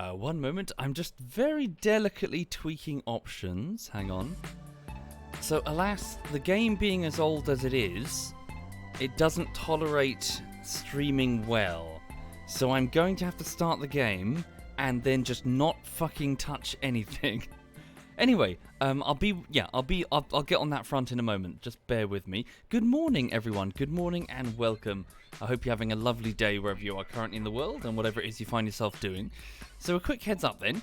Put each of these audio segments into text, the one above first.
One moment, I'm just very delicately tweaking options. Hang on. So, alas, the game being as old as it is, it doesn't tolerate streaming well. So I'm going to have to start the game and then just not fucking touch anything. Anyway, I'll get on that front in a moment. Just bear with me. Good morning, everyone. Good morning and welcome. I hope you're having a lovely day wherever you are currently in the world and whatever it is you find yourself doing. So a quick heads up then.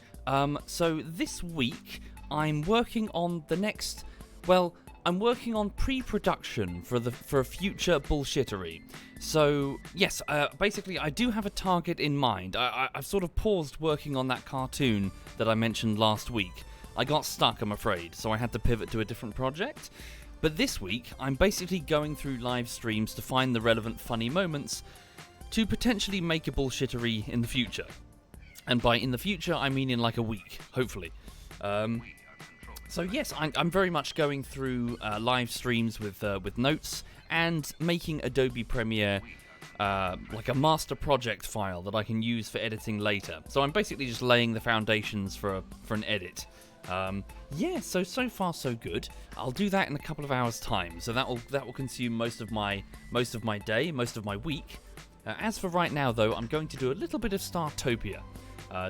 So this week, I'm working on the next... Well, I'm working on pre-production for a future bullshittery. So, yes, basically I do have a target in mind. I've sort of paused working on that cartoon that I mentioned last week. I got stuck, I'm afraid, so I had to pivot to a different project. But this week, I'm basically going through live streams to find the relevant funny moments to potentially make a bullshittery in the future. And by in the future, I mean in like a week, hopefully. So yes, I'm very much going through live streams with notes and making Adobe Premiere like a master project file that I can use for editing later. So I'm basically just laying the foundations for an edit. So far so good. I'll do that in a couple of hours' time. So that will consume most of my day, most of my week. As for right now, though, I'm going to do a little bit of Startopia.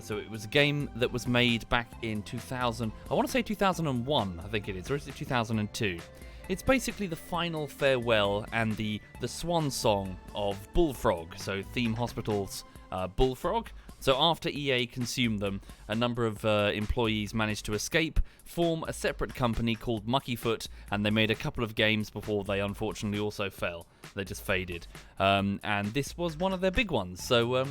So it was a game that was made back in 2000. I want to say 2001, I think it is, or is it 2002? It's basically the final farewell and the swan song of Bullfrog, so Theme Hospital's Bullfrog. So after EA consumed them, a number of employees managed to escape, form a separate company called Muckyfoot, and they made a couple of games before they unfortunately also fell. They just faded. And this was one of their big ones. So,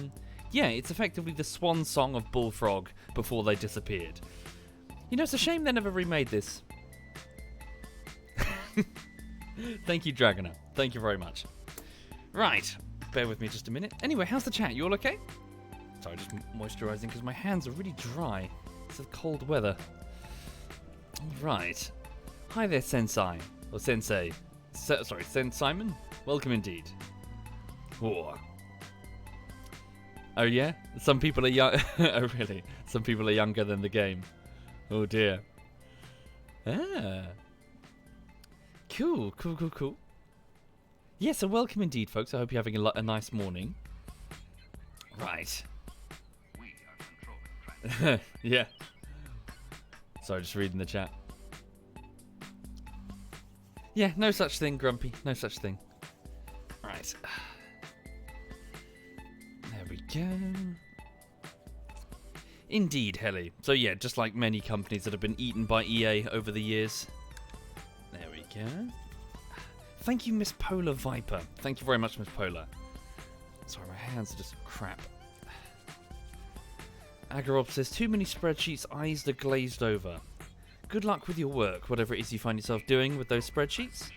yeah, it's effectively the swan song of Bullfrog before they disappeared. You know, it's a shame they never remade this. Thank you, Dragoner. Thank you very much. Right, bear with me just a minute. Anyway, how's the chat? You all okay? Sorry, just moisturising because my hands are really dry. It's the cold weather. Right. Hi there, Sensei. Or Sensei. Simon? Welcome indeed. Whoa. Oh yeah? Some people are young. Oh really? Some people are younger than the game. Oh dear. Ah. Cool. Yeah, so welcome indeed, folks. I hope you're having a nice morning. Right. Yeah. Sorry, just reading the chat. Yeah, no such thing, Grumpy. No such thing. Right. There we go. Indeed, Helly. So yeah, just like many companies that have been eaten by EA over the years. There we go. Thank you, Miss Polar Viper. Thank you very much, Miss Polar. Sorry, my hands are just crap. Agarob says, too many spreadsheets, eyes are glazed over. Good luck with your work, whatever it is you find yourself doing with those spreadsheets.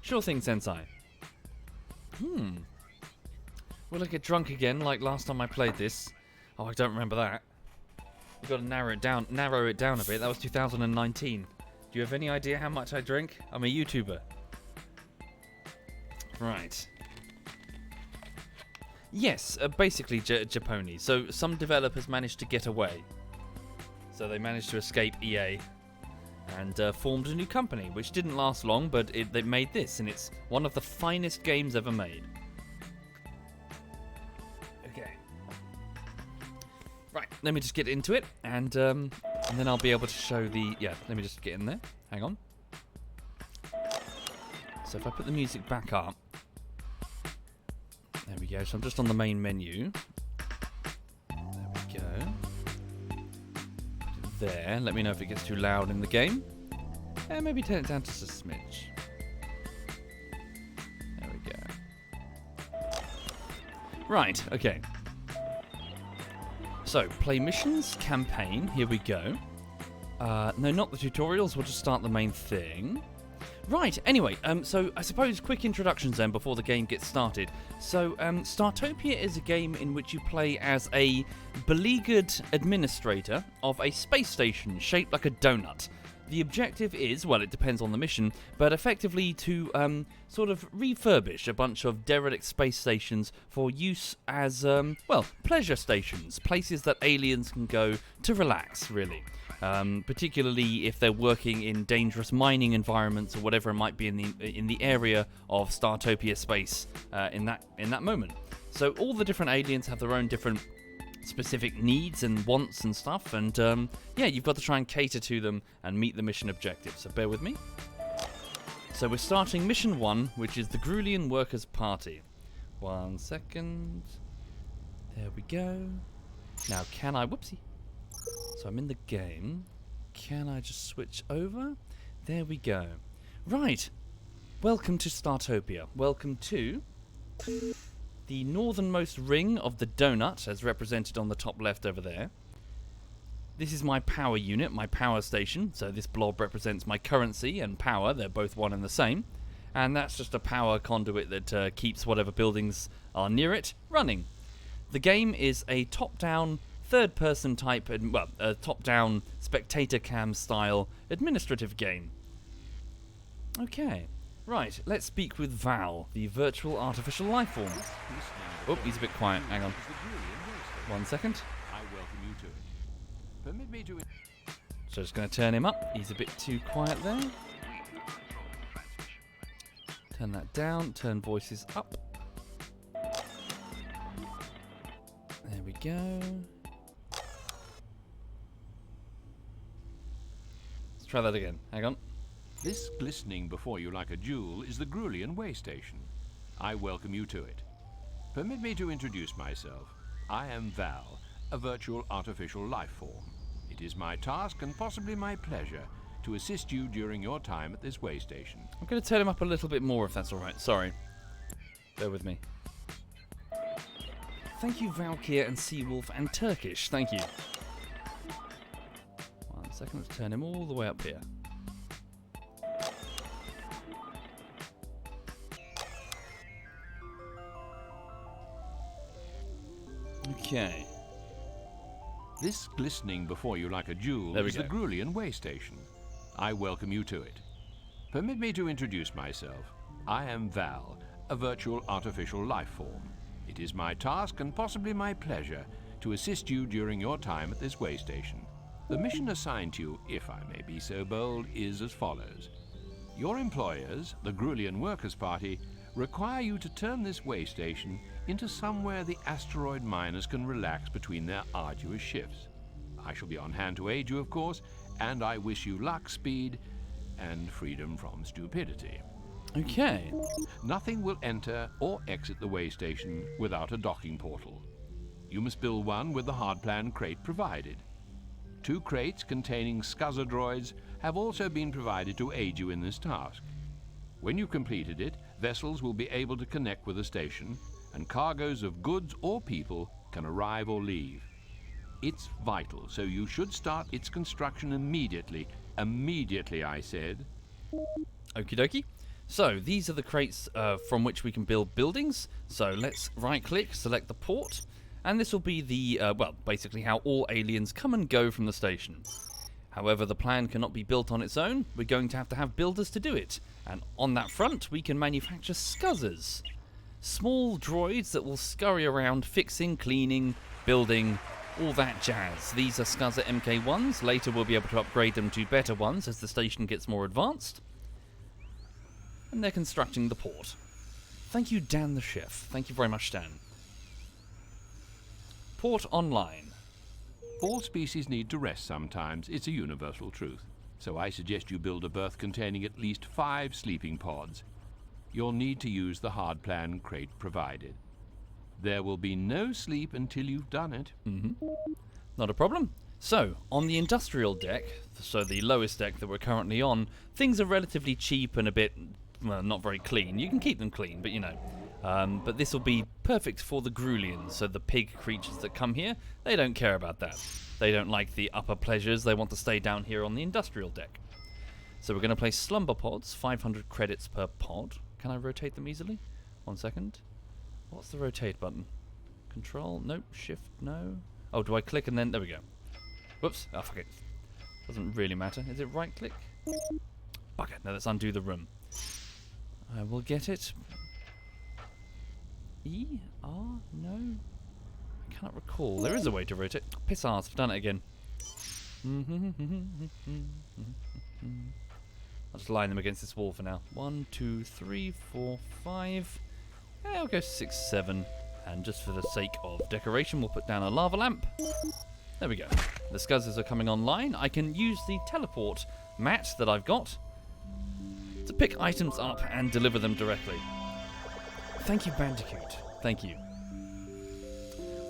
Sure thing, Sensei. Will I get drunk again like last time I played this? Oh, I don't remember that. You've got to narrow it down a bit. That was 2019. Do you have any idea how much I drink? I'm a YouTuber. Right. Yes, basically Japoni. So some developers managed to get away. So they managed to escape EA and formed a new company, which didn't last long, but they made this, and it's one of the finest games ever made. Okay. Right, let me just get into it, and then I'll be able to show the... Yeah, let me just get in there. Hang on. So if I put the music back up... There we go, so I'm just on the main menu. There we go. There, let me know if it gets too loud in the game. And maybe turn it down just a smidge. There we go. Right, okay. So, play missions, campaign, here we go. No, not the tutorials, we'll just start the main thing. Right, anyway, so I suppose quick introductions then before the game gets started. So, Startopia is a game in which you play as a beleaguered administrator of a space station shaped like a donut. The objective is, well, it depends on the mission, but effectively to sort of refurbish a bunch of derelict space stations for use as, well, pleasure stations, places that aliens can go to relax, really. Particularly if they're working in dangerous mining environments or whatever it might be in the area of Startopia space in that moment. So all the different aliens have their own different specific needs and wants and stuff, and yeah, you've got to try and cater to them and meet the mission objective, so bear with me. So we're starting mission 1, which is the Grulian Workers' Party. 1 second. There we go. Now can I... Whoopsie. So I'm in the game. Can I just switch over? There we go. Right. Welcome to Startopia. Welcome to the northernmost ring of the donut, as represented on the top left over there. This is my power unit, my power station. So this blob represents my currency and power. They're both one and the same. And that's just a power conduit that keeps whatever buildings are near it running. The game is a top-down, third-person type, well, a top-down spectator cam style administrative game. Okay. Right, let's speak with Val, the virtual artificial life form. Oh, he's a bit quiet. Hang on. 1 second. I welcome you to it. Permit me to... So just going to turn him up. He's a bit too quiet there. Turn that down. Turn voices up. There we go. Let's try that again. Hang on. This glistening before you like a jewel is the Grulian way station. I welcome you to it. Permit me to introduce myself. I am Val, a virtual artificial life form. It is my task and possibly my pleasure to assist you during your time at this way station. I'm going to turn him up a little bit more if that's alright. Sorry. Bear with me. Thank you, Valkyr and Seawolf and Turkish. Thank you. 1 second. Let's turn him all the way up here. Okay. This glistening before you like a jewel is the Grulian way station. I welcome you to it. Permit me to introduce myself. I am Val, a virtual artificial life form. It is my task and possibly my pleasure to assist you during your time at this way station. The mission assigned to you, if I may be so bold, is as follows. Your employers, the Grulian Workers' Party, require you to turn this way station into somewhere the asteroid miners can relax between their arduous shifts. I shall be on hand to aid you, of course, and I wish you luck, speed, and freedom from stupidity. Okay. Nothing will enter or exit the way station without a docking portal. You must build one with the hardplan crate provided. 2 crates containing scuzzer droids have also been provided to aid you in this task. When you've completed it, vessels will be able to connect with the station, and cargoes of goods or people can arrive or leave. It's vital, so you should start its construction immediately. Immediately, I said. Okie dokie. So, these are the crates from which we can build buildings. So, let's right-click, select the port, and this will be the, well, basically how all aliens come and go from the station. However, the plan cannot be built on its own. We're going to have builders to do it. And on that front, we can manufacture scuzzers. Small droids that will scurry around fixing, cleaning, building, all that jazz. These are Scuzzer MK1s. Later we'll be able to upgrade them to better ones as the station gets more advanced. And they're constructing the port. Thank you, Dan the Chef. Thank you very much, Dan. Port online. All species need to rest sometimes. It's a universal truth. So I suggest you build a berth containing at least 5 sleeping pods. You'll need to use the hardplan crate provided. There will be no sleep until you've done it. Not a problem. So, on the industrial deck, so the lowest deck that we're currently on, things are relatively cheap and a bit, well, not very clean. You can keep them clean, but you know. But this will be perfect for the Grulians, so the pig creatures that come here, they don't care about that. They don't like the upper pleasures, they want to stay down here on the industrial deck. So we're going to place slumber pods, 500 credits per pod. Can I rotate them easily? 1 second. What's the rotate button? Control? Nope. Shift? No. Oh, do I click and then... There we go. Whoops. Oh, fuck it. Doesn't really matter. Is it right click? Bugger. No, let's undo the room. I will get it. E? R? No? I cannot recall. There is a way to rotate. Piss arse, I've done it again. I'll just line them against this wall for now. 1, 2, 3, 4, 5. Yeah, I'll go 6, 7. And just for the sake of decoration, we'll put down a lava lamp. There we go. The scuzzers are coming online. I can use the teleport mat that I've got to pick items up and deliver them directly. Thank you, Bandicoot. Thank you.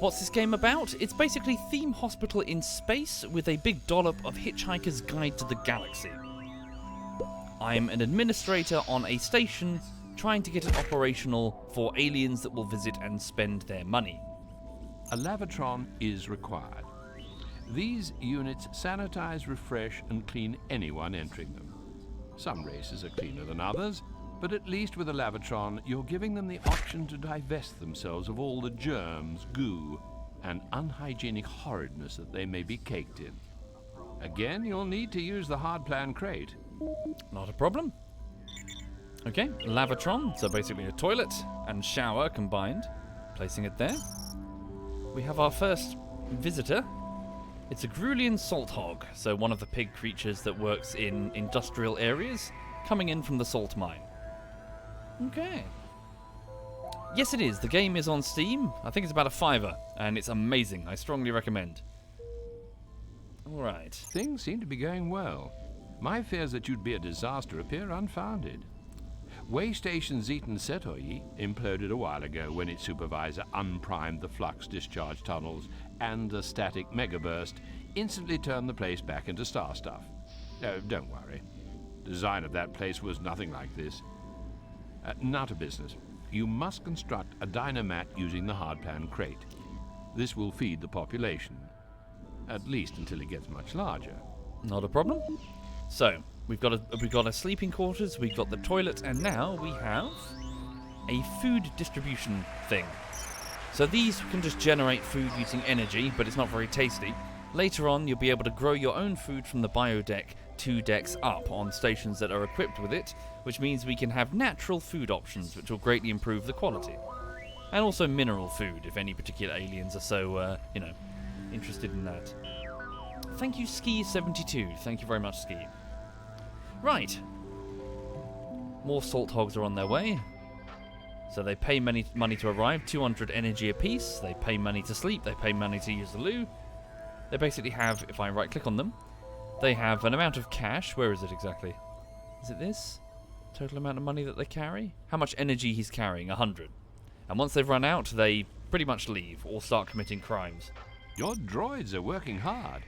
What's this game about? It's basically Theme Hospital in space with a big dollop of Hitchhiker's Guide to the Galaxy. I'm an administrator on a station trying to get it operational for aliens that will visit and spend their money. A lavatron is required. These units sanitize, refresh, and clean anyone entering them. Some races are cleaner than others, but at least with a lavatron, you're giving them the option to divest themselves of all the germs, goo, and unhygienic horridness that they may be caked in. Again, you'll need to use the hardplan crate. Not a problem. Okay, lavatron, so basically a toilet and shower combined. Placing it there. We have our first visitor. It's a Grulian salt hog, so one of the pig creatures that works in industrial areas, coming in from the salt mine. Okay. Yes, it is. The game is on Steam. I think it's about a £5, and it's amazing. I strongly recommend. Alright. Things seem to be going well. My fears that you'd be a disaster appear unfounded. Waystation Zeton Setoyi imploded a while ago when its supervisor unprimed the flux discharge tunnels, and a static megaburst instantly turned the place back into star stuff. Oh, don't worry. The design of that place was nothing like this. Now to business. You must construct a dynamat using the hardplan crate. This will feed the population, at least until it gets much larger. Not a problem. So, we've got a sleeping quarters, we've got the toilet, and now we have a food distribution thing. So these can just generate food using energy, but it's not very tasty. Later on, you'll be able to grow your own food from the biodeck 2 decks up on stations that are equipped with it, which means we can have natural food options, which will greatly improve the quality. And also mineral food, if any particular aliens are so, interested in that. Thank you, Ski72. Thank you very much, Ski. Right. More salt hogs are on their way. So they pay money to arrive, 200 energy apiece. They pay money to sleep. They pay money to use the loo. They basically have, if I right-click on them, they have an amount of cash. Where is it exactly? Is it this? Total amount of money that they carry? How much energy he's carrying? 100. And once they've run out, they pretty much leave or start committing crimes. Your droids are working hard.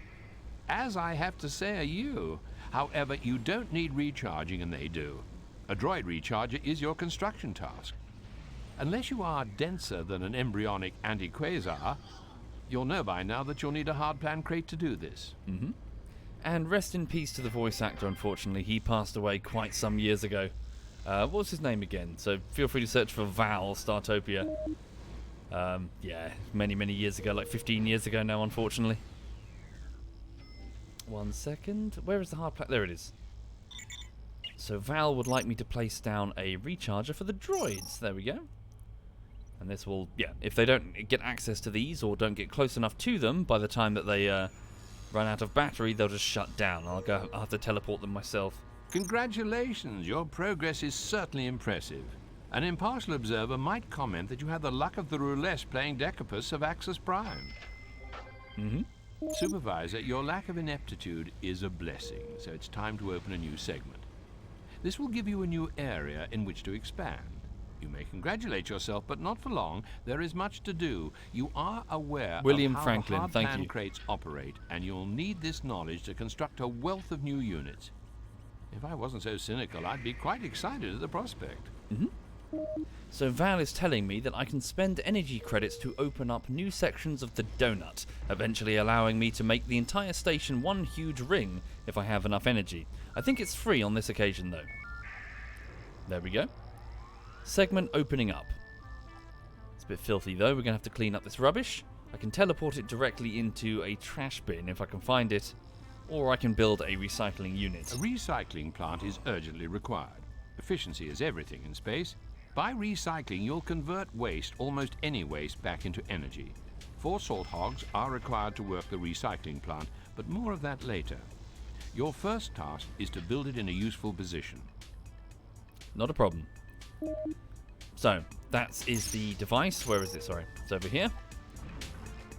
As I have to say are you. However, you don't need recharging, and they do. A droid recharger is your construction task. Unless you are denser than an embryonic anti-quasar, you'll know by now that you'll need a hardplan crate to do this. Mm-hmm. And rest in peace to the voice actor, unfortunately. He passed away quite some years ago. What was his name again? So feel free to search for Val Startopia. Yeah, many, many years ago, like 15 years ago now, unfortunately. 1 second. Where is the hard there it is. So Val would like me to place down a recharger for the droids. There we go. And this will, yeah, if they don't get access to these or don't get close enough to them by the time that they run out of battery, they'll just shut down. I'll have to teleport them myself. Congratulations, your progress is certainly impressive. An impartial observer might comment that you had the luck of the roulette playing Decapus of Axis Prime. Mm-hmm. Supervisor, your lack of ineptitude is a blessing, so it's time to open a new segment. This will give you a new area in which to expand. You may congratulate yourself, but not for long. There is much to do. You are aware William of how Franklin, the thank hardplan you. crates operate, and you'll need this knowledge to construct a wealth of new units. If I wasn't so cynical, I'd be quite excited at the prospect. Mm-hmm. So Val is telling me that I can spend energy credits to open up new sections of the donut, eventually allowing me to make the entire station one huge ring if I have enough energy. I think it's free on this occasion though. There we go. Segment opening up. It's a bit filthy though, we're going to have to clean up this rubbish. I can teleport it directly into a trash bin if I can find it. or I can build a recycling unit. A recycling plant is urgently required. Efficiency is everything in space. By recycling, you'll convert waste, almost any waste, back into energy. 4 salt hogs are required to work the recycling plant, but more of that later. Your first task is to build it in a useful position. Not a problem. So, that is the device. Where is it? Sorry. It's over here.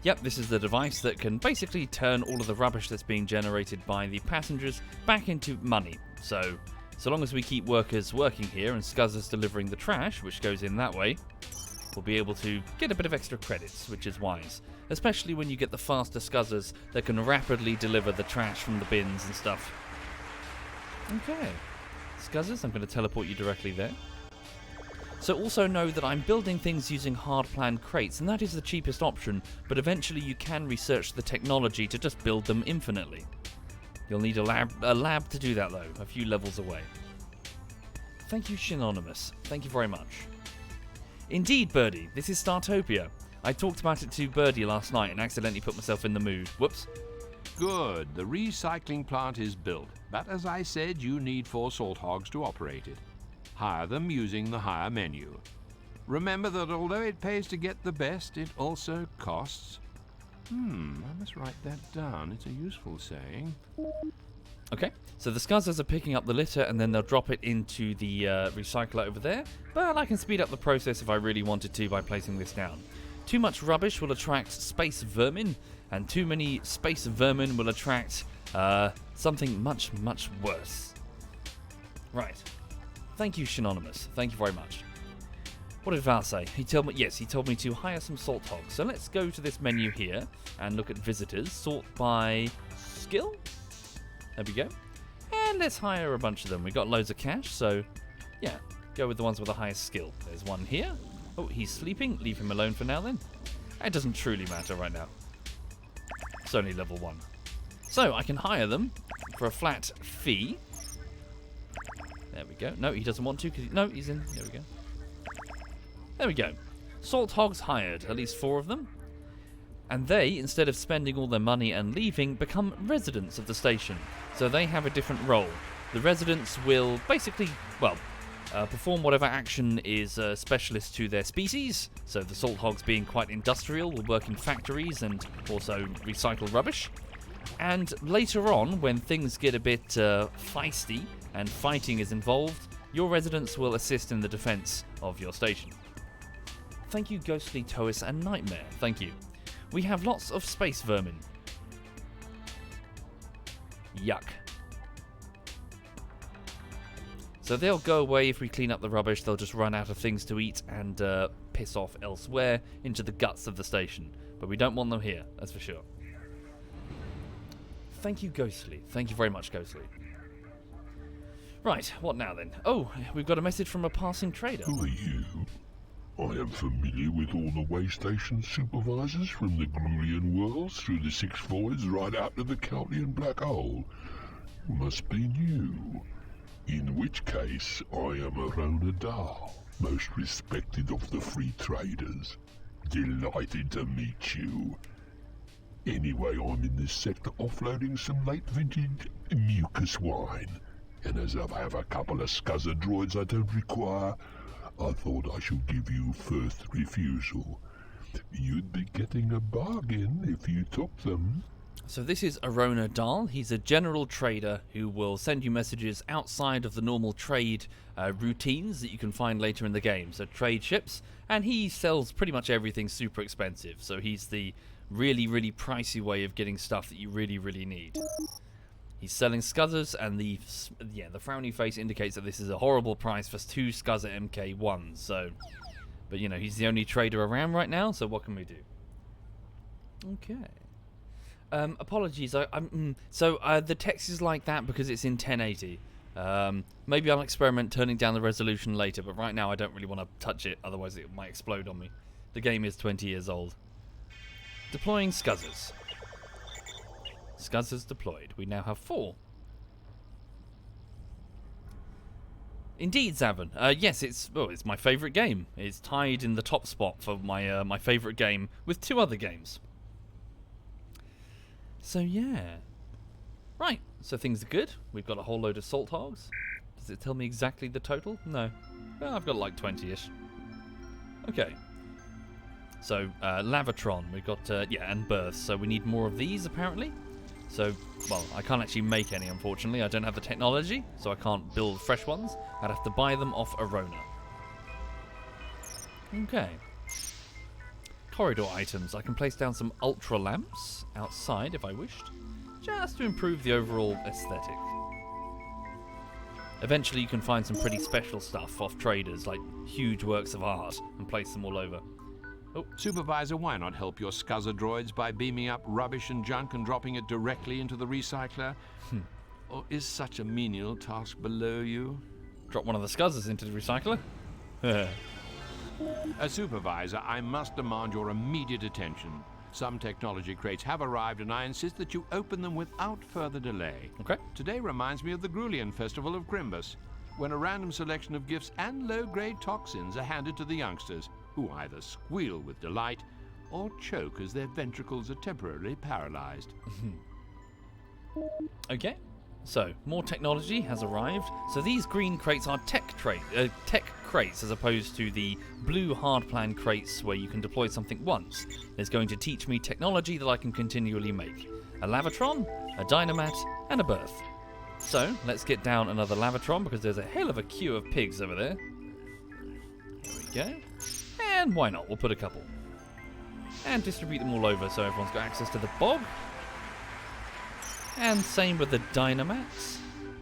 Yep, this is the device that can basically turn all of the rubbish that's being generated by the passengers back into money. So long as we keep workers working here and scuzzers delivering the trash, which goes in that way, we'll be able to get a bit of extra credits, which is wise. Especially when you get the faster scuzzers that can rapidly deliver the trash from the bins and stuff. Okay. Scuzzers, I'm going to teleport you directly there. So also know that I'm building things using hard-planned crates, and that is the cheapest option, but eventually you can research the technology to just build them infinitely. You'll need a lab to do that though, a few levels away. Thank you, Shinonymous. Thank you very much. Indeed, Birdie, this is Startopia. I talked about it to Birdie last night and accidentally put myself in the mood. Whoops. Good, the recycling plant is built, but as I said, you need 4 salt hogs to operate it. Hire them using the hire menu. Remember that although it pays to get the best, it also costs. I must write that down. It's a useful saying. Okay, so the scuzzers are picking up the litter and then they'll drop it into the recycler over there, but I can speed up the process if I really wanted to by placing this down. Too much rubbish will attract space vermin, and too many space vermin will attract something much, much worse. Right. Thank you, Shinonymous. Thank you very much. What did Val say? He told me to hire some salt hogs. So let's go to this menu here and look at visitors. Sort by skill. There we go. And let's hire a bunch of them. We got loads of cash, so yeah, go with the ones with the highest skill. There's one here. Oh, he's sleeping. Leave him alone for now then. It doesn't truly matter right now. It's only level 1. So I can hire them for a flat fee. There we go. No, he doesn't want to. No, he's in. There we go. There we go. Salt hogs hired. At least 4 of them. And they, instead of spending all their money and leaving, become residents of the station. So they have a different role. The residents will basically, perform whatever action is specialist to their species. So the salt hogs, being quite industrial, will work in factories and also recycle rubbish. And later on, when things get a bit feisty and fighting is involved, your residents will assist in the defense of your station. Thank you, Ghostly Tois and Nightmare. Thank you. We have lots of space vermin. Yuck. So they'll go away if we clean up the rubbish. They'll just run out of things to eat and piss off elsewhere into the guts of the station. But we don't want them here, that's for sure. Thank you, Ghostly. Thank you very much, Ghostly. Right, what now then? Oh, we've got a message from a passing trader. Who are you? I am familiar with all the way station supervisors from the Grulian worlds through the 6 voids right out to the Caldean black hole. You must be new. In which case, I am Arona Dahl, most respected of the free traders. Delighted to meet you. Anyway, I'm in this sector offloading some late vintage mucus wine. And as I have a couple of scuzzer droids I don't require, I thought I should give you first refusal. You'd be getting a bargain if you took them. So this is Arona Dahl. He's a general trader who will send you messages outside of the normal trade routines that you can find later in the game. So trade ships, and he sells pretty much everything super expensive. So he's the really, really pricey way of getting stuff that you really, really need. He's selling scuzzers, and the frowny face indicates that this is a horrible price for 2 scuzzer MK1s. So, but he's the only trader around right now. So what can we do? Okay. Apologies. The text is like that because it's in 1080. Maybe I'll experiment turning down the resolution later, but right now I don't really want to touch it. Otherwise, it might explode on me. The game is 20 years old. Deploying scuzzers. Scuzzers deployed. We now have 4. Indeed, Zavin. Yes, it's my favourite game. It's tied in the top spot for my favourite game with 2 other games. So yeah. Right, so things are good. We've got a whole load of salt hogs. Does it tell me exactly the total? No. Well, I've got like 20-ish. Okay. So, Lavatron, we've got, and berths. So we need more of these, apparently. So, well, I can't actually make any, unfortunately. I don't have the technology, so I can't build fresh ones. I'd have to buy them off Arona. Okay. Corridor items. I can place down some ultra lamps outside if I wished, just to improve the overall aesthetic. Eventually you can find some pretty special stuff off traders, like huge works of art, and place them all over. Oh. Supervisor, why not help your scuzzer droids by beaming up rubbish and junk and dropping it directly into the recycler? Or is such a menial task below you? Drop one of the scuzzers into the recycler? As supervisor, I must demand your immediate attention. Some technology crates have arrived, and I insist that you open them without further delay. Okay. Today reminds me of the Grulian Festival of Grimbus, when a random selection of gifts and low-grade toxins are handed to the youngsters, who either squeal with delight or choke as their ventricles are temporarily paralyzed. Okay. So, more technology has arrived. So these green crates are tech crates as opposed to the blue hardplan crates where you can deploy something once. It's going to teach me technology that I can continually make. A Lavatron, a Dynamat, and a berth. So, let's get down another Lavatron because there's a hell of a queue of pigs over there. Here we go. And why not? We'll put a couple. And distribute them all over so everyone's got access to the bog. And same with the Dynamats.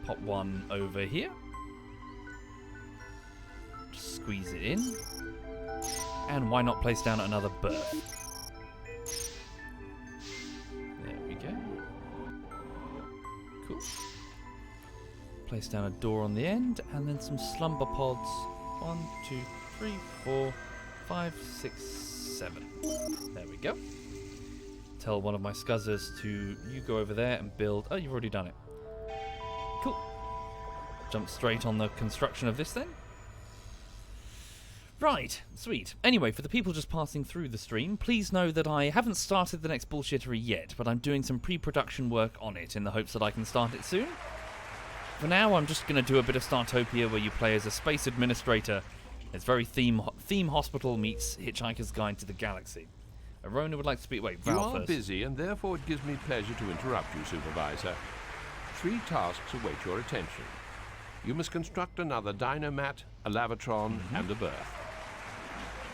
Pop one over here. Just squeeze it in. And why not place down another berth? There we go. Cool. Place down a door on the end, and then some slumber pods. 1, 2, 3, 4, 5, 6, 7. There we go. Tell one of my scuzzers to, you go over there and build. Oh, you've already done it. Cool. Jump straight on the construction of this then. Right, sweet. Anyway, for the people just passing through the stream, please know that I haven't started the next bullshittery yet, but I'm doing some pre-production work on it in the hopes that I can start it soon. For now, I'm just going to do a bit of Startopia where you play as a space administrator. It's very theme hospital meets Hitchhiker's Guide to the Galaxy. Arona would like to speak. Wait, Val You are first. busy, and therefore it gives me pleasure to interrupt you, Supervisor. 3 tasks await your attention. You must construct another Dynamat, a Lavatron, and a berth.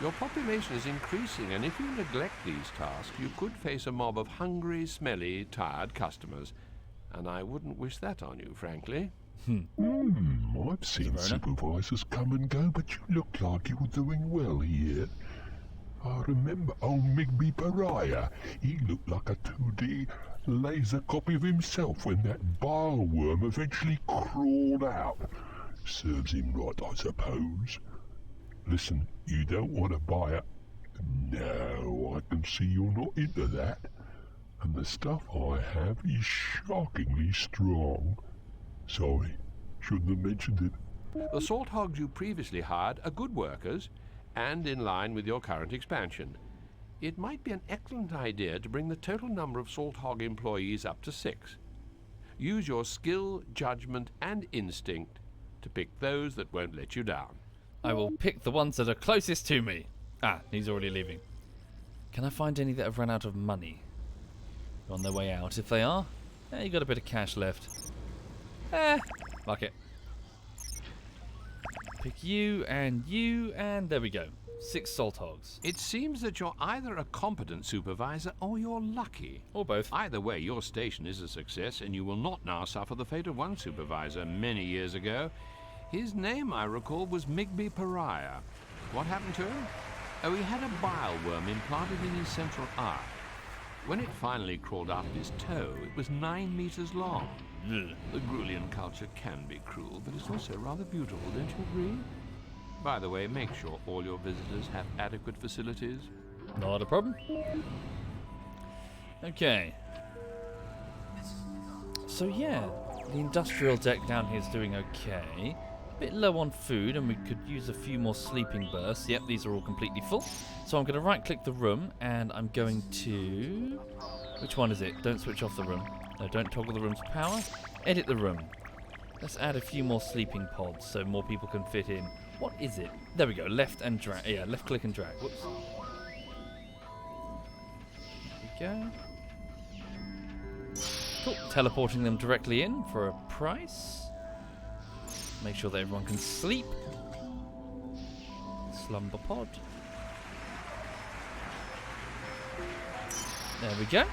Your population is increasing, and if you neglect these tasks, you could face a mob of hungry, smelly, tired customers. And I wouldn't wish that on you, frankly. I've seen supervisors come and go, but you look like you were doing well here. I remember old Migby Pariah. He looked like a 2D laser copy of himself when that bile worm eventually crawled out. Serves him right, I suppose. Listen, you don't want to buy it? No, I can see you're not into that. And the stuff I have is shockingly strong. Sorry, shouldn't have mentioned it. The salt hogs you previously hired are good workers, and in line with your current expansion. It might be an excellent idea to bring the total number of salt hog employees up to 6. Use your skill, judgment, and instinct to pick those that won't let you down. I will pick the ones that are closest to me. Ah, he's already leaving. Can I find any that have run out of money? On their way out. If they are, you got a bit of cash left. Fuck it. Pick you, and there we go. 6 salt hogs. It seems that you're either a competent supervisor or you're lucky. Or both. Either way, your station is a success, and you will not now suffer the fate of one supervisor many years ago. His name, I recall, was Migby Pariah. What happened to him? Oh, he had a bile worm implanted in his central eye. When it finally crawled out of his toe, it was 9 meters long. The Grulian culture can be cruel, but it's also rather beautiful, don't you agree? By the way, make sure all your visitors have adequate facilities. Not a problem. Okay. So yeah, the industrial deck down here is doing okay. A bit low on food, and we could use a few more sleeping berths. Yep, these are all completely full. So I'm going to right-click the room, and I'm going to... Which one is it? Don't switch off the room. No, don't toggle the room's power. Edit the room. Let's add a few more sleeping pods so more people can fit in. What is it? There we go. Left and drag. Yeah, left click and drag. Whoops. There we go. Cool. Teleporting them directly in for a price. Make sure that everyone can sleep. Slumber pod. There we go.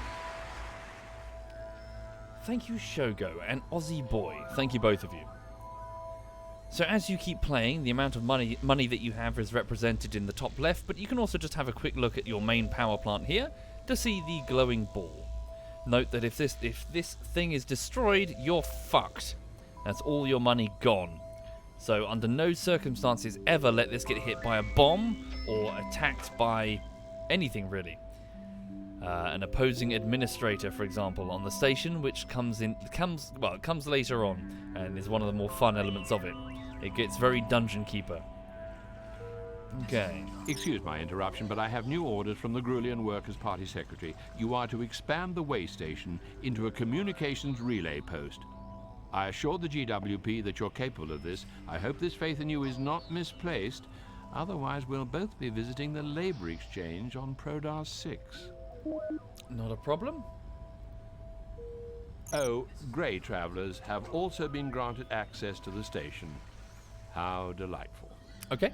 Thank you, Shogo, and Aussie Boy. Thank you, both of you. So as you keep playing, the amount of money that you have is represented in the top left, but you can also just have a quick look at your main power plant here to see the glowing ball. Note that if this thing is destroyed, you're fucked. That's all your money gone. So under no circumstances ever let this get hit by a bomb or attacked by anything really. An opposing administrator, for example, on the station, which comes later on and is one of the more fun elements of it. It gets very Dungeon Keeper. Okay. Excuse my interruption, but I have new orders from the Grulian Workers' Party Secretary. You are to expand the way station into a communications relay post. I assure the GWP that you're capable of this. I hope this faith in you is not misplaced. Otherwise, we'll both be visiting the labor exchange on Prodar 6. Not a problem. Oh, grey travellers have also been granted access to the station. How delightful. Okay,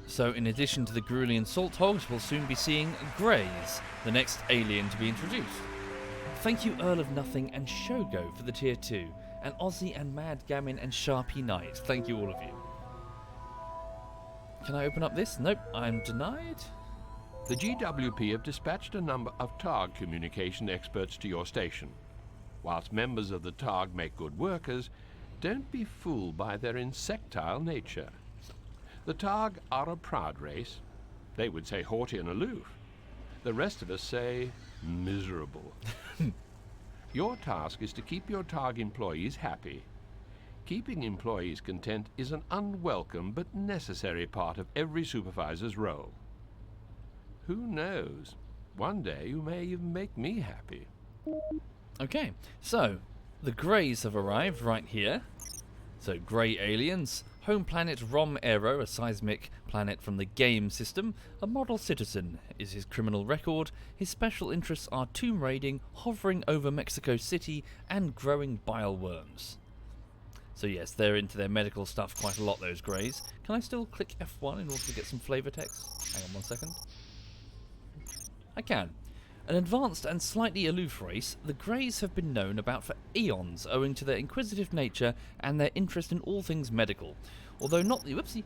so in addition to the Grulian Salt Hogs, we'll soon be seeing Greys, the next alien to be introduced. Thank you, Earl of Nothing and Shogo for the tier 2, and Aussie and Mad Gammon and Sharpie Knight. Thank you, all of you. Can I open up this? Nope, I'm denied. The GWP have dispatched a number of TARG communication experts to your station. Whilst members of the TARG make good workers, don't be fooled by their insectile nature. The TARG are a proud race. They would say haughty and aloof. The rest of us say miserable. Your task is to keep your TARG employees happy. Keeping employees content is an unwelcome but necessary part of every supervisor's role. Who knows? One day you may even make me happy. Okay, so the Greys have arrived right here. So Grey aliens, home planet Rom Aero, a seismic planet from the game system, a model citizen is his criminal record. His special interests are tomb raiding, hovering over Mexico City, and growing bile worms. So yes, they're into their medical stuff quite a lot, those Greys. Can I still click F1 in order to get some flavor text? Hang on 1 second. I can. An advanced and slightly aloof race, the Greys have been known about for eons owing to their inquisitive nature and their interest in all things medical. Although not the... Whoopsie.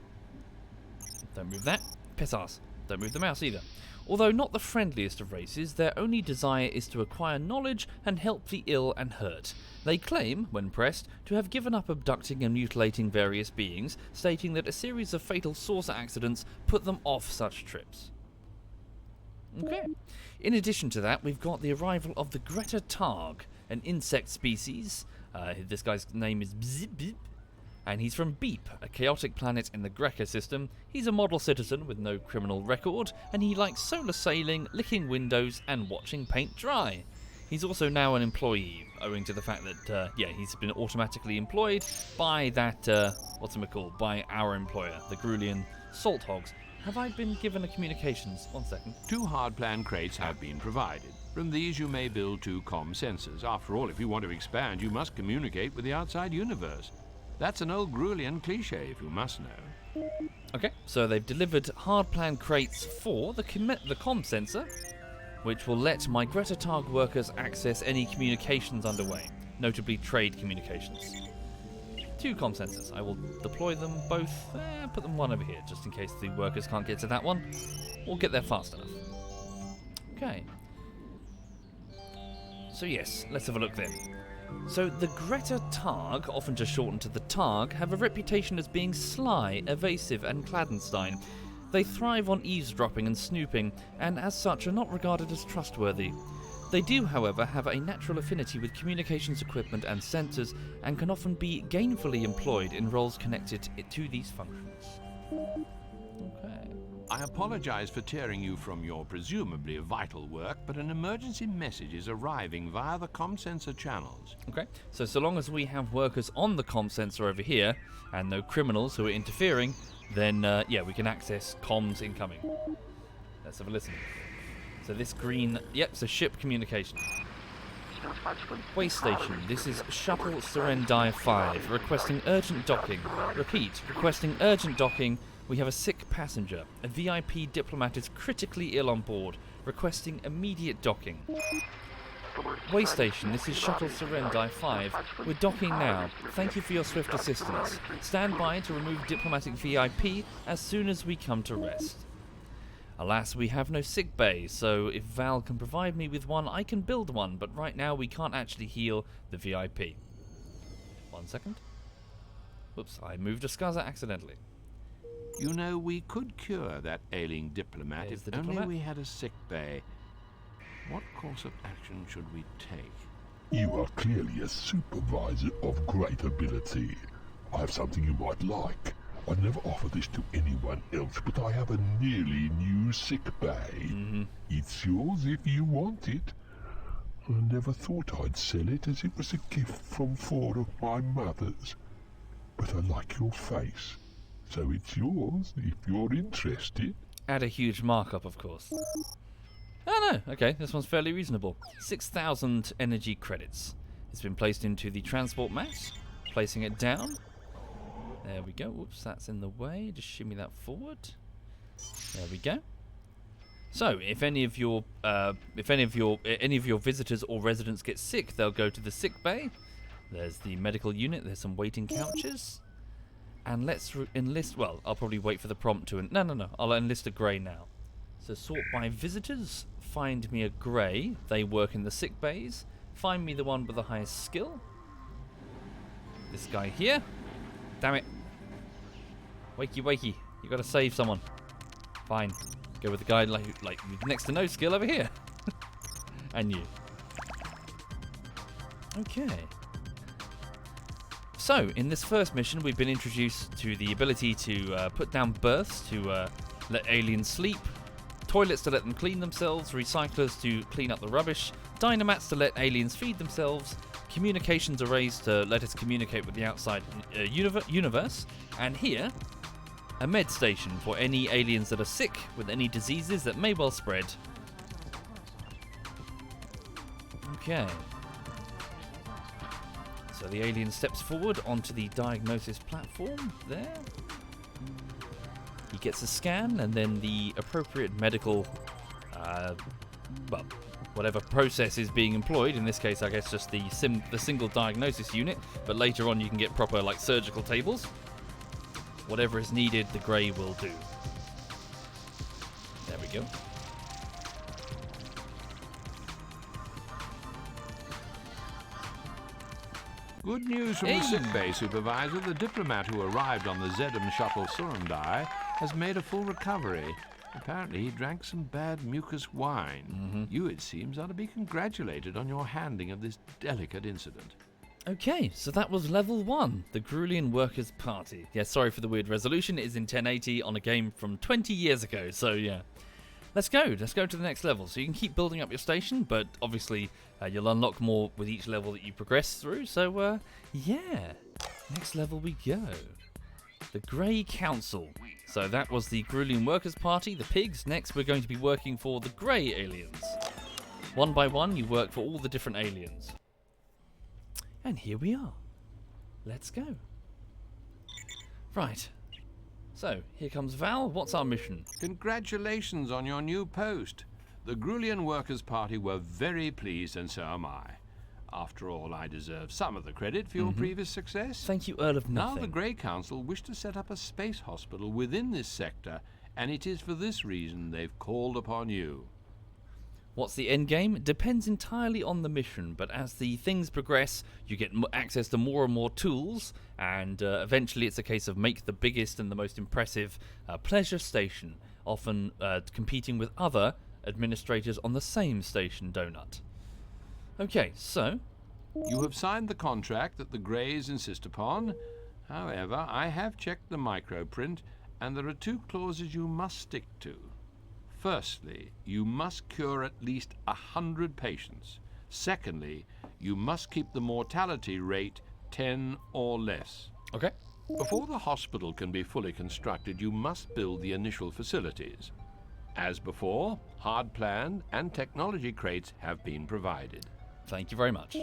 Don't move that. Piss ass. Don't move the mouse either. Although not the friendliest of races, their only desire is to acquire knowledge and help the ill and hurt. They claim, when pressed, to have given up abducting and mutilating various beings, stating that a series of fatal saucer accidents put them off such trips. Okay. In addition to that, we've got the arrival of the Greta Targ, an insect species. This guy's name is Bzip, and he's from Beep, a chaotic planet in the Greca system. He's a model citizen with no criminal record, and he likes solar sailing, licking windows, and watching paint dry. He's also now an employee, owing to the fact that, he's been automatically employed by that, by our employer, the Grulian Salt Hogs. Have I been given a communications? 1 second. 2 hard-plan crates have been provided. From these you may build 2 comm sensors. After all, if you want to expand, you must communicate with the outside universe. That's an old Grulian cliche, if you must know. Okay, so they've delivered hard-plan crates for the comm sensor, which will let my Greta Targ workers access any communications underway, notably trade communications. 2 comm sensors. I will deploy them both. Put them one over here, just in case the workers can't get to that one. Or get there fast enough. Okay. So yes, let's have a look then. So the Greta Targ, often just shortened to the Targ, have a reputation as being sly, evasive, and clandestine. They thrive on eavesdropping and snooping, and as such are not regarded as trustworthy. They do, however, have a natural affinity with communications equipment and sensors, and can often be gainfully employed in roles connected to these functions. Okay. I apologize for tearing you from your presumably vital work, but an emergency message is arriving via the comm sensor channels. Okay, so long as we have workers on the comm sensor over here, and no criminals who are interfering, then, yeah, we can access comms incoming. Let's have a listen. So this green... Yep, so ship communication. Waste station. This is Shuttle Serendai 5, requesting urgent docking. Repeat, requesting urgent docking. We have a sick passenger. A VIP diplomat is critically ill on board, requesting immediate docking. Way station, this is Shuttle Serendai 5. We're docking now. Thank you for your swift assistance. Stand by to remove diplomatic VIP as soon as we come to rest. Alas, we have no sick bay, so if Val can provide me with one, I can build one, but right now we can't actually heal the VIP. 1 second. Whoops, I moved a Skaza accidentally. You know, we could cure that ailing diplomat if only we had a sick bay. What course of action should we take? You are clearly a supervisor of great ability. I have something you might like. I never offer this to anyone else, but I have a nearly new sick bay. It's yours if you want it. I never thought I'd sell it, as it was a gift from 4 of my mothers. But I like your face, so it's yours if you're interested. Add a huge markup, of course. Oh no, okay, this one's fairly reasonable. 6,000 energy credits. It's been placed into the transport mat. Placing it down. There we go. Whoops, that's in the way. Just shimmy that forward. There we go. So, if any of your visitors or residents get sick, they'll go to the sick bay. There's the medical unit. There's some waiting couches. And let's enlist. Well, I'll probably wait for the prompt to. No. I'll enlist a grey now. So sort by visitors. Find me a grey. They work in the sick bays. Find me the one with the highest skill. This guy here. Damn it. Wakey. You gotta save someone. Fine. Go with the guy like next to no skill over here. And you. Okay. So, in this first mission, we've been introduced to the ability to put down berths to let aliens sleep, toilets to let them clean themselves, recyclers to clean up the rubbish, dynamats to let aliens feed themselves, communications arrays to let us communicate with the outside universe, and here, a med station for any aliens that are sick with any diseases that may well spread. Okay. So the alien steps forward onto the diagnosis platform there. He gets a scan, and then the appropriate medical, well, whatever process is being employed. In this case, I guess just the single diagnosis unit. But later on, you can get proper like surgical tables. Whatever is needed, the grey will do. There we go. Good news from the sickbay supervisor. The diplomat who arrived on the Zedam shuttle Surundai has made a full recovery. Apparently he drank some bad mucus wine. You, it seems, are to be congratulated on your handling of this delicate incident. Okay, so that was level 1, the Grulian Workers' Party. Yeah, sorry for the weird resolution. It is in 1080 on a game from 20 years ago, so yeah. Let's go to the next level. So you can keep building up your station, but obviously you'll unlock more with each level that you progress through. So yeah, next level we go. The Grey Council. So that was the Grulian Workers' Party, the pigs. Next we're going to be working for the Grey aliens. One by one you work for all the different aliens. And here we are. Let's go. Right. So, here comes Val. What's our mission? Congratulations on your new post. The Grulian Workers' Party were very pleased, and so am I. After all, I deserve some of the credit for your previous success. Thank you, Earl of Nothing. Now the Grey Council wish to set up a space hospital within this sector, and it is for this reason they've called upon you. What's the end game? Depends entirely on the mission, but as the things progress, you get access to more and more tools, and eventually it's a case of make the biggest and the most impressive pleasure station, often competing with other administrators on the same station donut. Okay, so... You have signed the contract that the Greys insist upon. However, I have checked the microprint, and there are 2 clauses you must stick to. Firstly, you must cure at least 100 patients. Secondly, you must keep the mortality rate 10 or less. Okay. Before the hospital can be fully constructed, you must build the initial facilities. As before, hard plan and technology crates have been provided. Thank you very much.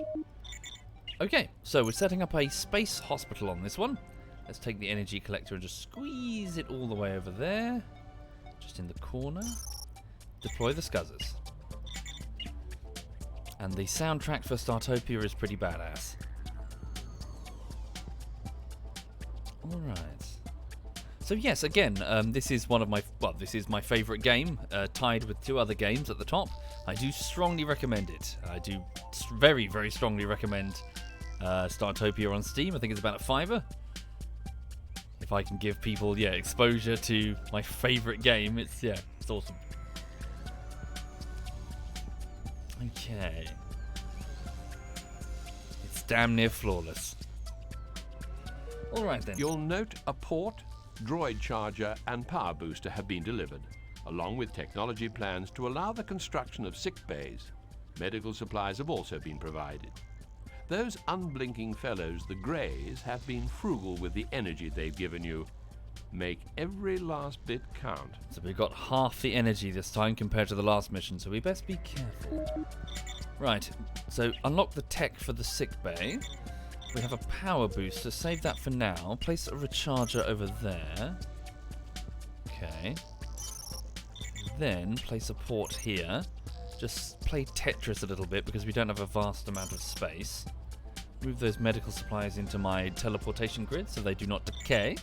Okay, so we're setting up a space hospital on this one. Let's take the energy collector and just squeeze it all the way over there. Just in the corner. Deploy the scuzzers. And the soundtrack for Startopia is pretty badass. Alright. So yes, again, this is one of my, this is my favourite game, tied with 2 other games at the top. I do strongly recommend it. I do very, very strongly recommend Startopia on Steam. I think it's about a £5. If I can give people, exposure to my favourite game, it's awesome. Okay. It's damn near flawless. Alright then. You'll note a port, droid charger and power booster have been delivered, along with technology plans to allow the construction of sick bays. Medical supplies have also been provided. Those unblinking fellows, the Greys, have been frugal with the energy they've given you. Make every last bit count. So we've got half the energy this time compared to the last mission, so we best be careful. Right, so unlock the tech for the sick bay. We have a power booster, save that for now. Place a recharger over there. Okay. Then place a port here. Just play Tetris a little bit because we don't have a vast amount of space. Move those medical supplies into my teleportation grid so they do not decay.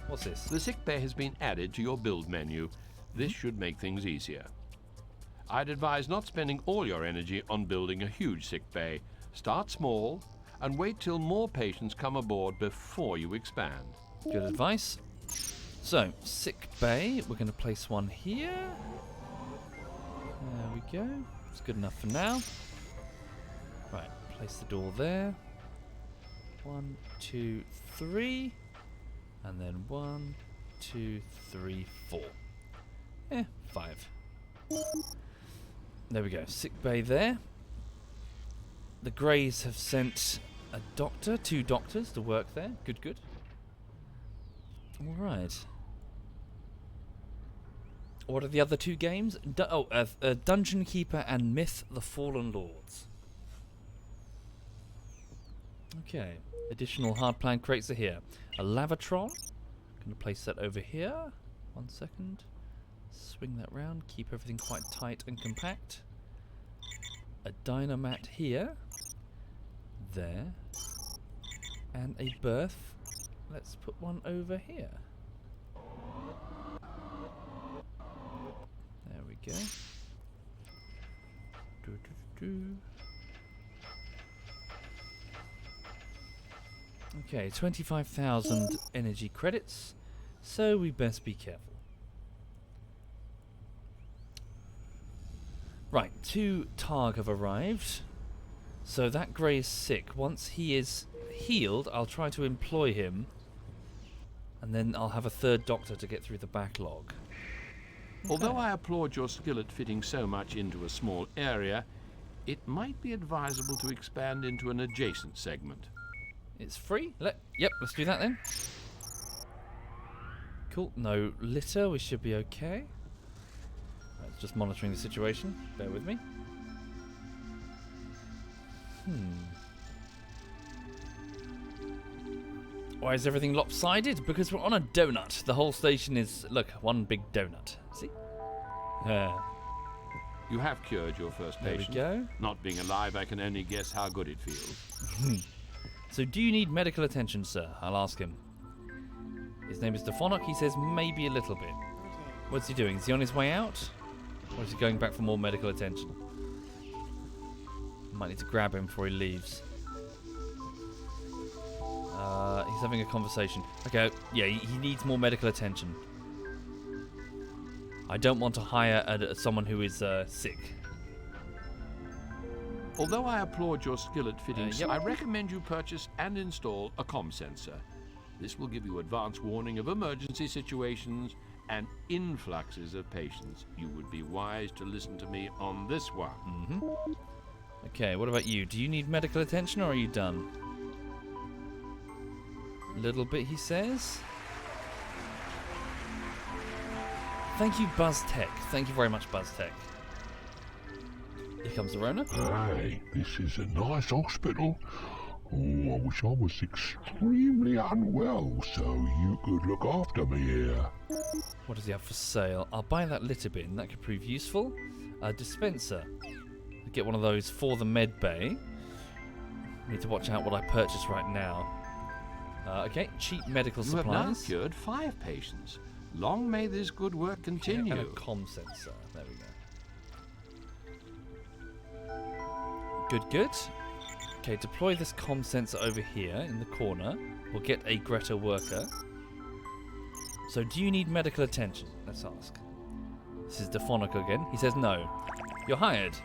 What's this? The sick bay has been added to your build menu. This should make things easier. I'd advise not spending all your energy on building a huge sick bay. Start small and wait till more patients come aboard before you expand. Good advice. So, sick bay, we're going to place one here. There we go. It's good enough for now. Right, place the door there. 1, 2, 3. And then 1, 2, 3, 4. 5. There we go. Sick bay there. The Greys have sent a doctor, 2 doctors to work there. Good, good. Alright. What are the other 2 games? Dungeon Keeper and Myth the Fallen Lords. Okay. Additional hard plan crates are here. A Lavatron. Going to place that over here. 1 second. Swing that round. Keep everything quite tight and compact. A Dynamat here. There. And a berth. Let's put one over here. There we go. Okay, 25,000 energy credits, so we best be careful. Right, 2 Targ have arrived. So that Grey is sick. Once he is healed, I'll try to employ him. And then I'll have a 3rd doctor to get through the backlog. Although I applaud your skill at fitting so much into a small area, it might be advisable to expand into an adjacent segment. It's free? Yep, let's do that then. Cool, no litter, we should be okay. Right, just monitoring the situation, bear with me. Why is everything lopsided? Because we're on a donut. The whole station is, look, one big donut. See? You have cured your first patient. There we go. Not being alive, I can only guess how good it feels. So do you need medical attention, sir? I'll ask him. His name is Stefanok. He says maybe a little bit. What's he doing? Is he on his way out? Or is he going back for more medical attention? Might need to grab him before he leaves. He's having a conversation. Okay, yeah, he needs more medical attention. I don't want to hire someone who is sick. Although I applaud your skill at fitting, yep. I recommend you purchase and install a comm sensor. This will give you advance warning of emergency situations and influxes of patients. You would be wise to listen to me on this one. Mm-hmm. Okay, what about you? Do you need medical attention or are you done? Little bit, he says. Thank you, BuzzTech. Thank you very much, BuzzTech. Here comes the Rona. Hey, this is a nice hospital. Oh, I wish I was extremely unwell so you could look after me here. What does he have for sale? I'll buy that litter bin. That could prove useful. A dispenser. I'll get one of those for the med bay. Need to watch out what I purchase right now. Okay, cheap medical supplies. You have now cured 5 patients. Long may this good work continue. And a comm sensor. There we go. Good, good. Okay, deploy this comm sensor over here in the corner. We'll get a Greta worker. So, do you need medical attention? Let's ask. This is Dephonic again. He says no. You're hired.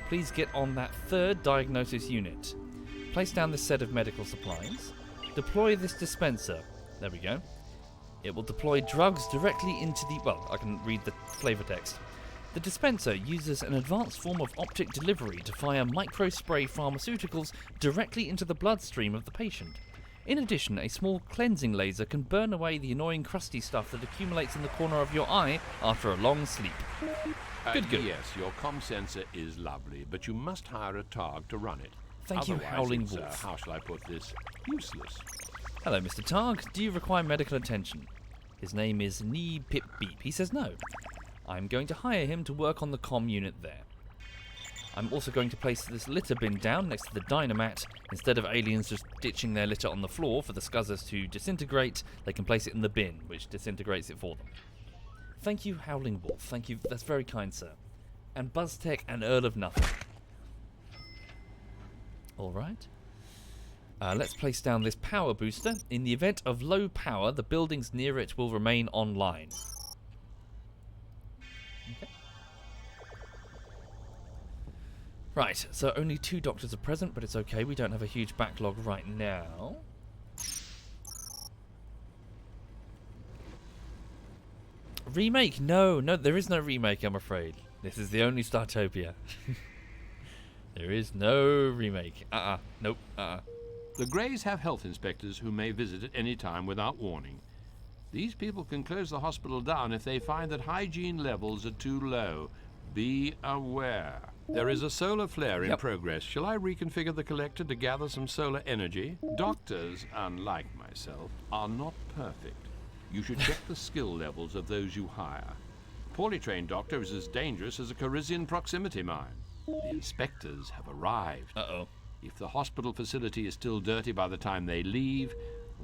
Please get on that 3rd diagnosis unit. Place down this set of medical supplies. Deploy this dispenser. There we go. It will deploy drugs directly into the... Well, I can read the flavor text. The dispenser uses an advanced form of optic delivery to fire microspray pharmaceuticals directly into the bloodstream of the patient. In addition, a small cleansing laser can burn away the annoying crusty stuff that accumulates in the corner of your eye after a long sleep. Good, good. Yes, your comm sensor is lovely, but you must hire a Targ to run it. Thank you, Howling Wolf. How shall I put this? Useless. Hello, Mr. Targ. Do you require medical attention? His name is Nee Pip Beep. He says no. I'm going to hire him to work on the comm unit there. I'm also going to place this litter bin down next to the dynamat. Instead of aliens just ditching their litter on the floor for the scuzzers to disintegrate, they can place it in the bin, which disintegrates it for them. Thank you, Howling Wolf. Thank you. That's very kind, sir. And BuzzTech and Earl of Nothing. All right. Let's place down this power booster. In the event of low power, the buildings near it will remain online. Okay. Right, so only 2 doctors are present, but it's okay. We don't have a huge backlog right now. Remake? No, there is no remake, I'm afraid. This is the only Startopia. There is no remake. Nope. The Greys have health inspectors who may visit at any time without warning. These people can close the hospital down if they find that hygiene levels are too low. Be aware. There is a solar flare in progress. Shall I reconfigure the collector to gather some solar energy? Doctors, unlike myself, are not perfect. You should check the skill levels of those you hire. A poorly trained doctor is as dangerous as a Carizian proximity mine. The inspectors have arrived. Uh-oh. If the hospital facility is still dirty by the time they leave,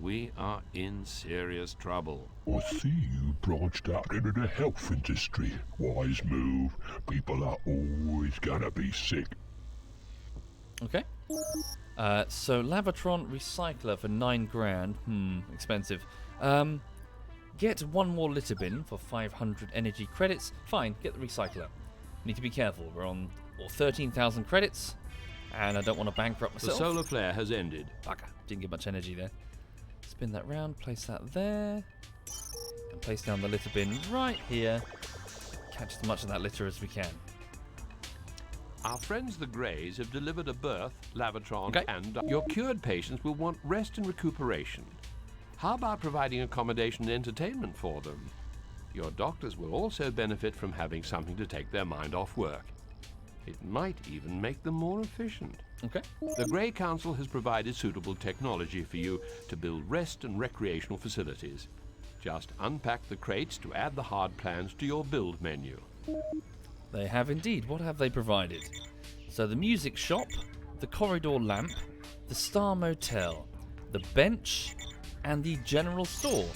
we are in serious trouble. I see you branched out into the health industry. Wise move. People are always gonna be sick. Okay. So Lavatron Recycler for 9 grand. Expensive. Get 1 more litter bin for 500 energy credits. Fine, get the recycler. Need to be careful. We're on 13,000 credits. And I don't want to bankrupt myself. The solar flare has ended. Bugger. Didn't get much energy there. Spin that round, place that there. And place down the litter bin right here. Catch as much of that litter as we can. Our friends the Greys have delivered a berth, Lavatron, and your cured patients will want rest and recuperation. How about providing accommodation and entertainment for them? Your doctors will also benefit from having something to take their mind off work. It might even make them more efficient. Okay. The Grey Council has provided suitable technology for you to build rest and recreational facilities. Just unpack the crates to add the hard plans to your build menu. They have indeed. What have they provided? So the music shop, the corridor lamp, the Star Motel, the bench, and the general store.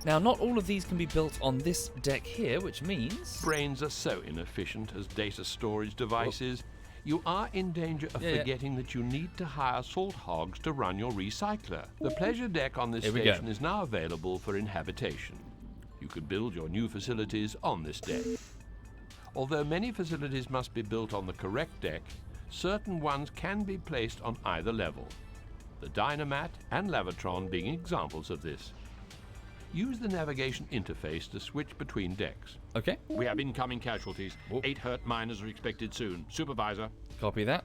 Now, not all of these can be built on this deck here, which means... Brains are so inefficient as data storage devices. You are in danger of forgetting that you need to hire salt hogs to run your recycler. The pleasure deck on this station is now available for inhabitation. You can build your new facilities on this deck. Although many facilities must be built on the correct deck, certain ones can be placed on either level. The Dynamat and Lavatron being examples of this. use the navigation interface to switch between decks. Okay. We have incoming casualties. Whoop. 8 hurt miners are expected soon. Supervisor. Copy that.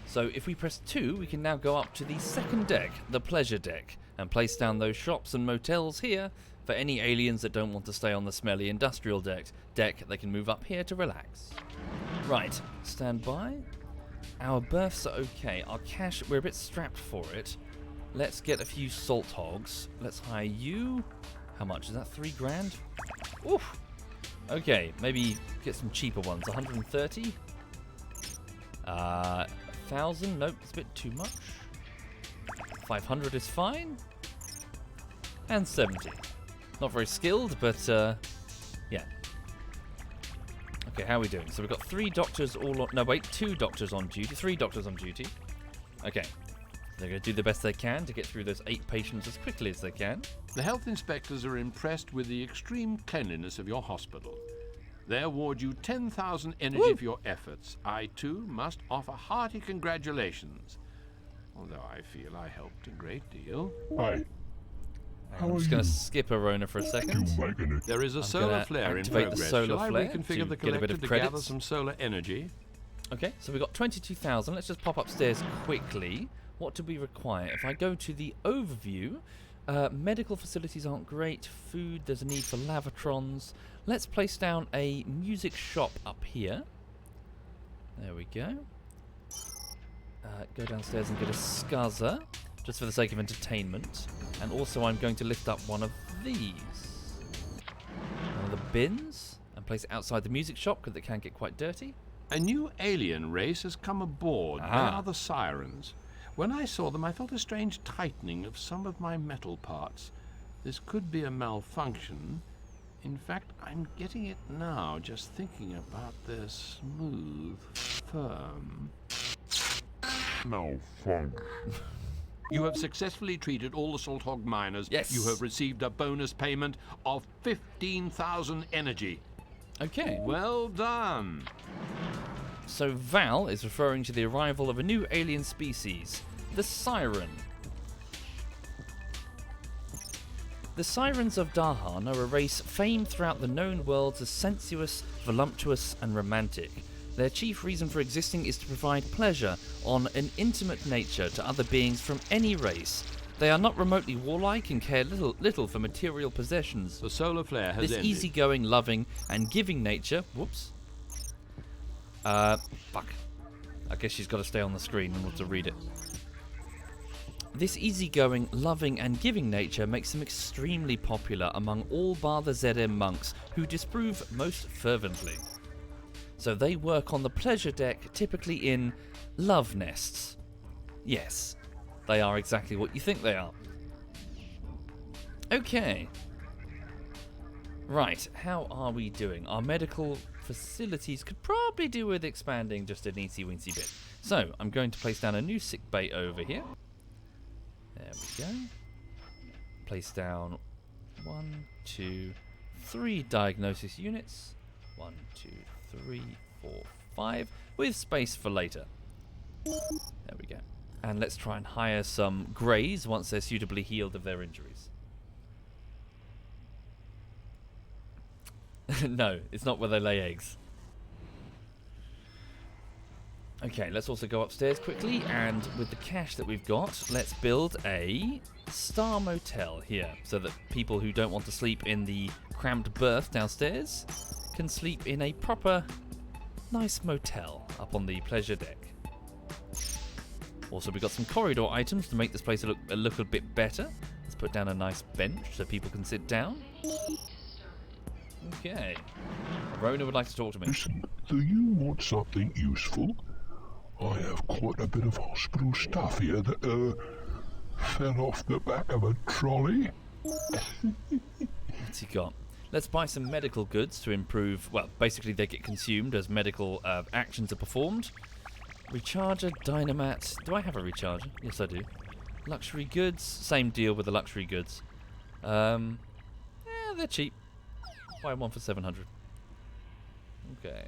So if we press 2, we can now go up to the second deck, the pleasure deck, and place down those shops and motels here for any aliens that don't want to stay on the smelly industrial deck. They can move up here to relax. Right, stand by. Our berths are okay. Our cash, we're a bit strapped for it. Let's get a few salt hogs. Let's hire you. How much? Is that 3 grand? Oof. Okay, maybe get some cheaper ones. 130? 1,000? Nope, it's a bit too much. 500 is fine. And 70. Not very skilled, but yeah. Okay, how are we doing? So we've got 3 doctors all on... No, wait, 2 doctors on duty. 3 doctors on duty. Okay. They're going to do the best they can to get through those 8 patients as quickly as they can. The health inspectors are impressed with the extreme cleanliness of your hospital. They award you 10,000 energy for your efforts. I, too, must offer hearty congratulations. Although I feel I helped a great deal. Hi. I'm just going to skip Arona for a second. There is a solar flare in progress. The solar Shall I flare reconfigure the get a bit collector of to credits? gather some solar energy? Okay, so we've got 22,000. Let's just pop upstairs quickly. What do we require? If I go to the overview, medical facilities aren't great. Food, there's a need for lavatrons. Let's place down a music shop up here. There we go. Go downstairs and get a scuzzer, just for the sake of entertainment. And also I'm going to lift up one of these. One of the bins, and place it outside the music shop because it can get quite dirty. A new alien race has come aboard. They are the Sirens. When I saw them, I felt a strange tightening of some of my metal parts. This could be a malfunction. In fact, I'm getting it now, just thinking about their smooth, firm... Malfunction. You have successfully treated all the Salt Hog miners. Yes. You have received a bonus payment of 15,000 energy. Okay. Well done. So Val is referring to the arrival of a new alien species, the Siren. The Sirens of Dahan are a race famed throughout the known worlds as sensuous, voluptuous, and romantic. Their chief reason for existing is to provide pleasure on an intimate nature to other beings from any race. They are not remotely warlike and care little for material possessions. The solar flare has This ended. easygoing, loving, and giving nature... Whoops. Fuck. I guess she's got to stay on the screen in order to read it. This easygoing, loving, and giving nature makes them extremely popular among all bar the ZM monks, who disapprove most fervently. So they work on the pleasure deck, typically in love nests. Yes, they are exactly what you think they are. Okay. Right, how are we doing? Our medical facilities could probably do with expanding just an eensy-weensy bit. So, I'm going to place down a new sick bay over here. There we go. Place down 1, 2, 3 diagnosis units. 1, 2, 3, 4, 5, with space for later. There we go. And let's try and hire some greys once they're suitably healed of their injuries. No, it's not where they lay eggs. Okay, let's also go upstairs quickly, and with the cash that we've got, let's build a star motel here, so that people who don't want to sleep in the cramped berth downstairs can sleep in a proper, nice motel up on the pleasure deck. Also, we've got some corridor items to make this place look a bit better. Let's put down a nice bench so people can sit down. Okay. Rona would like to talk to me. Listen, do you want something useful? I have quite a bit of hospital stuff here that, fell off the back of a trolley. What's he got? Let's buy some medical goods to improve... Well, basically they get consumed as medical actions are performed. Recharger, Dynamat. Do I have a recharger? Yes, I do. Luxury goods. Same deal with the luxury goods. Yeah, they're cheap. Buy one for 700. Okay.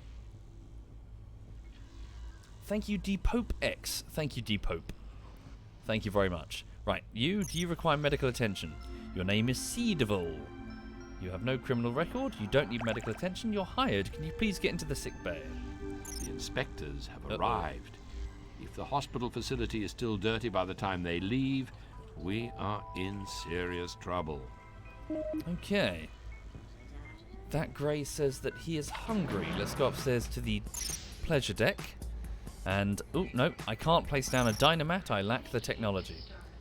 Thank you, D-Pope X. Thank you, D-Pope. Thank you very much. Right, do you require medical attention? Your name is Seedevil. You have no criminal record. You don't need medical attention. You're hired. Can you please get into the sick bay? The inspectors have arrived. If the hospital facility is still dirty by the time they leave, we are in serious trouble. Okay. That Grey says that he is hungry. Let's go upstairs to the pleasure deck. And, oh, no, I can't place down a dynamat. I lack the technology.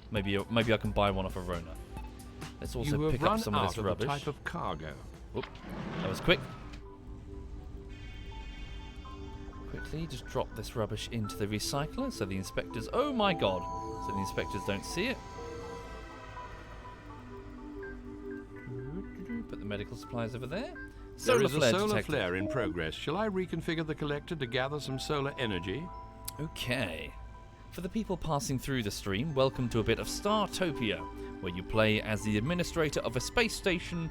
Maybe I can buy one off of Rona. Let's also pick up some of this rubbish. You have run out of the type of cargo. Oop, that was quick. Quickly, just drop this rubbish into the recycler so the inspectors... Oh my god! So the inspectors don't see it. Put the medical supplies over there. There is a solar flare in progress. Shall I reconfigure the collector to gather some solar energy? Okay. For the people passing through the stream, welcome to a bit of Startopia, where you play as the administrator of a space station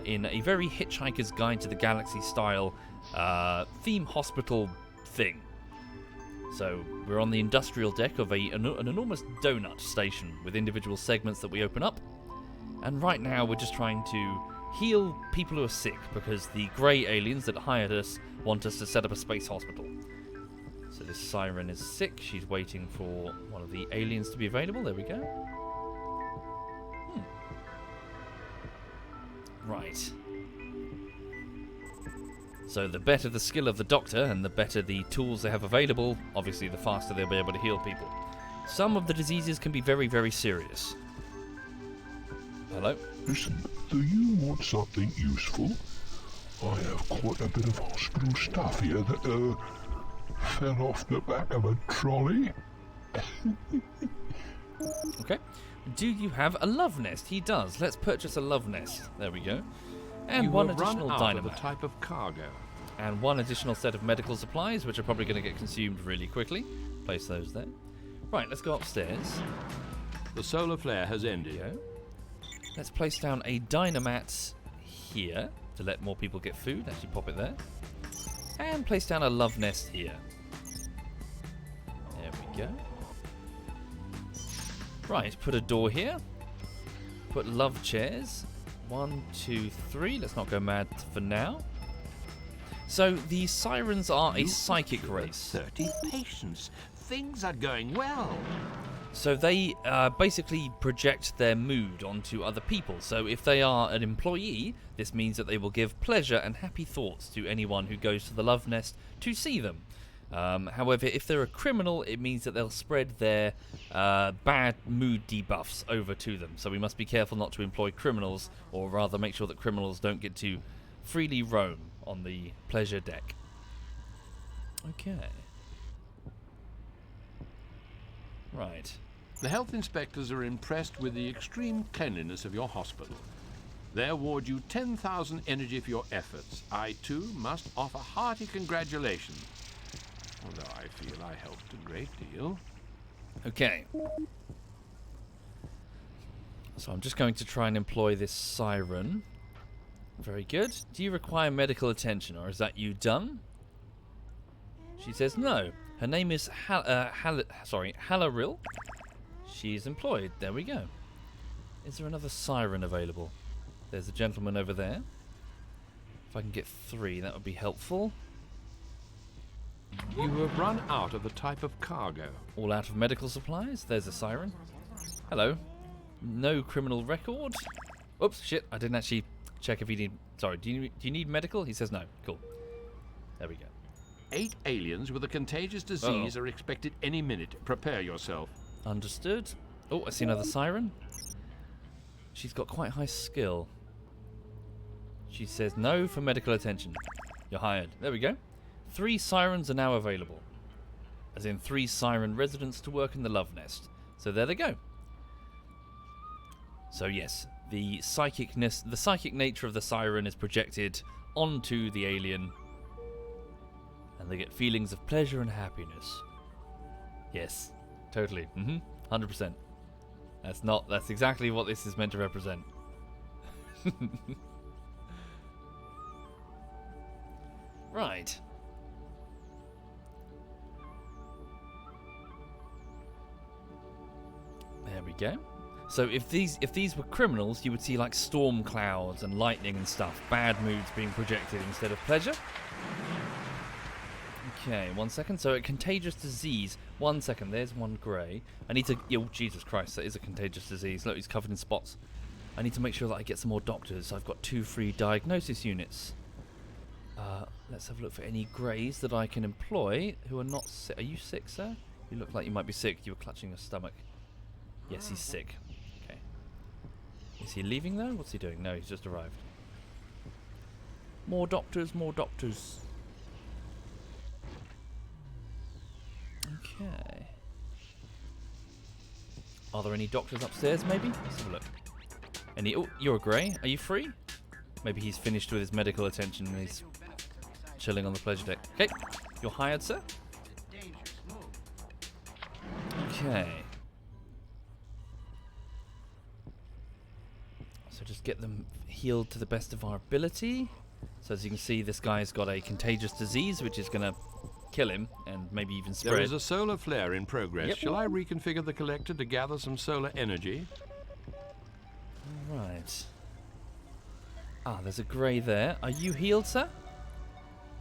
in a very Hitchhiker's Guide to the Galaxy style theme hospital thing. So we're on the industrial deck of an enormous donut station with individual segments that we open up. And right now we're just trying to heal people who are sick because the grey aliens that hired us want us to set up a space hospital. So this siren is sick. She's waiting for one of the aliens to be available. There we go. Right. So the better the skill of the doctor and the better the tools they have available, obviously the faster they'll be able to heal people. Some of the diseases can be very, very serious. Hello? Listen, do you want something useful? I have quite a bit of hospital stuff here that, fell off the back of a trolley. Okay. Do you have a love nest? He does. Let's purchase a love nest. There we go. And one additional dynamite. The type of cargo. And one additional set of medical supplies, which are probably going to get consumed really quickly. Place those there. Right, let's go upstairs. The solar flare has ended. There we go. Let's place down a dynamat here to let more people get food. Actually, pop it there. And place down a love nest here. There we go. Right, put a door here. Put love chairs. 1, 2, 3. Let's not go mad for now. So the sirens are a psychic race. 30 patients. Things are going well. So they basically project their mood onto other people. So if they are an employee, this means that they will give pleasure and happy thoughts to anyone who goes to the love nest to see them. However, if they're a criminal, it means that they'll spread their bad mood debuffs over to them. So we must be careful not to employ criminals, or rather make sure that criminals don't get to freely roam on the pleasure deck. Okay. Right. The health inspectors are impressed with the extreme cleanliness of your hospital. They award you 10,000 energy for your efforts. I, too, must offer hearty congratulations. Although I feel I helped a great deal. Okay. So I'm just going to try and employ this siren. Very good. Do you require medical attention, or is that you done? She says no. Her name is Halaril. She's employed. There we go. Is there another siren available? There's a gentleman over there. If I can get 3, that would be helpful. You have run out of the type of cargo. All out of medical supplies. There's a siren. Hello. No criminal record. Oops, shit. I didn't actually check if he need... Sorry, do you need medical? He says no. Cool. There we go. 8 aliens with a contagious disease are expected any minute. Prepare yourself. Understood. Oh, I see another siren. She's got quite high skill. She says no for medical attention. You're hired. There we go. 3 sirens are now available. As in 3 siren residents to work in the love nest. So there they go. So yes, the psychic nature of the siren is projected onto the alien. And they get feelings of pleasure and happiness. Yes, totally. 100%. That's exactly what this is meant to represent. Right. There we go. So if these were criminals, you would see like storm clouds and lightning and stuff. Bad moods being projected instead of pleasure. Okay, 1 second. So a contagious disease. 1 second. There's one grey. I need to... Oh, Jesus Christ. That is a contagious disease. Look, he's covered in spots. I need to make sure that I get some more doctors. I've got 2 free diagnosis units. Let's have a look for any greys that I can employ who are not sick. Are you sick, sir? You look like you might be sick. You were clutching your stomach. Yes, he's sick. Okay. Is he leaving, though? What's he doing? No, he's just arrived. More doctors, more doctors. Okay. Are there any doctors upstairs, maybe? Let's have a look. Any... Oh, you're a grey. Are you free? Maybe he's finished with his medical attention and he's chilling on the pleasure deck. Okay. You're hired, sir? Okay. So just get them healed to the best of our ability. So as you can see, this guy's got a contagious disease, which is going to kill him and maybe even spread. There is a solar flare in progress. Yep. Shall I reconfigure the collector to gather some solar energy? Right. Ah, there's a grey there. Are you healed, sir?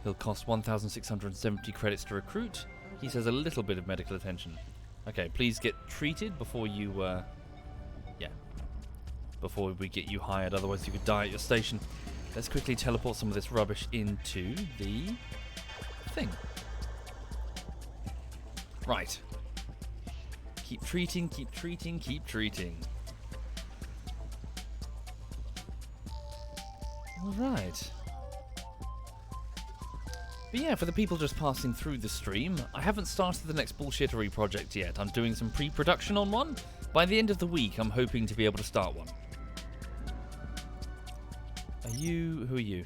He'll cost 1,670 credits to recruit. He says a little bit of medical attention. Okay, please get treated before you, before we get you hired. Otherwise you could die at your station. Let's quickly teleport some of this rubbish into the thing. Right. Keep treating, keep treating, keep treating. Alright. But yeah, for the people just passing through the stream, I haven't started the next bullshittery project yet. I'm doing some pre-production on one. By the end of the week, I'm hoping to be able to start one. Who are you?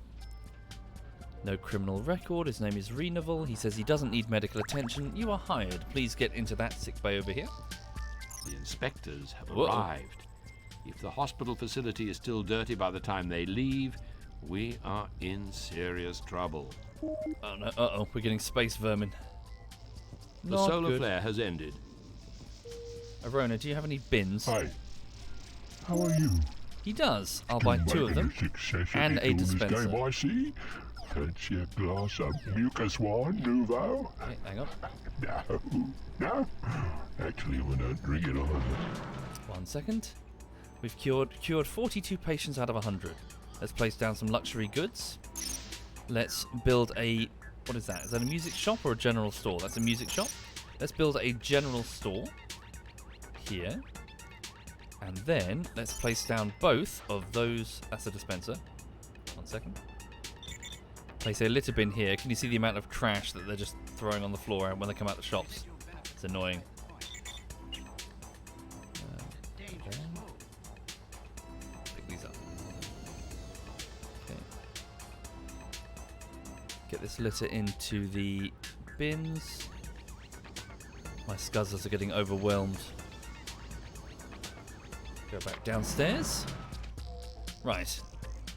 No criminal record. His name is Reneval. He says he doesn't need medical attention. You are hired. Please get into that sick bay over here. The inspectors have arrived. If the hospital facility is still dirty by the time they leave, we are in serious trouble. Oh no, uh-oh, we're getting space vermin. The solar flare has ended. Arona, do you have any bins? Hi. How are you? He does. I'll buy 2 of them. And a dispenser. Game, I see. Fancy a glass of mucus wine, Nouveau? Okay, hang on. No. Actually, we don't drink it either. 1 second. We've cured 42 patients out of 100. Let's place down some luxury goods. Let's build a... What is that? Is that a music shop or a general store? That's a music shop. Let's build a general store. Here. And then, let's place down both of those... That's a dispenser. 1 second. Place a litter bin here. Can you see the amount of trash that they're just throwing on the floor when they come out the shops? It's annoying. Pick these up. Okay. Get this litter into the bins. My scuzzers are getting overwhelmed. Go back downstairs. Right.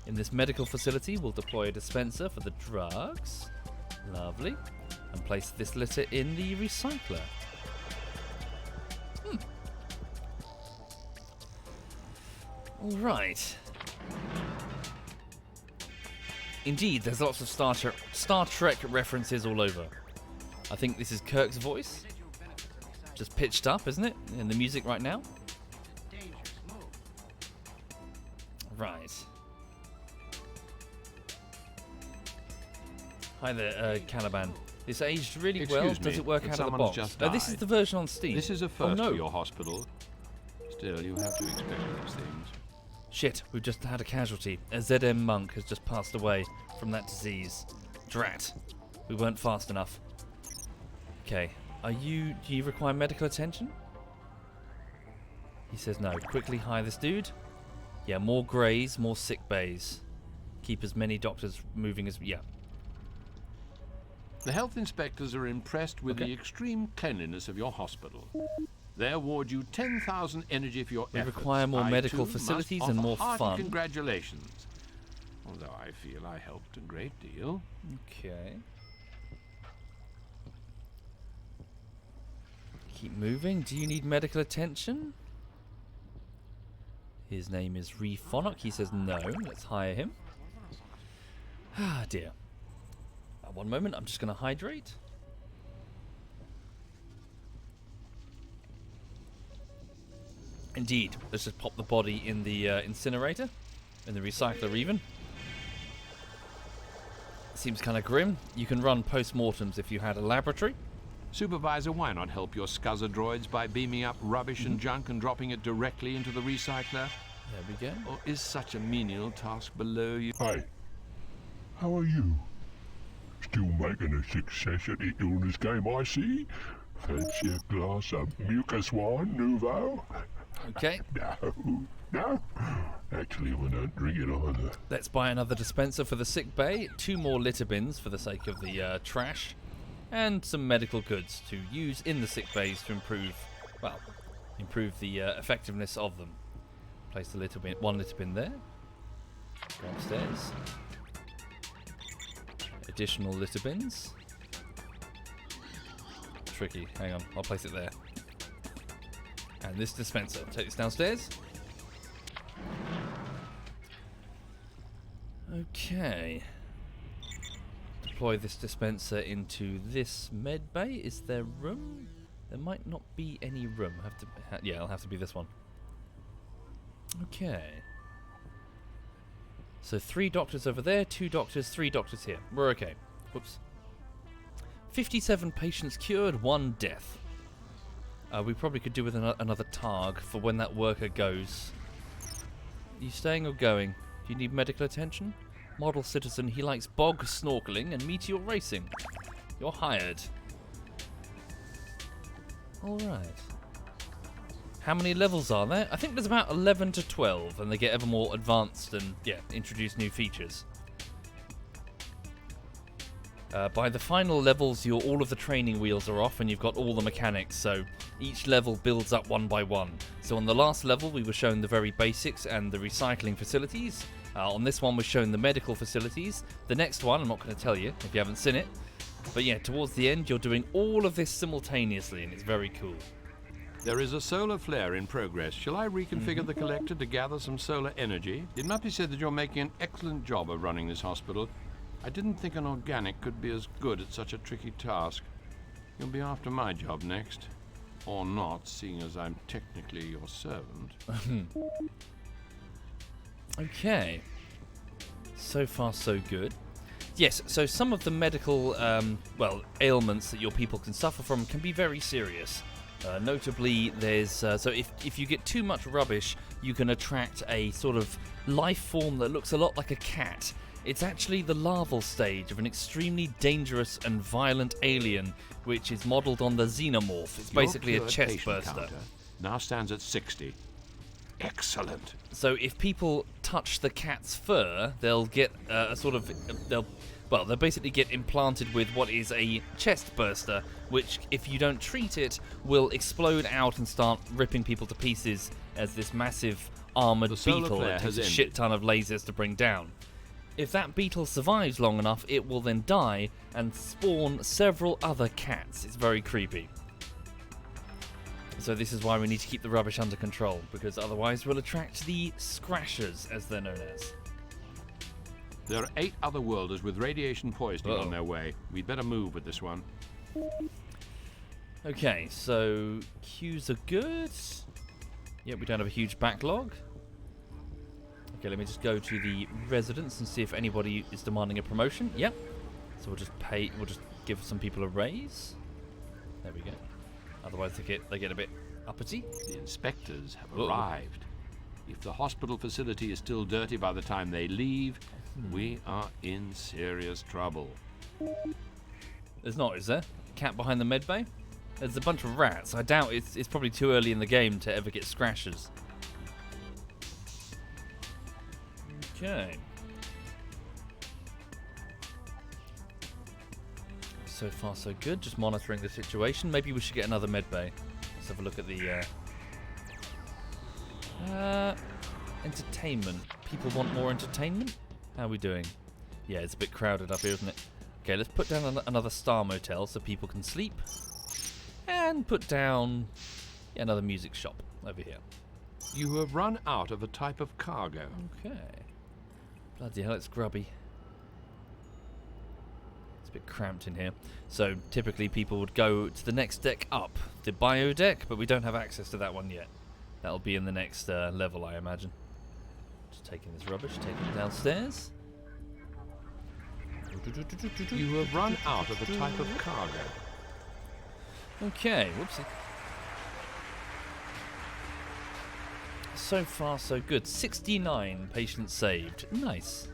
In this medical facility, we'll deploy a dispenser for the drugs. Lovely. And place this litter in the recycler. All right. Indeed, there's lots of Star Trek references all over. I think this is Kirk's voice. Just pitched up, isn't it? In the music right now. Right. Hi there, Caliban. It's aged really well. Does it work out of the box? No, this is the version on Steam. This is a first for your hospital. Still, you have to expect these things. Shit, we've just had a casualty. A ZM monk has just passed away from that disease. Drat. We weren't fast enough. Okay. Do you require medical attention? He says no. Quickly hire this dude. Yeah, more greys, more sick bays. Keep as many doctors moving as... Yeah. The health inspectors are impressed with the extreme cleanliness of your hospital. They award you 10,000 energy for your efforts. We require more medical facilities and more fun. Congratulations. Although I feel I helped a great deal. Okay. Keep moving. Do you need medical attention? His name is Rephonic. He says no. Let's hire him. Ah, dear. One moment. I'm just going to hydrate. Indeed. Let's just pop the body in the incinerator. In the recycler even. Seems kind of grim. You can run post-mortems if you had a laboratory. Supervisor, why not help your scuzzer droids by beaming up rubbish and junk and dropping it directly into the recycler? There we go. Or is such a menial task below you? Hey, how are you? Still making a success at the illness game, I see. Fancy a glass of mucus wine, Nouveau? Okay. No. Actually, we don't drink it either. Let's buy another dispenser for the sick bay, 2 more litter bins for the sake of the trash, and some medical goods to use in the sick bays to improve the effectiveness of them. Place the litter bin, 1 litter bin there. Go upstairs. Additional litter bins. Tricky. Hang on, I'll place it there. And this dispenser. Take this downstairs. Okay. Deploy this dispenser into this med bay. Is there room? There might not be any room. It'll have to be this one. Okay. So 3 doctors over there, 2 doctors, 3 doctors here. We're okay. Whoops. 57 patients cured, 1 death. We probably could do with another targ for when that worker goes. Are you staying or going? Do you need medical attention? Model citizen, he likes bog snorkeling and meteor racing. You're hired. Alright. How many levels are there? I think there's about 11 to 12, and they get ever more advanced and, introduce new features. By the final levels, all of the training wheels are off and you've got all the mechanics, so each level builds up one by one. So on the last level, we were shown the very basics and the recycling facilities. On this one, we're shown the medical facilities. The next one, I'm not going to tell you if you haven't seen it. But yeah, towards the end, you're doing all of this simultaneously, and it's very cool. There is a solar flare in progress. Shall I reconfigure the collector to gather some solar energy? It must be said that you're making an excellent job of running this hospital. I didn't think an organic could be as good at such a tricky task. You'll be after my job next. Or not, seeing as I'm technically your servant. Okay. So far, so good. Yes, so some of the medical, ailments that your people can suffer from can be very serious. Notably, there's so if you get too much rubbish, you can attract a sort of life form that looks a lot like a cat. It's actually the larval stage of an extremely dangerous and violent alien, which is modelled on the xenomorph. It's basically a chest burster. Now stands at 60. Excellent. So if people touch the cat's fur, they'll get they'll basically get implanted with what is a chest burster, which, if you don't treat it, will explode out and start ripping people to pieces as this massive armoured beetle that takes a shit ton of lasers to bring down. If that beetle survives long enough, it will then die and spawn several other cats. It's very creepy. So this is why we need to keep the rubbish under control, because otherwise we'll attract the Scrashers, as they're known as. There are 8 other worlders with radiation poisoning on their way. We'd better move with this one. Okay, so queues are good. Yep, we don't have a huge backlog. Okay, let me just go to the residence and see if anybody is demanding a promotion. Yep. So we'll just give some people a raise. There we go. Otherwise they get a bit uppity. The inspectors have arrived. If the hospital facility is still dirty by the time they leave, we are in serious trouble. There's not, is there? Cat behind the med bay? There's a bunch of rats. I doubt it's probably too early in the game to ever get Scrashers. Okay. So far so good, just monitoring the situation. Maybe we should get another med bay. Let's have a look at the entertainment. People want more entertainment? How are we doing? Yeah, it's a bit crowded up here, isn't it? Okay, let's put down another star motel so people can sleep. And put down another music shop over here. You have run out of a type of cargo. Okay. Bloody hell, it's grubby. It's a bit cramped in here. So typically people would go to the next deck up, the bio deck, but we don't have access to that one yet. That'll be in the next level, I imagine. Just taking this rubbish, taking it downstairs. You have run out of a type of cargo. Okay, whoopsie. So far, so good. 69 patients saved. Nice.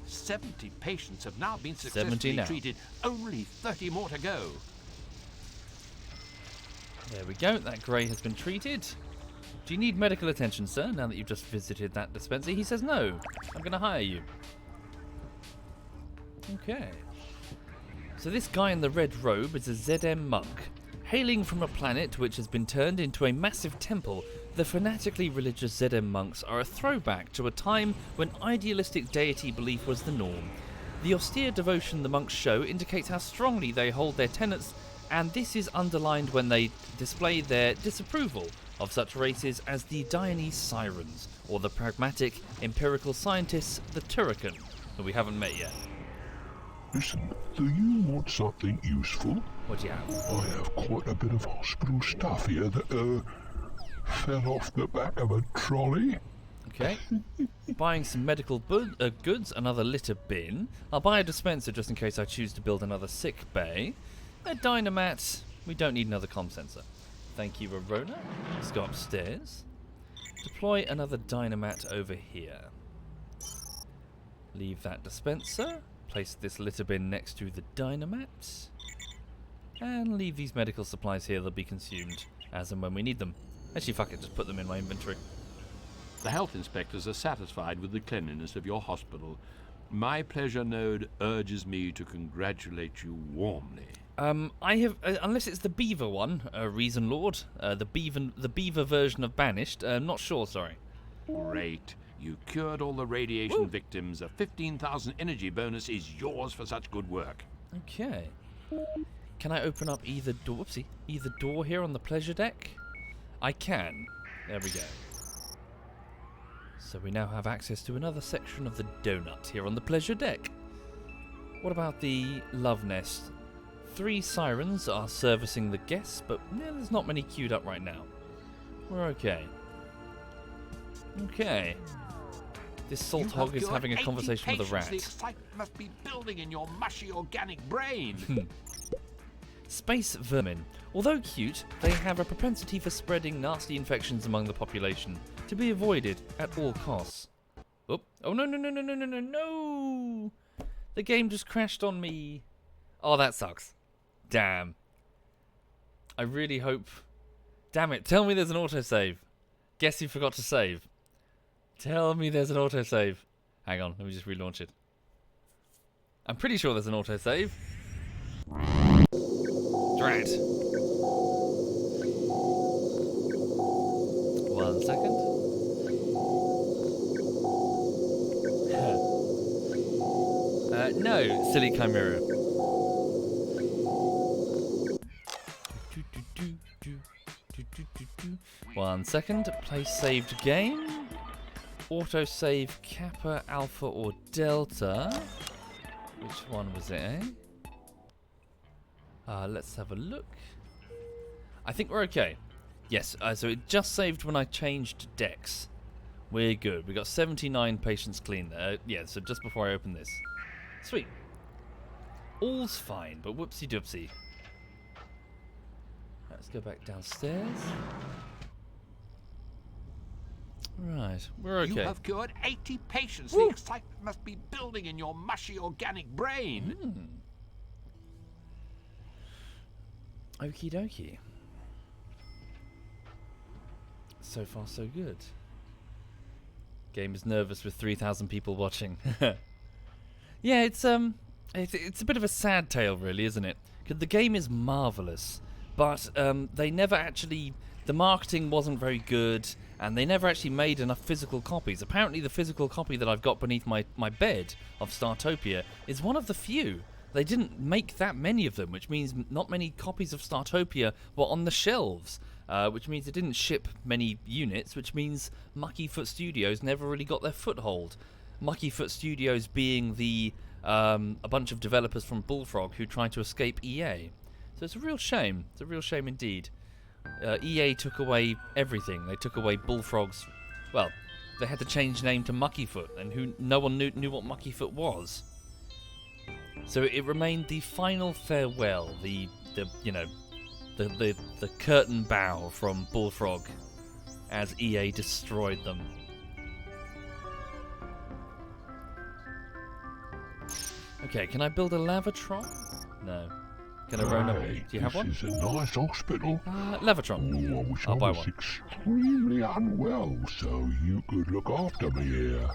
70 patients have now been successfully treated. Only 30 more to go. There we go. That grey has been treated. Do you need medical attention, sir, now that you've just visited that dispenser? He says no. I'm going to hire you. Okay. So this guy in the red robe is a ZM monk. Hailing from a planet which has been turned into a massive temple, the fanatically religious ZM monks are a throwback to a time when idealistic deity belief was the norm. The austere devotion the monks show indicates how strongly they hold their tenets, and this is underlined when they display their disapproval of such races as the Dianese Sirens, or the pragmatic, empirical scientists, the Turrican, who we haven't met yet. Listen, do you want something useful? What do you have? I have quite a bit of hospital stuff here that, fell off the back of a trolley. Okay. Buying some medical goods, another litter bin. I'll buy a dispenser just in case I choose to build another sick bay. A dynamat. We don't need another comm sensor. Thank you, Rorona. Let's go upstairs. Deploy another dynamat over here. Leave that dispenser. Place this litter bin next to the dynamat. And leave these medical supplies here. They'll be consumed as and when we need them. Actually, fuck it, just put them in my inventory. The health inspectors are satisfied with the cleanliness of your hospital. My pleasure node urges me to congratulate you warmly. I have, unless it's the beaver one, Reason Lord, the beaver version of Banished. Not sure, sorry. Great. You cured all the radiation victims. A 15,000 energy bonus is yours for such good work. Okay. Can I open up either door? Whoopsie. Either door here on the pleasure deck? I can. There we go. So we now have access to another section of the donut here on the pleasure deck. What about the love nest? 3 sirens are servicing the guests, but there's not many queued up right now. We're okay. Okay. This salt hog is having a conversation with a rat. The excitement must be building in your mushy organic brain. Space vermin. Although cute, they have a propensity for spreading nasty infections among the population, to be avoided at all costs. Oh no! The game just crashed on me. Oh, that sucks. Damn. I really hope... Damn it, tell me there's an autosave. Guess you forgot to save. Tell me there's an autosave. Hang on, let me just relaunch it. I'm pretty sure there's an autosave. Drat. 1 second. No, silly chimera. 1 second. Play saved game. Autosave Kappa, Alpha, or Delta. Which one was it, eh? Let's have a look. I think we're okay. Yes, so it just saved when I changed decks. We're good. We got 79 patients clean there. Yeah, so just before I open this. Sweet. All's fine, but whoopsie doopsie. Let's go back downstairs. Right, we're okay. You have cured 80 patients. Woo! The excitement must be building in your mushy organic brain. Okie dokie. So far, so good. Game is nervous with 3,000 people watching. Yeah, it's a bit of a sad tale, really, isn't it? Because the game is marvelous, but they never actually... The marketing wasn't very good, and they never actually made enough physical copies. Apparently, the physical copy that I've got beneath my bed of Startopia is one of the few. They didn't make that many of them, which means not many copies of Startopia were on the shelves. which means it didn't ship many units, which means Muckyfoot Studios never really got their foothold. Muckyfoot Studios being a bunch of developers from Bullfrog who tried to escape EA. So it's a real shame. It's a real shame indeed. EA took away everything. They took away Bullfrog's... Well, they had to change name to Muckyfoot, and no one knew what Muckyfoot was. So it remained the final farewell, the curtain bow from Bullfrog as EA destroyed them. Okay, can I build a Lavatron? No. Can I run up? Do you have one? This is a nice hospital. Lavatron. Oh, I wish I'll buy I was one. extremely unwell, so you could look after me here.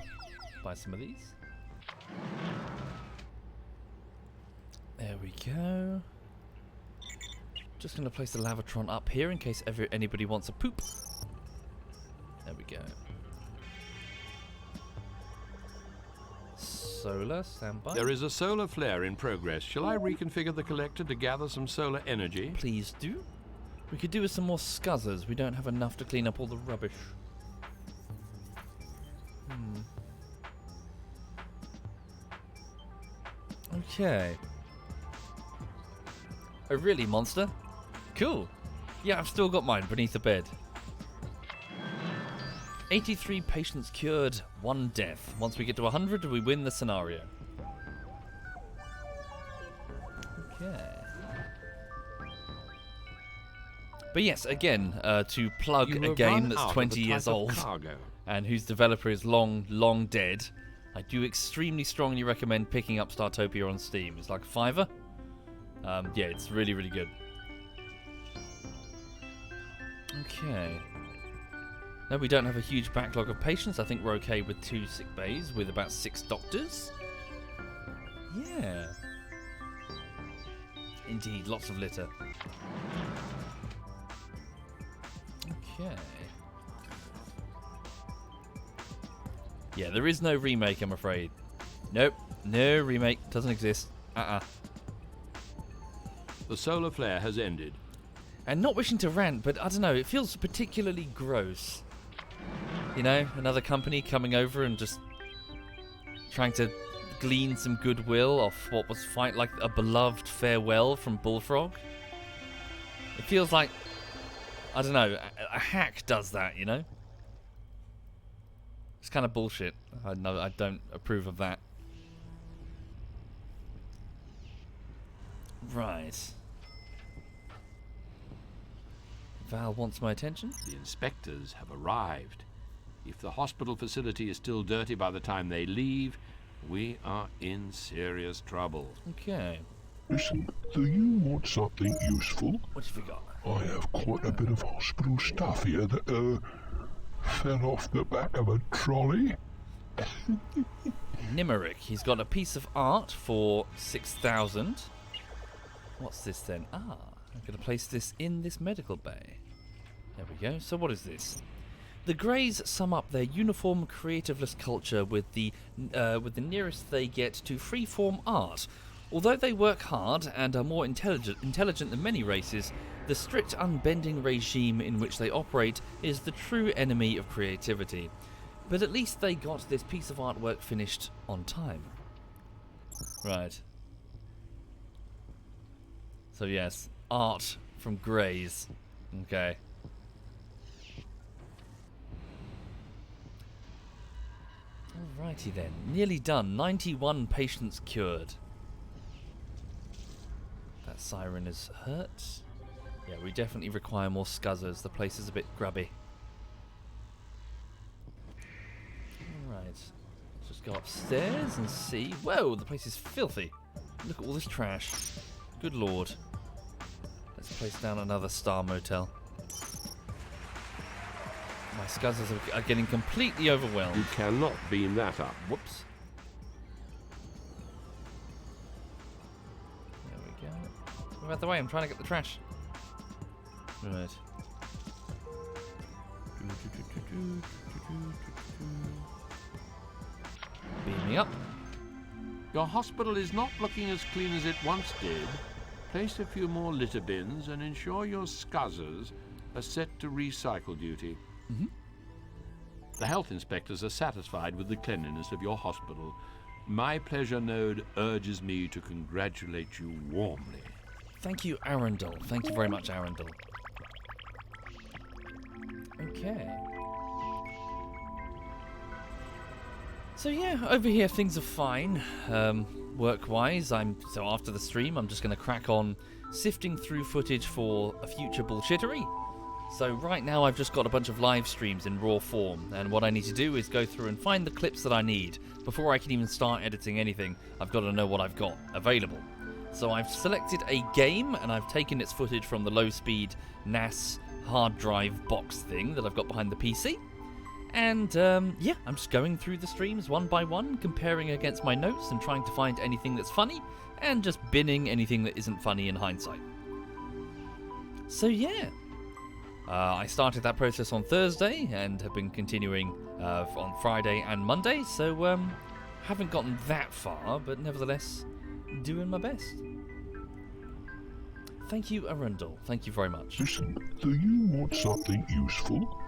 Buy some of these. There we go. Just going to place the Lavatron up here in case anybody wants a poop. There we go. Solar, stand by. There is a solar flare in progress. Shall I reconfigure the collector to gather some solar energy? Please do. We could do with some more scuzzers. We don't have enough to clean up all the rubbish. Okay. Oh, really, monster? Cool. Yeah, I've still got mine beneath the bed. 83 patients cured, 1 death. Once we get to 100, we win the scenario. Okay. But yes, again, to plug a game that's 20 years old and whose developer is long dead, I do extremely strongly recommend picking up Startopia on Steam. It's like a $5. Yeah, it's really, really good. Okay. No, we don't have a huge backlog of patients. I think we're okay with 2 sick bays with about 6 doctors. Yeah. Indeed, lots of litter. Okay. Yeah, there is no remake, I'm afraid. Nope, no remake. Doesn't exist. The solar flare has ended. And not wishing to rant, but I don't know, it feels particularly gross. You know, another company coming over and just trying to glean some goodwill off what was like a beloved farewell from Bullfrog. It feels like, I don't know, a hack does that, you know? It's kind of bullshit. I don't approve of that. Right. Val wants my attention. The inspectors have arrived. If the hospital facility is still dirty by the time they leave, we are in serious trouble. Okay. Listen, do you want something useful? What have you got? I have quite a bit of hospital stuff here that, fell off the back of a trolley. Nimerick. He's got a piece of art for 6,000. What's this then? I'm going to place this in this medical bay. There we go. So what is this? The Greys sum up their uniform, creativeless culture with the nearest they get to free-form art. Although they work hard and are more intelligent than many races, the strict, unbending regime in which they operate is the true enemy of creativity. But at least they got this piece of artwork finished on time. Right. So yes, art from Greys. Okay. Alrighty then, nearly done. 91 patients cured. That siren is hurt. Yeah, we definitely require more scuzzers. The place is a bit grubby. Alright, let's just go upstairs and see. Whoa, the place is filthy. Look at all this trash. Good lord. Let's place down another star motel. My scuzzers are getting completely overwhelmed. You cannot beam that up. Whoops. There we go. Move out the way, I'm trying to get the trash. Right. Beaming up. Your hospital is not looking as clean as it once did. Place a few more litter bins and ensure your scuzzers are set to recycle duty. Mm-hmm. The health inspectors are satisfied with the cleanliness of your hospital. My pleasure node urges me to congratulate you warmly. Thank you, Arundel. Thank you very much, Arundel. Okay. So yeah, over here things are fine. Work-wise, so after the stream, I'm just going to crack on sifting through footage for a future bullshittery. So right now I've just got a bunch of live streams in raw form, and what I need to do is go through and find the clips that I need. Before I can even start editing anything, I've got to know what I've got available. So I've selected a game, and I've taken its footage from the low-speed NAS hard drive box thing that I've got behind the PC. And yeah, I'm just going through the streams one by one, comparing against my notes and trying to find anything that's funny, and just binning anything that isn't funny in hindsight. So yeah. I started that process on Thursday and have been continuing on Friday and Monday, so haven't gotten that far, but nevertheless, doing my best. Thank you, Arundel. Thank you very much. Listen, do you want something useful?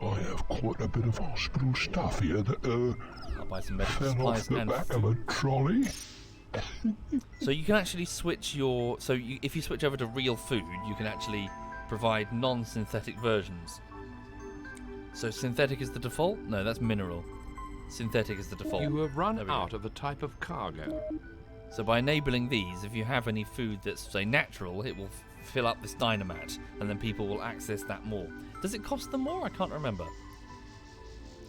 I have quite a bit of hospital stuff here that I'll buy some medical fell off supplies the and back food. of a trolley. So you can actually switch your... So if you switch over to real food, you can actually provide non-synthetic versions. So synthetic is the default? No, that's mineral. Synthetic is the default. You have run There we out go. of a type of cargo. So by enabling these, if you have any food that's, say, natural, it will fill up this Dynamat, and then people will access that more. Does it cost them more? I can't remember.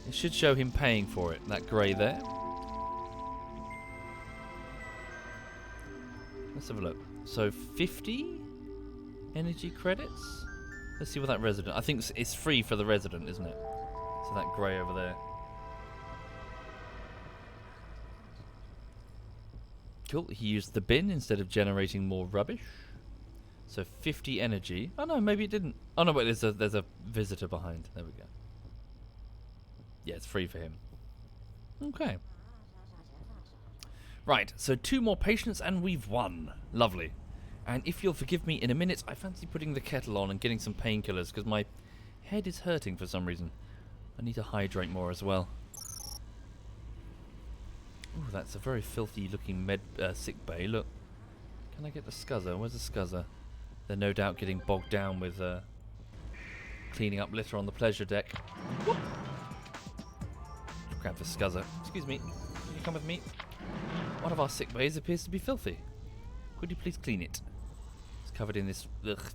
It should show him paying for it, that grey there. Let's have a look. So 50 energy credits? Let's see what that resident... I think it's free for the resident, isn't it? So that grey over there. Cool, he used the bin instead of generating more rubbish. So 50 energy. Oh no, maybe it didn't. Oh no, wait, there's a visitor behind. There we go. Yeah, it's free for him. Okay. Right, so 2 more patients and we've won. Lovely. And if you'll forgive me in a minute, I fancy putting the kettle on and getting some painkillers because my head is hurting for some reason. I need to hydrate more as well. Ooh, that's a very filthy looking sick bay. Look. Can I get the scuzzer? Where's the scuzzer? They're no doubt getting bogged down with cleaning up litter on the pleasure deck. Whoop. Grab the scuzzer. Excuse me. Can you come with me? One of our sick bays appears to be filthy. Could you please clean it? It's covered in this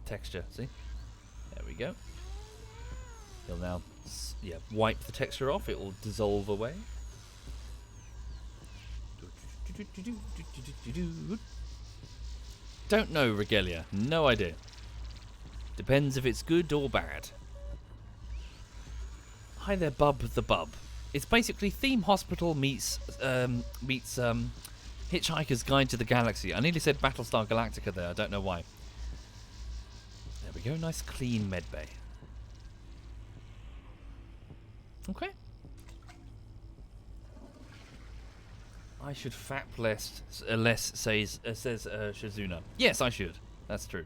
texture. See? There we go. He'll now wipe the texture off. It will dissolve away. Don't know, Regalia. No idea. Depends if it's good or bad. Hi there, Bub the Bub. It's basically Theme Hospital meets Hitchhiker's Guide to the Galaxy. I nearly said Battlestar Galactica there. I don't know why. There we go. Nice clean medbay. Okay. I should fap less, says Shizuna. Yes, I should. That's true.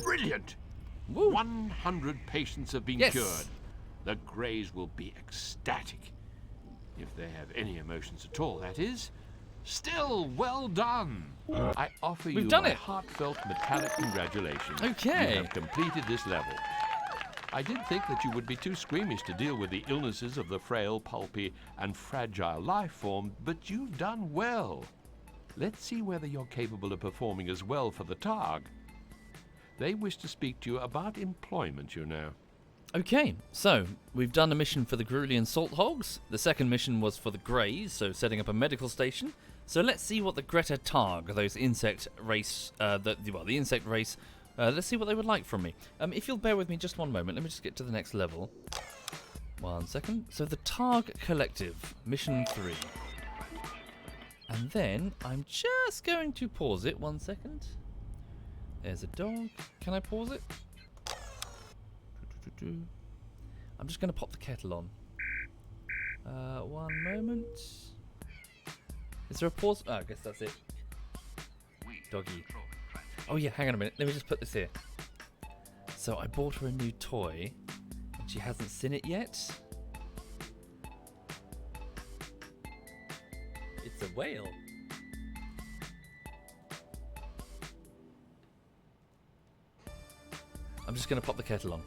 Brilliant! Woo. 100 patients have been Yes. cured. The Greys will be ecstatic. If they have any emotions at all, that is. Still, well done. I offer We've you done my it. heartfelt metallic congratulations. Okay. You have completed this level. I did think that you would be too squeamish to deal with the illnesses of the frail, pulpy, and fragile life form, but you've done well. Let's see whether you're capable of performing as well for the Targ. They wish to speak to you about employment, you know. Okay, so we've done a mission for the Grulian Salt Hogs. The second mission was for the Greys, so setting up a medical station. So let's see what the Greta Targ, those insect race, the insect race, let's see what they would like from me. If you'll bear with me just one moment, let me just get to the next level. 1 second. So the Targ Collective, mission 3. And then I'm just going to pause it 1 second. There's a dog. Can I pause it? I'm just going to pop the kettle on. 1 moment. Is there a pause? Oh, I guess that's it. Doggy. Oh yeah, hang on a minute. Let me just put this here. So I bought her a new toy, and she hasn't seen it yet. It's a whale. I'm just going to pop the kettle on.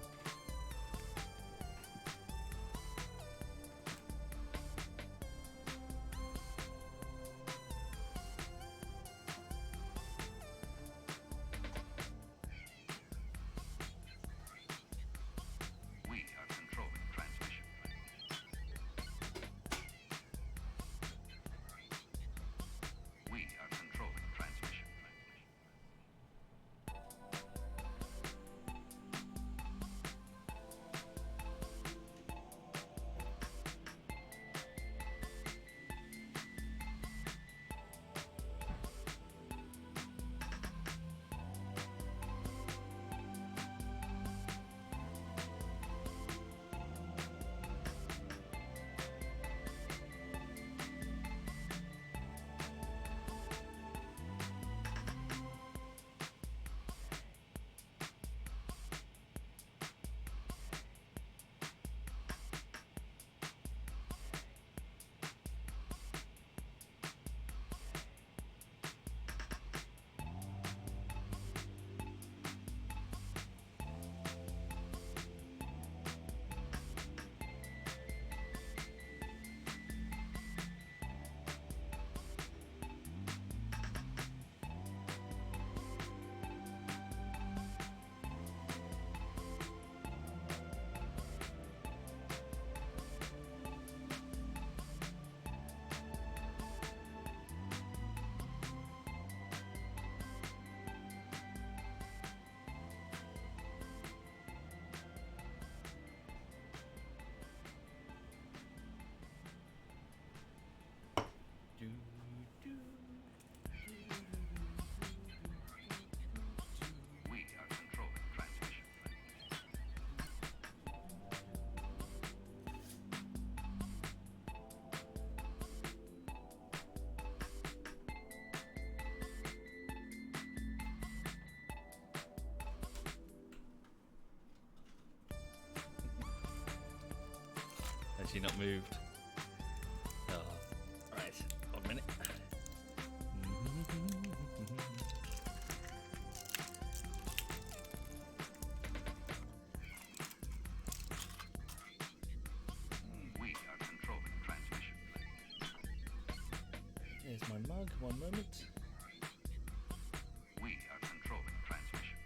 Has she not moved? Oh. Right, 1 minute. We are controlling transmission. Here's my mug, 1 moment. We are controlling transmission.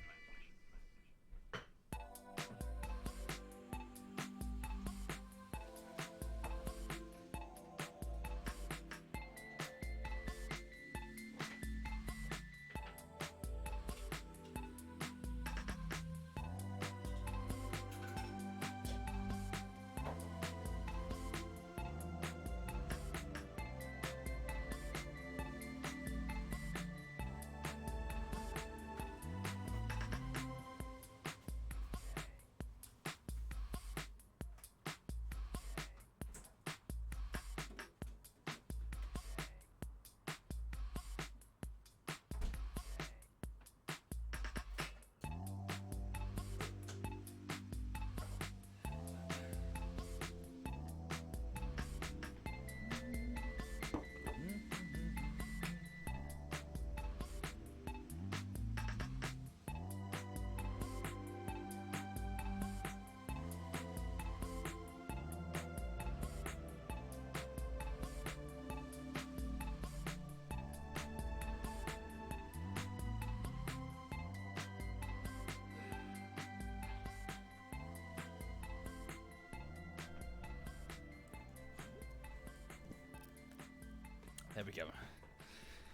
There we go.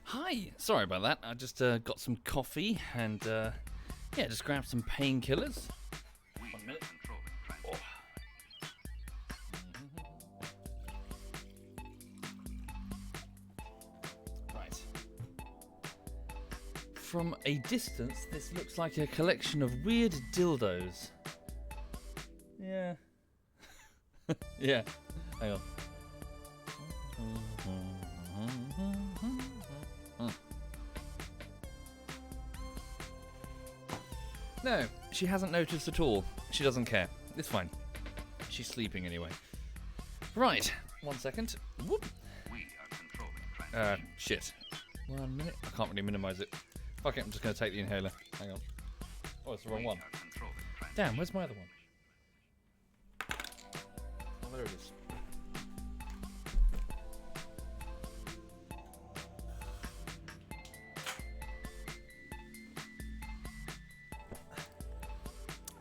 Hi! Sorry about that. I just got some coffee and yeah, just grabbed some painkillers. 1 minute. Oh. Right. From a distance, this looks like a collection of weird dildos. Yeah. Yeah. Hang on. No, She hasn't noticed at all. She doesn't care. It's fine. She's sleeping anyway. Right. 1 second. Whoop. Shit. 1 minute. I can't really minimize it. Fuck it, I'm just going to take the inhaler. Hang on. Oh, it's the wrong one. Damn, where's my other one? Oh, there it is.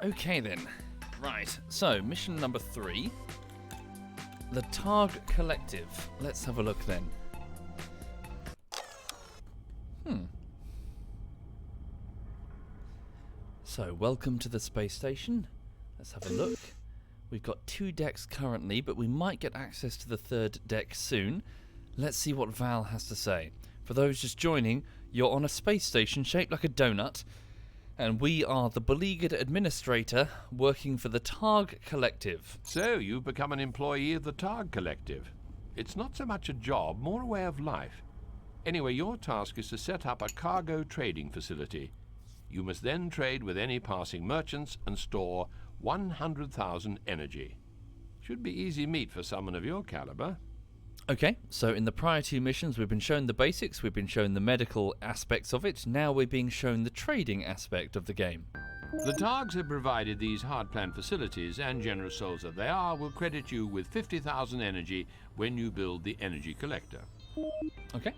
Okay then. Right, so mission number 3. The Targ Collective. Let's have a look then. So, welcome to the space station. Let's have a look. We've got 2 decks currently, but we might get access to the 3rd deck soon. Let's see what Val has to say. For those just joining, you're on a space station shaped like a donut, and we are the beleaguered administrator working for the Targ Collective. So, you've become an employee of the Targ Collective. It's not so much a job, more a way of life. Anyway, your task is to set up a cargo trading facility. You must then trade with any passing merchants and store 100,000 energy. Should be easy meat for someone of your caliber. Okay, so in the prior 2 missions we've been shown the basics, we've been shown the medical aspects of it, now we're being shown the trading aspect of the game. The Targs have provided these hard-planned facilities, and generous souls that they are will credit you with 50,000 energy when you build the energy collector. Okay,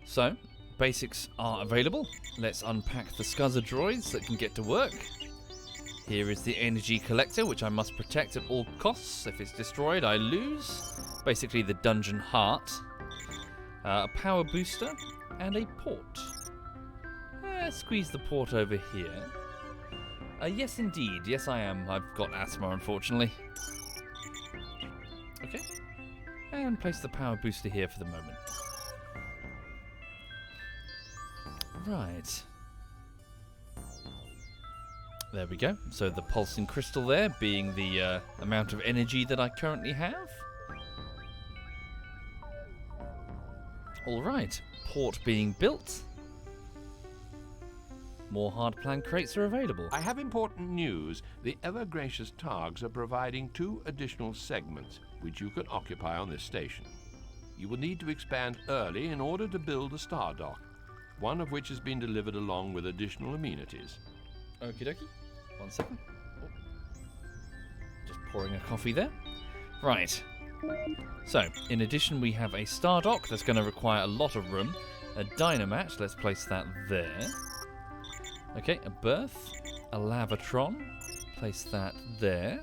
so basics are available. Let's unpack the scuzzer droids that can get to work. Here is the energy collector, which I must protect at all costs. If it's destroyed, I lose. Basically the dungeon heart. A power booster and a port. Squeeze the port over here. Yes, indeed. Yes, I am. I've got asthma, unfortunately. Okay. And place the power booster here for the moment. Right. There we go. So the pulsing crystal there being the amount of energy that I currently have. Alright. Port being built. More hard plan crates are available. I have important news. The ever-gracious Targs are providing 2 additional segments, which you can occupy on this station. You will need to expand early in order to build a star dock, one of which has been delivered along with additional amenities. Okie dokie. 1 second. Oh. Just pouring a coffee there. Right. So, in addition we have a star dock that's going to require a lot of room. A dynamat, let's place that there. Okay, a berth. A lavatron. Place that there.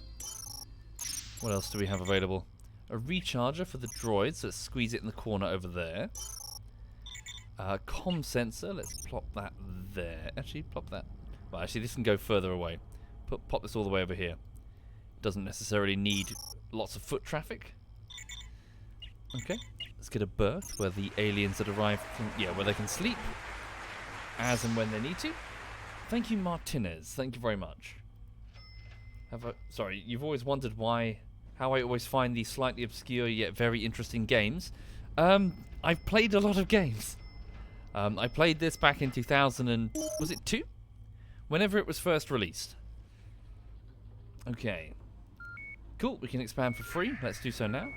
What else do we have available? A recharger for the droids, let's squeeze it in the corner over there. Comm sensor, let's plop that there. Actually, plop that. Well, actually, this can go further away. Pop this all the way over here. Doesn't necessarily need lots of foot traffic. Okay, let's get a berth where the aliens that arrive can, where they can sleep as and when they need to. Thank you, Martinez. Thank you very much. Sorry, you've always wondered how I always find these slightly obscure yet very interesting games. I've played a lot of games. I played this back in 2000 and... was it 2? Whenever it was first released. Okay. Cool, we can expand for free. Let's do so now.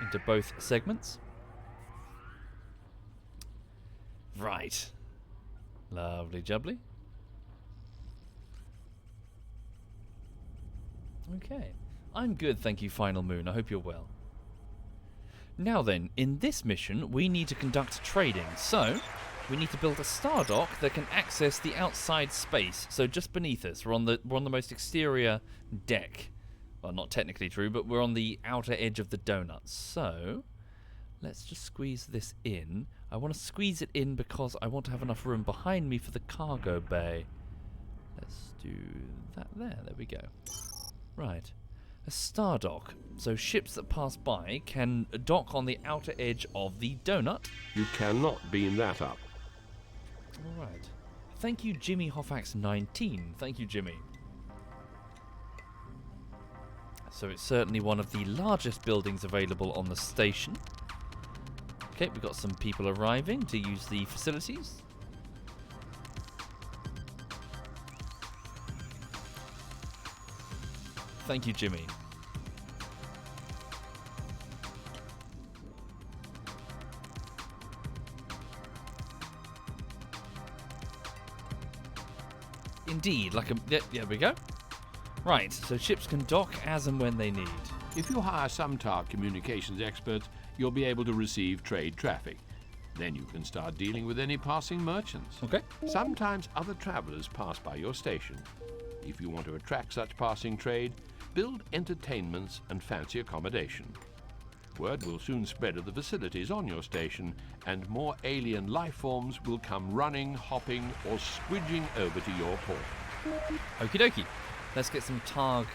Into both segments. Right. Lovely jubbly. Okay. I'm good, thank you, Final Moon. I hope you're well. Now then, in this mission, we need to conduct trading. So, we need to build a star dock that can access the outside space. So just beneath us, we're on the most exterior deck. Well, not technically true, but we're on the outer edge of the donut. So, let's just squeeze this in. I want to squeeze it in because I want to have enough room behind me for the cargo bay. Let's do that there. There we go. Right. A star dock. So ships that pass by can dock on the outer edge of the donut. You cannot beam that up. Alright. Thank you, Jimmy Hoffax19. Thank you, Jimmy. So it's certainly one of the largest buildings available on the station. Okay, we've got some people arriving to use the facilities. Thank you, Jimmy. Indeed, like a... Yeah, there we go. Right, so ships can dock as and when they need. If you hire some TARC communications experts, you'll be able to receive trade traffic. Then you can start dealing with any passing merchants. Okay. Sometimes other travelers pass by your station. If you want to attract such passing trade, build entertainments and fancy accommodation. Word will soon spread of the facilities on your station, and more alien life forms will come running, hopping, or squidging over to your port. Okie dokie. Let's get some TARG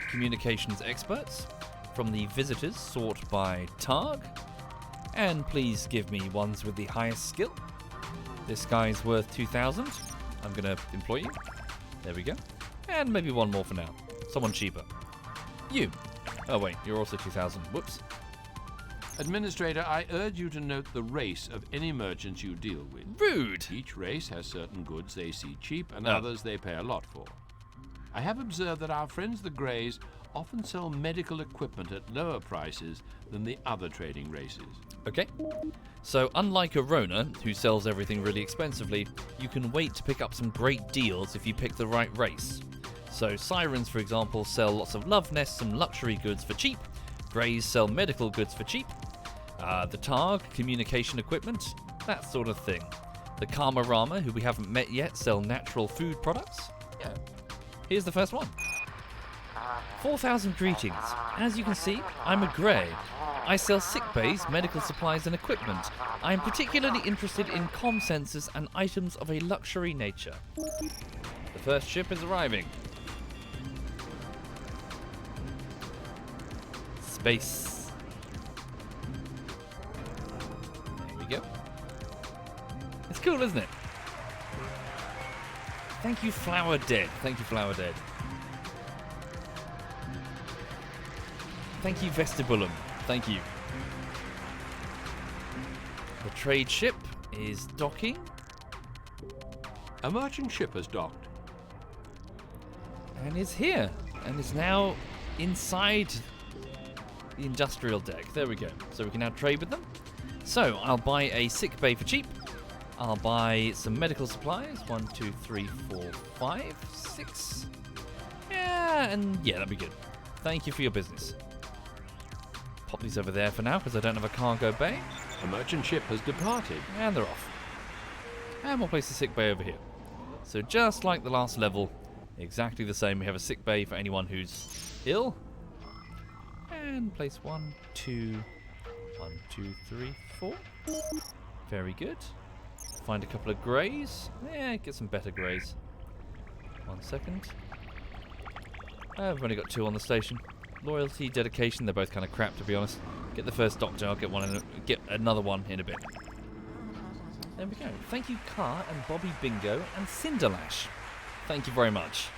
communications experts from the visitors sort by TARG. And please give me ones with the highest skill. This guy's worth 2,000. I'm going to employ you. There we go. And maybe one more for now. Someone cheaper. You. Oh wait, you're also 2,000. Whoops. Administrator, I urge you to note the race of any merchants you deal with. Rude! Each race has certain goods they see cheap and others they pay a lot for. I have observed that our friends the Greys often sell medical equipment at lower prices than the other trading races. Okay. So unlike Arona, who sells everything really expensively, you can wait to pick up some great deals if you pick the right race. So Sirens, for example, sell lots of love nests and luxury goods for cheap. Greys sell medical goods for cheap. The TARG, communication equipment, that sort of thing. The Karmarama, who we haven't met yet, sell natural food products. Yeah. Here's the first one. 4,000 greetings. As you can see, I'm a Grey. I sell sick bays, medical supplies and equipment. I am particularly interested in comm sensors and items of a luxury nature. The first ship is arriving. Space. There we go. It's cool, isn't it? Thank you, Flower Dead. Thank you, Flower Dead. Thank you, Vestibulum. Thank you. The trade ship is docking. A merchant ship has docked. And is here. And is now inside the industrial deck. There we go. So we can now trade with them. So I'll buy a sick bay for cheap. I'll buy some medical supplies. 1, 2, 3, 4, 5, 6. Yeah, and yeah, that'd be good. Thank you for your business. Pop these over there for now because I don't have a cargo bay. A merchant ship has departed. And they're off. And we'll place the sick bay over here. So just like the last level, exactly the same. We have a sick bay for anyone who's ill. And place 1, 2, 1, 2, 3, 4. Very good. Find a couple of greys. Yeah, get some better greys. 1 second. We've only got 2 on the station. Loyalty, dedication, they're both kind of crap to be honest. Get the first doctor, I'll get another one in a bit. There we go. Thank you, Car and Bobby Bingo and Cinderlash. Thank you very much.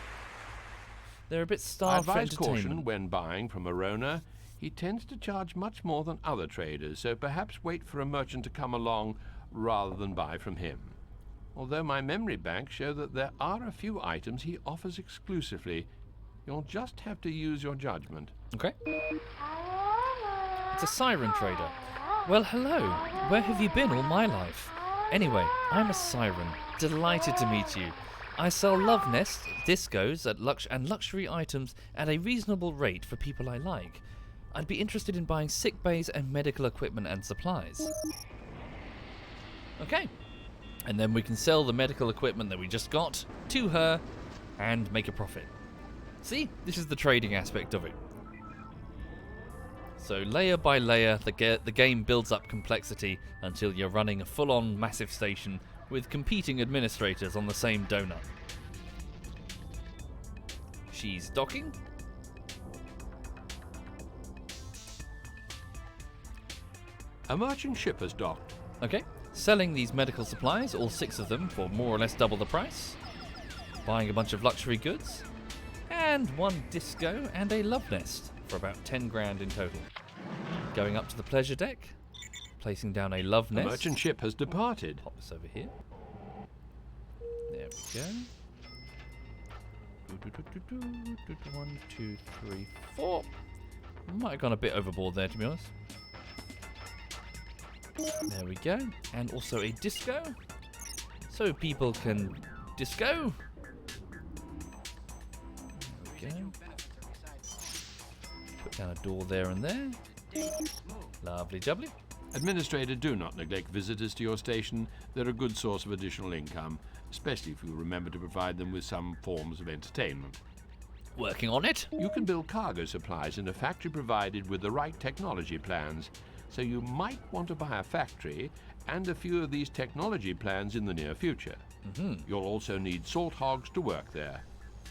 They're a bit starved for entertainment. Caution when buying from Arona. He tends to charge much more than other traders, so perhaps wait for a merchant to come along rather than buy from him. Although my memory banks show that there are a few items he offers exclusively. You'll just have to use your judgment. Okay. It's a siren trader. Well, hello. Where have you been all my life? Anyway, I'm a siren. Delighted to meet you. I sell love nests, discos, and luxury items at a reasonable rate for people I like. I'd be interested in buying sick bays and medical equipment and supplies. Okay. And then we can sell the medical equipment that we just got to her and make a profit. See, this is the trading aspect of it. So layer by layer, the game builds up complexity until you're running a full-on massive station with competing administrators on the same donut. She's docking. A merchant ship has docked. Okay, selling these medical supplies, all 6 of them, for more or less double the price. Buying a bunch of luxury goods. And 1 disco and a love nest for about 10 grand in total. Going up to the pleasure deck, placing down a love nest. The merchant ship has departed. Pop this over here. There we go. 1, 2, 3, 4. Might have gone a bit overboard there, to be honest. There we go. And also a disco. So people can disco. There we go. Put down a door there and there. Lovely jubbly. Administrator, do not neglect visitors to your station. They're a good source of additional income, especially if you remember to provide them with some forms of entertainment. Working on it. You can build cargo supplies in a factory provided with the right technology plans, so you might want to buy a factory and a few of these technology plans in the near future. You'll also need salt hogs to work there.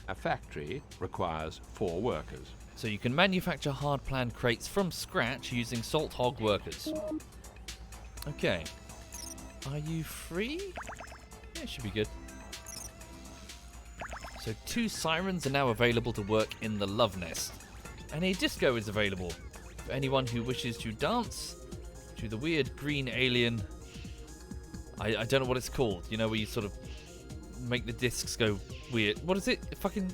A factory requires 4 workers. So you can manufacture hard plan crates from scratch using salt hog workers. Okay. Are you free? Yeah, should be good. So 2 sirens are now available to work in the Love Nest. And a disco is available for anyone who wishes to dance to the weird green alien. I don't know what it's called. You know, where you sort of make the discs go weird. What is it? Fucking...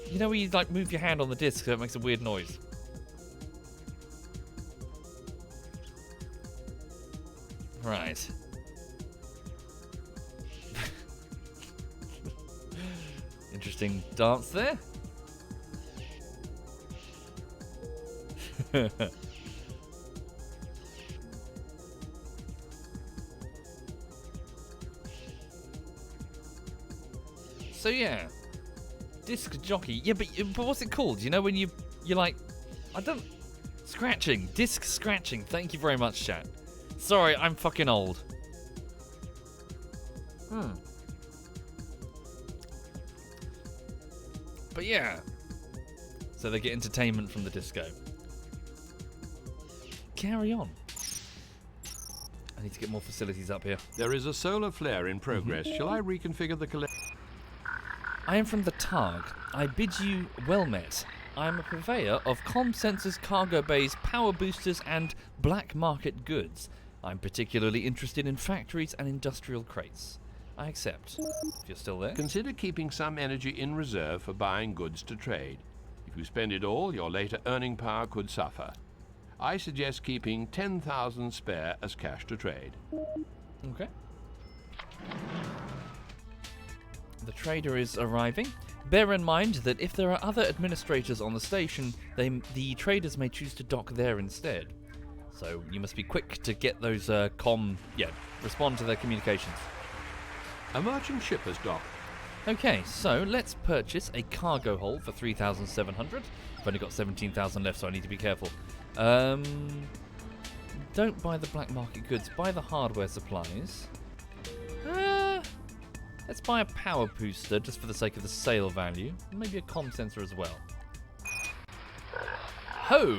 You know where you like move your hand on the disc so it makes a weird noise? Right. Interesting dance there. So yeah. Disc jockey. Yeah, but what's it called? You know when you're like... I don't... Scratching. Disc scratching. Thank you very much, chat. Sorry, I'm fucking old. But yeah. So they get entertainment from the disco. Carry on. I need to get more facilities up here. There is a solar flare in progress. Shall I reconfigure the collector? I am from the Targ. I bid you well met. I am a purveyor of comm sensors, cargo bays, power boosters, and black market goods. I'm particularly interested in factories and industrial crates. I accept. If you're still there. Consider keeping some energy in reserve for buying goods to trade. If you spend it all, your later earning power could suffer. I suggest keeping 10,000 spare as cash to trade. Okay. The trader is arriving. Bear in mind that if there are other administrators on the station, the traders may choose to dock there instead. So you must be quick to get those respond to their communications. A merchant ship has docked. Okay, so let's purchase a cargo hold for 3,700. I've only got 17,000 left, so I need to be careful. Don't buy the black market goods, buy the hardware supplies. Let's buy a power booster just for the sake of the sale value. Maybe a comm sensor as well. Ho!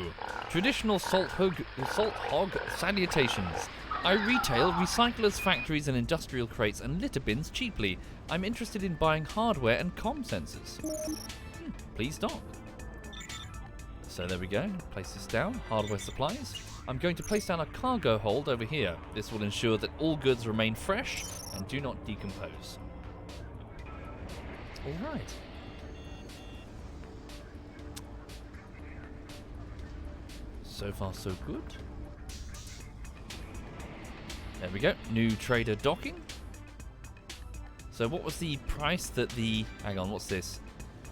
Traditional salt hog salutations. I retail recyclers, factories and industrial crates and litter bins cheaply. I'm interested in buying hardware and comm sensors. Please dock. So there we go. Place this down. Hardware supplies. I'm going to place down a cargo hold over here. This will ensure that all goods remain fresh and do not decompose. Alright. So far so good. There we go. New trader docking. So what was the price that the... Hang on, what's this?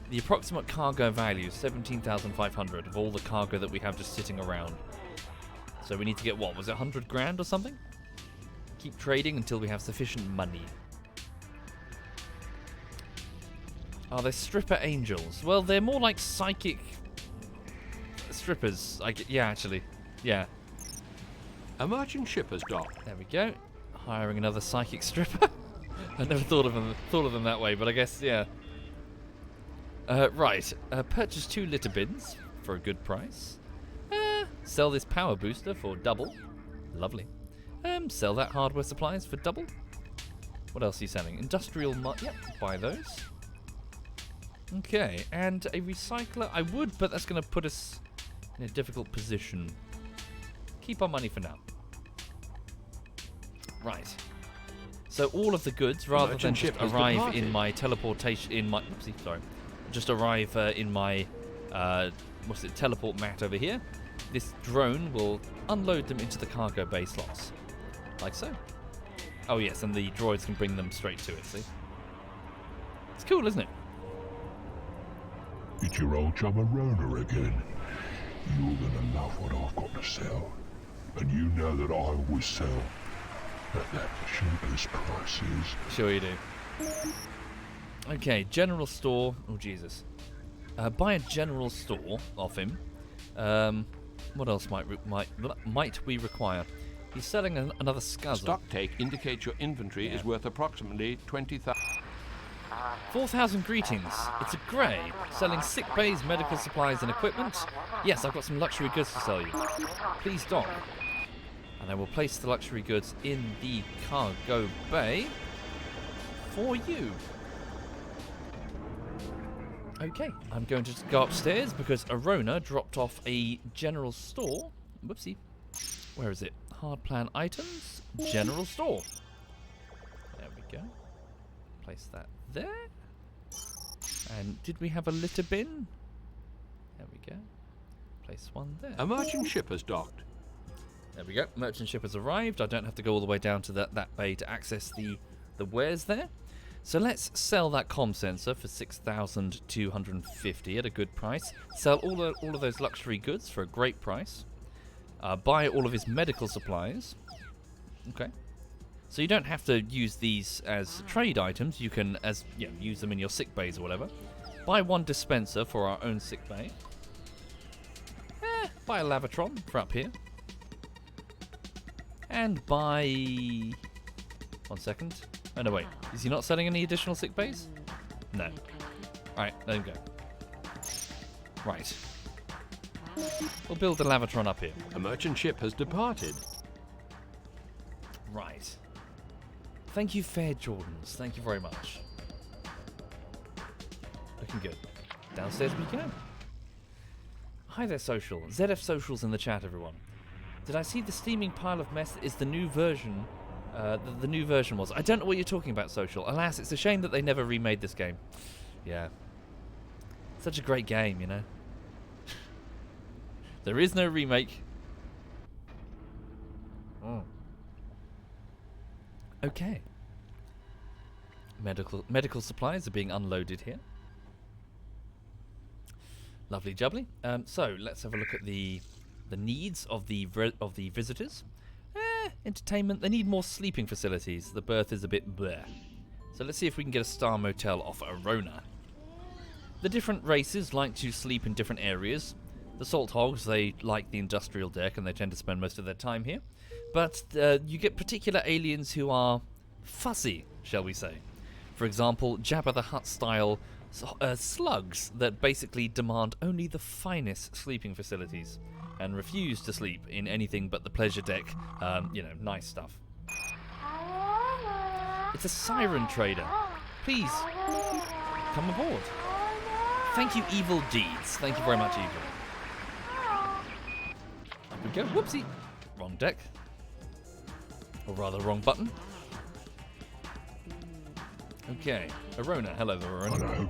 The approximate cargo value, 17,500 of all the cargo that we have just sitting around. So we need to get what? Was it 100 grand or something? Keep trading until we have sufficient money. Are they stripper angels? Well, they're more like psychic strippers. Yeah, actually. Yeah. A merchant ship has docked. There we go. Hiring another psychic stripper. I never thought of them that way, but I guess, yeah. Right. Purchase 2 litter bins for a good price. Sell this power booster for double. Lovely. Sell that hardware supplies for double. What else are you selling? Industrial yep, buy those. Okay, and a recycler. I would, but that's going to put us in a difficult position. Keep our money for now. Right. So all of the goods, rather than just arrive in my teleport mat over here, this drone will unload them into the cargo bay slots. Like so. Oh yes, and the droids can bring them straight to it, see? It's cool, isn't it? It's your old chum Arona again. You're gonna love what I've got to sell. And you know that I always sell at that cheapest prices. Sure you do. Okay, general store. Oh, Jesus. Buy a general store off him. What else might we require? He's selling another scuzzer. Stock take indicates your inventory is worth approximately 20,000. 4,000 greetings. It's a grey. Selling sick bays, medical supplies and equipment. Yes, I've got some luxury goods to sell you. Please dock. And I will place the luxury goods in the cargo bay for you. Okay, I'm going to go upstairs because Arona dropped off a general store. Whoopsie. Where is it? Hard plan items. General store. There we go. Place that there. And did we have a litter bin? There we go. Place one there. A merchant ship has docked. There we go. Merchant ship has arrived. I don't have to go all the way down to that bay to access the wares there. So let's sell that comm sensor for 6,250 at a good price. Sell all of those luxury goods for a great price. Buy all of his medical supplies. Okay. So you don't have to use these as trade items. You can use them in your sick bays or whatever. Buy one dispenser for our own sick bay. Buy a Lavatron for up here. And buy... One second. Oh, no, wait. Is he not selling any additional sick bays? No. Alright, let him go. Right. We'll build the Lavatron up here. A merchant ship has departed. Right. Thank you, Fair Jordans. Thank you very much. Looking good. Downstairs we go. Hi there, Social. ZF Social's in the chat, everyone. Did I see the steaming pile of mess that is the new version? The new version was. I don't know what you're talking about, Social. Alas, it's a shame that they never remade this game. Yeah. Such a great game, you know. There is no remake. Oh. Okay. Medical supplies are being unloaded here. Lovely jubbly. So let's have a look at the needs of the visitors. Entertainment. They need more sleeping facilities. The berth is a bit bleh. So let's see if we can get a star motel off Arona. The different races like to sleep in different areas. The Salt Hogs, they like the industrial deck and they tend to spend most of their time here. But you get particular aliens who are fussy, shall we say. For example, Jabba the Hutt style slugs that basically demand only the finest sleeping facilities and refuse to sleep in anything but the pleasure deck, nice stuff. It's a siren trader. Please, come aboard. Thank you, Evil Deeds. Thank you very much, Evil. Up we go. Whoopsie. Wrong deck. Or rather, wrong button. Okay. Arona. Hello there, Arona. Hello.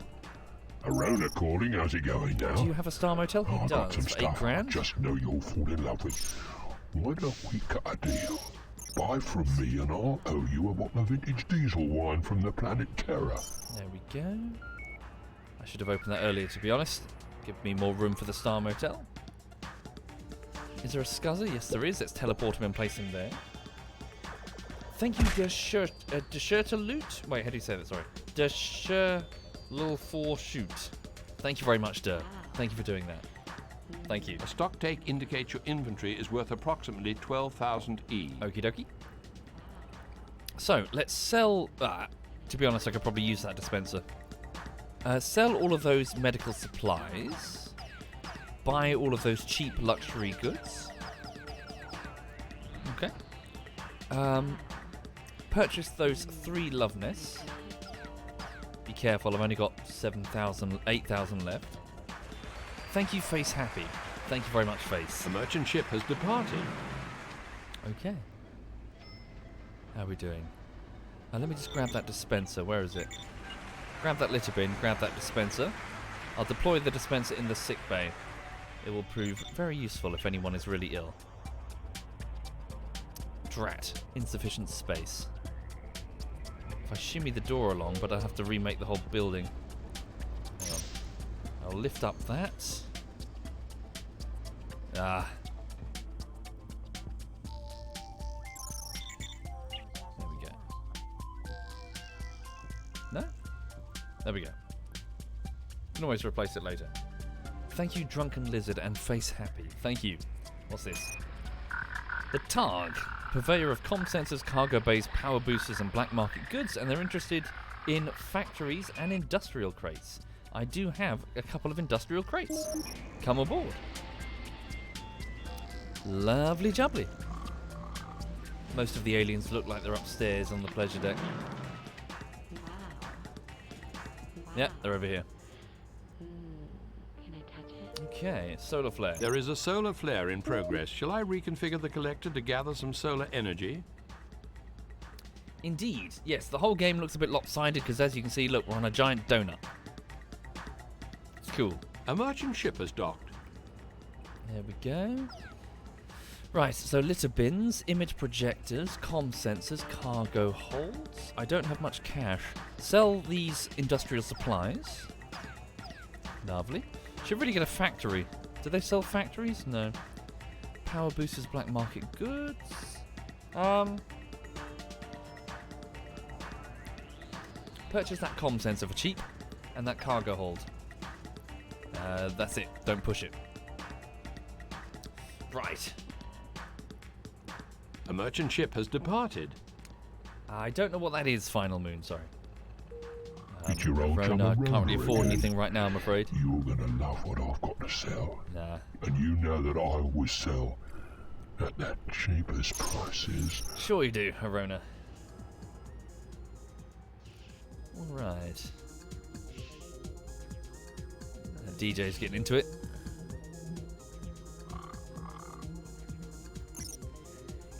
Arona calling. How's it going now? Do you have a star motel? He I've got does. some For stuff $8,000? I just know you'll fall in love with. Why don't we cut a deal? Buy from me and I'll owe you a bottle of vintage diesel wine from the planet Terra. There we go. I should have opened that earlier, to be honest. Give me more room for the star motel. Is there a scuzzer? Yes, there is. Let's teleport him and place him there. Thank you, Loot. Wait, how do you say that? Sorry. Shoot. Thank you very much, Der. Thank you for doing that. Thank you. A stock take indicates your inventory is worth approximately 12,000 E. Okie dokie. So, let's sell... to be honest, I could probably use that dispenser. Sell all of those medical supplies. Buy all of those cheap luxury goods. Okay. Purchase those 3 love nests. Be careful, I've only got 8,000 left. Thank you, Face Happy. Thank you very much, Face. The merchant ship has departed. Okay. How are we doing? Let me just grab that dispenser. Where is it? Grab that litter bin, grab that dispenser. I'll deploy the dispenser in the sick bay. It will prove very useful if anyone is really ill. Drat. Insufficient space. If I shimmy the door along, but I have to remake the whole building. Hang on. I'll lift up that. Ah. There we go. No? There we go. Can always replace it later. Thank you, Drunken Lizard and Face Happy. Thank you. What's this? The Targ, purveyor of comm sensors, cargo bays, power boosters and black market goods, and they're interested in factories and industrial crates. I do have a couple of industrial crates. Come aboard. Lovely jubbly. Most of the aliens look like they're upstairs on the pleasure deck. Yeah, they're over here. Can I touch it? Okay, solar flare. There is a solar flare in progress. Shall I reconfigure the collector to gather some solar energy? Indeed. Yes, the whole game looks a bit lopsided because, as you can see, look, we're on a giant donut. It's cool. A merchant ship has docked. There we go. Right, so litter bins, image projectors, comm sensors, cargo holds. I don't have much cash. Sell these industrial supplies. Lovely. Should really get a factory. Do they sell factories? No. Power boosters, black market goods. Purchase that comm sensor for cheap, and that cargo hold. That's it. Don't push it. Right. A merchant ship has departed. I don't know what that is, Final Moon, sorry. It's your old chum Rona, can't really afford again. anything right now, I'm afraid. You're gonna love what I've got to sell. Nah. And you know that I always sell at that cheapest prices. Sure you do, Arona. Alright. DJ's getting into it.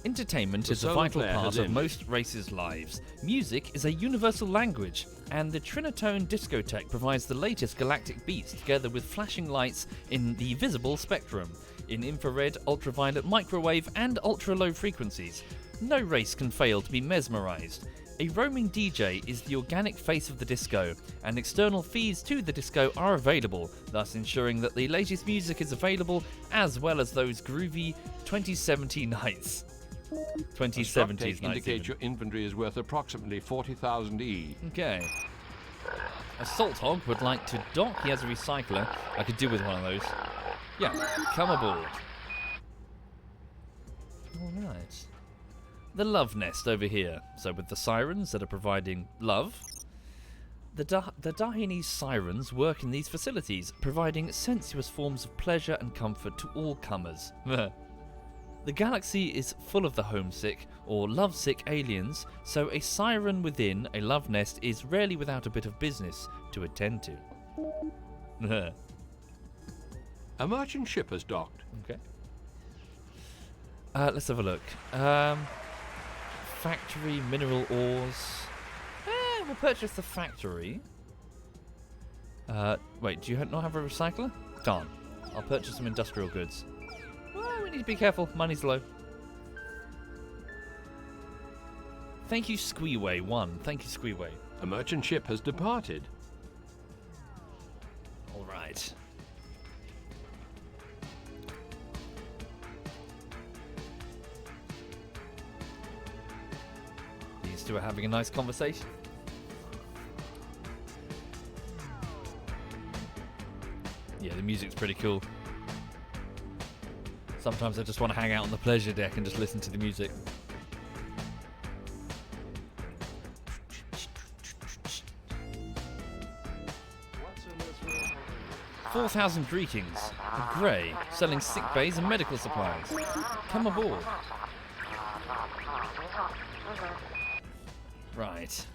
Entertainment is a vital part of most races' lives. Music is a universal language, and the Trinitone discotheque provides the latest galactic beats together with flashing lights in the visible spectrum, in infrared, ultraviolet, microwave, and ultra-low frequencies. No race can fail to be mesmerized. A roaming DJ is the organic face of the disco, and external feeds to the disco are available, thus ensuring that the latest music is available as well as those groovy 2070 nights. 2070s nights. Indicates your inventory is worth approximately 40,000 E. Okay. Assault Hog would like to dock. He has a recycler. I could do with one of those. Yeah, come aboard. Alright. The Love Nest over here. So with the sirens that are providing love. The Dahinese sirens work in these facilities, providing sensuous forms of pleasure and comfort to all comers. The galaxy is full of the homesick or lovesick aliens, so a siren within a love nest is rarely without a bit of business to attend to. A merchant ship has docked. Okay. Let's have a look. Factory, mineral ores. We'll purchase the factory. Wait, do you not have a recycler? Darn. I'll purchase some industrial goods. Well, we need to be careful. Money's low. Thank you, Squeeway1. Thank you, Squeeway. A merchant ship has departed. All right. These two are having a nice conversation. Yeah, the music's pretty cool. Sometimes I just want to hang out on the pleasure deck and just listen to the music. $4,000 greetings. A grey, selling sick bays and medical supplies. Come aboard. Right.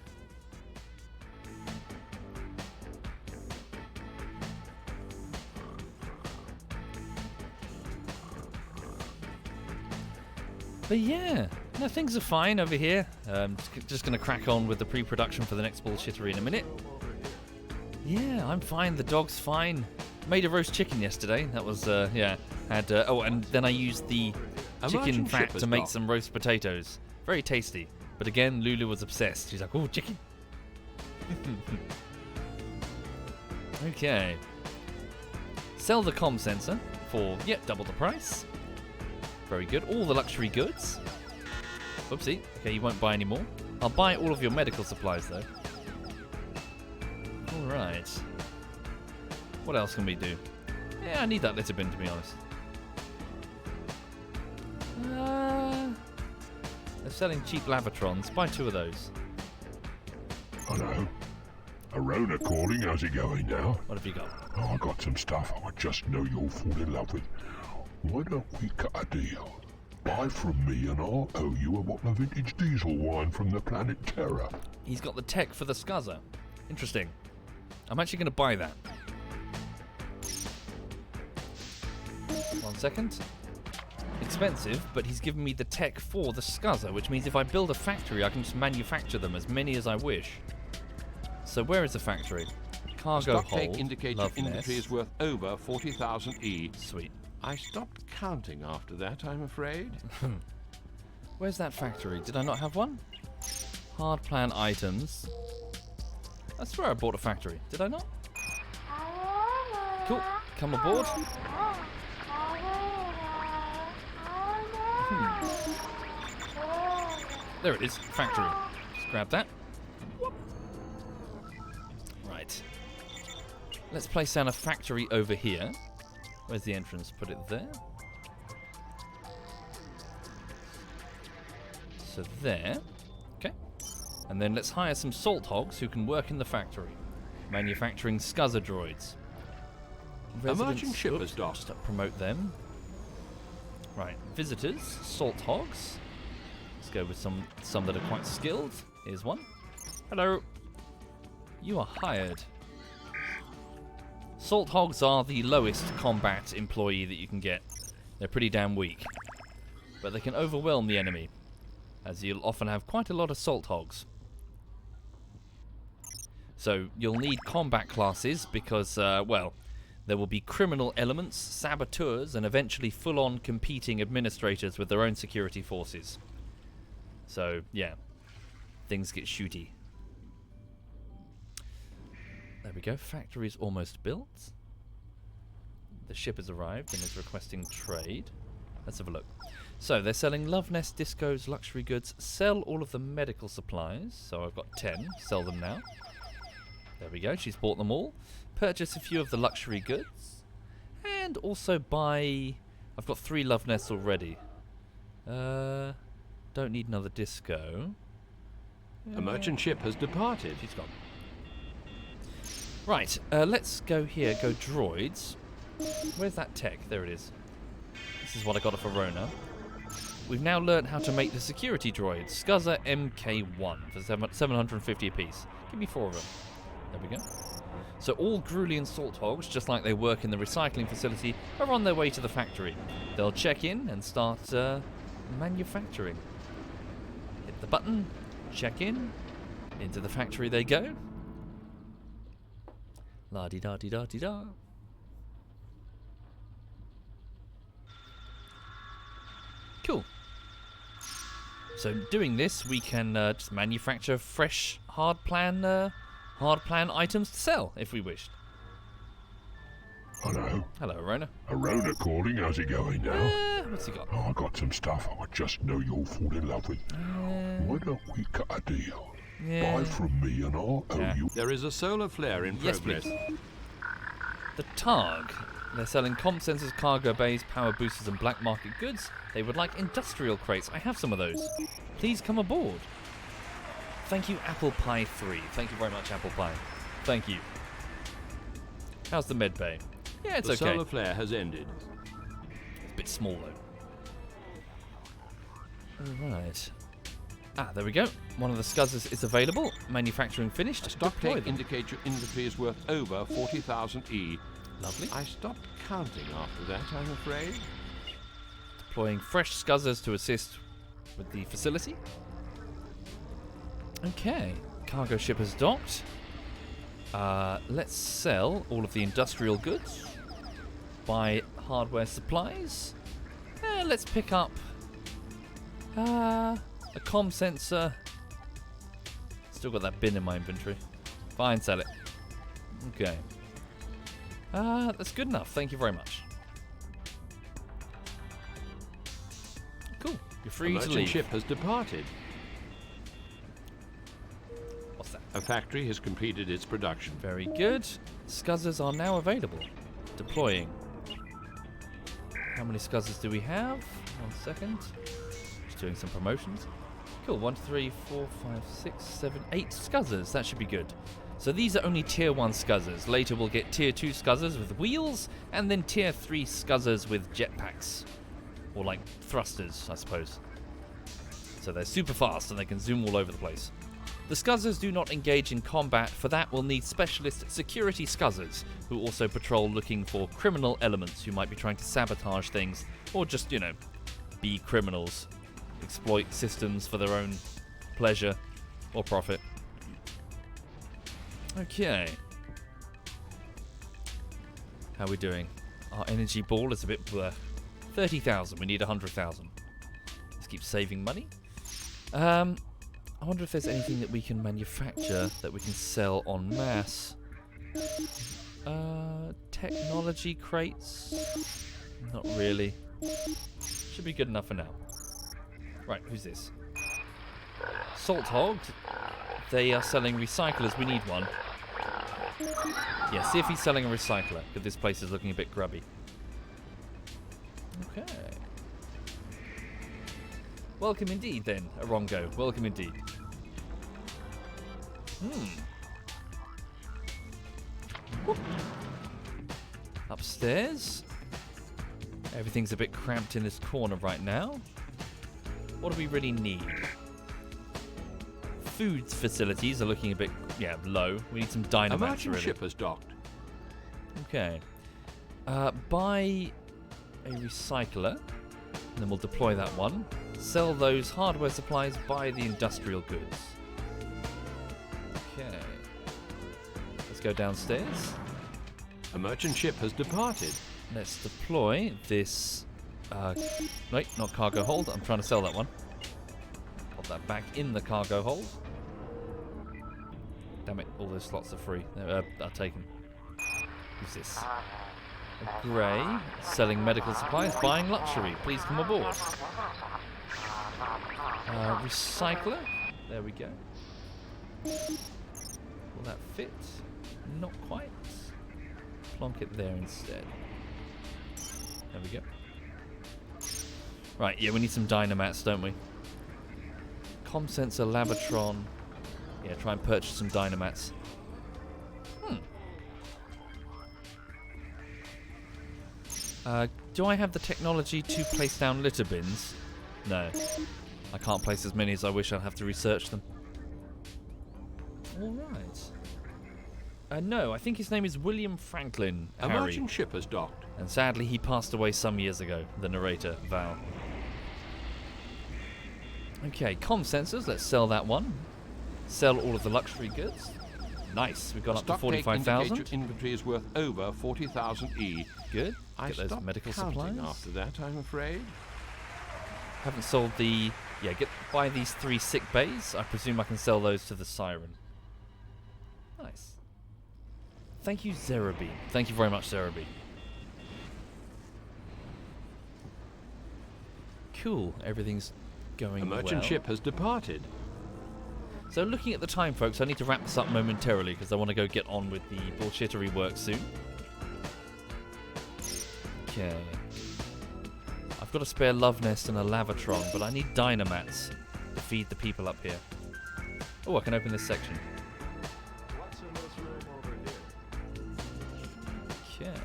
But yeah, No, things are fine over here. Just going to crack on with the pre-production for the next bullshittery in a minute. Yeah, I'm fine. The dog's fine. Made a roast chicken yesterday. That was, yeah. And then I used the chicken fat to make some roast potatoes. Very tasty. But again, Lulu was obsessed. She's like, oh, chicken. Okay. Sell the comm sensor for, double the price. Very good. All the luxury goods. Oopsie. Okay, you won't buy any more. I'll buy all of your medical supplies, though. Alright. What else can we do? Yeah, I need that litter bin, to be honest. They're selling cheap Lavatrons. Buy 2 of those. Hello. Arona calling. How's it going now? What have you got? Oh, I got some stuff I just know you'll fall in love with. Why don't we cut a deal? Buy from me and I'll owe you a bottle of vintage diesel wine from the planet Terra. He's got the tech for the Scuzzer. Interesting. I'm actually going to buy that. 1 second. Expensive, but he's given me the tech for the Scuzzer, which means if I build a factory, I can just manufacture them as many as I wish. So where is the factory? Cargo hold. Stock indicates your inventory is worth over 40,000 E. Sweet. I stopped counting after that, I'm afraid. Where's that factory? Did I not have one? Hard plan items. I swear I bought a factory. Did I not? Cool. Come aboard. There it is. Factory. Just grab that. Right. Let's place down a factory over here. Where's the entrance? Put it there. So there. Okay. And then let's hire some salt hogs who can work in the factory. Manufacturing Scuzzer droids. A merchant ship has docked. Just promote them. Right. Visitors. Salt hogs. Let's go with some that are quite skilled. Here's one. Hello. You are hired. Salt hogs are the lowest combat employee that you can get. They're pretty damn weak. But they can overwhelm the enemy, as you'll often have quite a lot of salt hogs. So you'll need combat classes because, well, there will be criminal elements, saboteurs, and eventually full-on competing administrators with their own security forces. So, yeah, things get shooty. There we go. Factory's almost built. The ship has arrived and is requesting trade. Let's have a look. So they're selling Love Nest discos, luxury goods. Sell all of the medical supplies. So I've got 10. Sell them now. There we go. She's bought them all. Purchase a few of the luxury goods. And also buy... I've got 3 Love Nests already. Don't need another disco. A merchant ship has departed. She's gone. Right, let's go here, go droids. Where's that tech? There it is. This is what I got off Arona. We've now learned how to make the security droids. Scuzzer MK1 for 750 apiece. Give me 4 of them. There we go. So all Grulian salt hogs, just like they work in the recycling facility, are on their way to the factory. They'll check in and start manufacturing. Hit the button, check in, into the factory they go. La-di-da-di-da-di-da. Cool. So doing this, we can just manufacture fresh hard plan items to sell if we wished. Hello. Hello, Arona. Arona calling. How's it going now? What's he got? Oh, I got some stuff I just know you'll fall in love with. Why don't we cut a deal? Buy from me and I'll owe you. There is a solar flare in progress. Please. The Targ. They're selling comm sensors, cargo bays, power boosters, and black market goods. They would like industrial crates. I have some of those. Please come aboard. Thank you, Apple Pie 3. Thank you very much, Apple Pie. Thank you. How's the med bay? Yeah, it's the okay. The solar flare has ended. It's a bit small, though. Alright. Ah, there we go. One of the Scuzzers is available. Manufacturing finished. A stock take indicates your inventory is worth over 40,000 E. Lovely. I stopped counting after that, I'm afraid. Deploying fresh Scuzzers to assist with the facility. Okay, cargo ship has docked. Let's sell all of the industrial goods. Buy hardware supplies. Let's pick up a comm sensor. Still got that bin in my inventory. Fine, sell it. Okay. That's good enough. Thank you very much. Cool. You're free to leave. The merchant ship has departed. What's that? A factory has completed its production. Very good. Scuzzers are now available. Deploying. How many scuzzers do we have? 1 second. Just doing some promotions. Cool. 1, 2, 3, 4, 5, 6, 7, 8 scuzzers. That should be good. So these are only tier 1 scuzzers. Later we'll get tier 2 scuzzers with wheels, and then tier 3 scuzzers with jetpacks. Or like thrusters, I suppose. So they're super fast and they can zoom all over the place. The scuzzers do not engage in combat. For that we'll need specialist security scuzzers, who also patrol looking for criminal elements who might be trying to sabotage things, or just, you know, be criminals. Exploit systems for their own pleasure or profit. Okay. How are we doing? Our energy ball is a bit blur. 30,000. We need 100,000. Let's keep saving money. I wonder if there's anything that we can manufacture that we can sell en masse. Technology crates? Not really. Should be good enough for now. Right, who's this? Salt Hog. They are selling recyclers. We need one. Yeah, see if he's selling a recycler, because this place is looking a bit grubby. Okay. Welcome indeed, then, Arongo. Welcome indeed. Whoop. Upstairs. Everything's a bit cramped in this corner right now. What do we really need? Food facilities are looking a bit, low. We need some dynamite. A merchant ship has docked. Okay. Buy a recycler, and then we'll deploy that one. Sell those hardware supplies, buy the industrial goods. Okay. Let's go downstairs. A merchant ship has departed. Let's deploy this... wait, not cargo hold. I'm trying to sell that one. Pop that back in the cargo hold. Damn it, all those slots are free. Are taken. Who's this? A grey, selling medical supplies, buying luxury. Please come aboard. Recycler. There we go. Will that fit? Not quite. Plonk it there instead. There we go. Right, yeah, we need some dynamats, don't we? Com sensor, Labatron. Yeah, try and purchase some dynamats. Do I have the technology to place down litter bins? No. I can't place as many as I wish. I'll have to research them. Alright. No, I think his name is William Franklin. A Harry. merchant ship has docked. And sadly, he passed away some years ago. The narrator, Val. Okay, comm sensors. Let's sell that one. Sell all of the luxury goods. Nice. We've gone up to 45,000. Your inventory is worth over 40,000 E. Good. I Get those stopped medical counting supplies. after that, I'm afraid. Haven't sold the... Yeah, buy these 3 sick bays. I presume I can sell those to the Siren. Nice. Thank you, Zerabi. Thank you very much, Zerabi. Cool. Everything's going well. A merchant ship has departed. So looking at the time, folks, I need to wrap this up momentarily because I want to go get on with the bullshittery work soon. Okay. I've got a spare love nest and a lavatron, but I need dynamats to feed the people up here. Oh, I can open this section. What's in this room over here? Okay.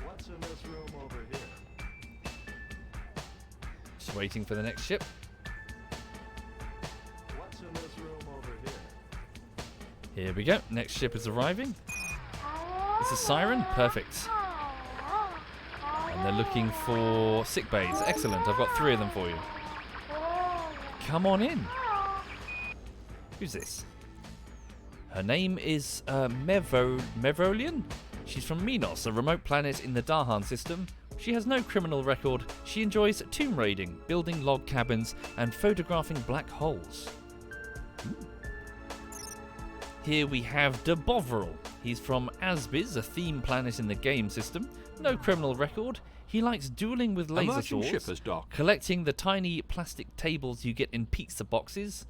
What's in this room over here? Just waiting for the next ship. What's in this room over here? Here we go. Next ship is arriving. It's a siren? Perfect. And they're looking for sick bays. Excellent. I've got 3 of them for you. Come on in. Who's this? Her name is Mevrolian. She's from Minos, a remote planet in the Dahan system. She has no criminal record. She enjoys tomb raiding, building log cabins, and photographing black holes. Here we have De Bovril. He's from Asbiz, a theme planet in the game system. No criminal record. He likes dueling with laser swords, collecting the tiny plastic tables you get in pizza boxes,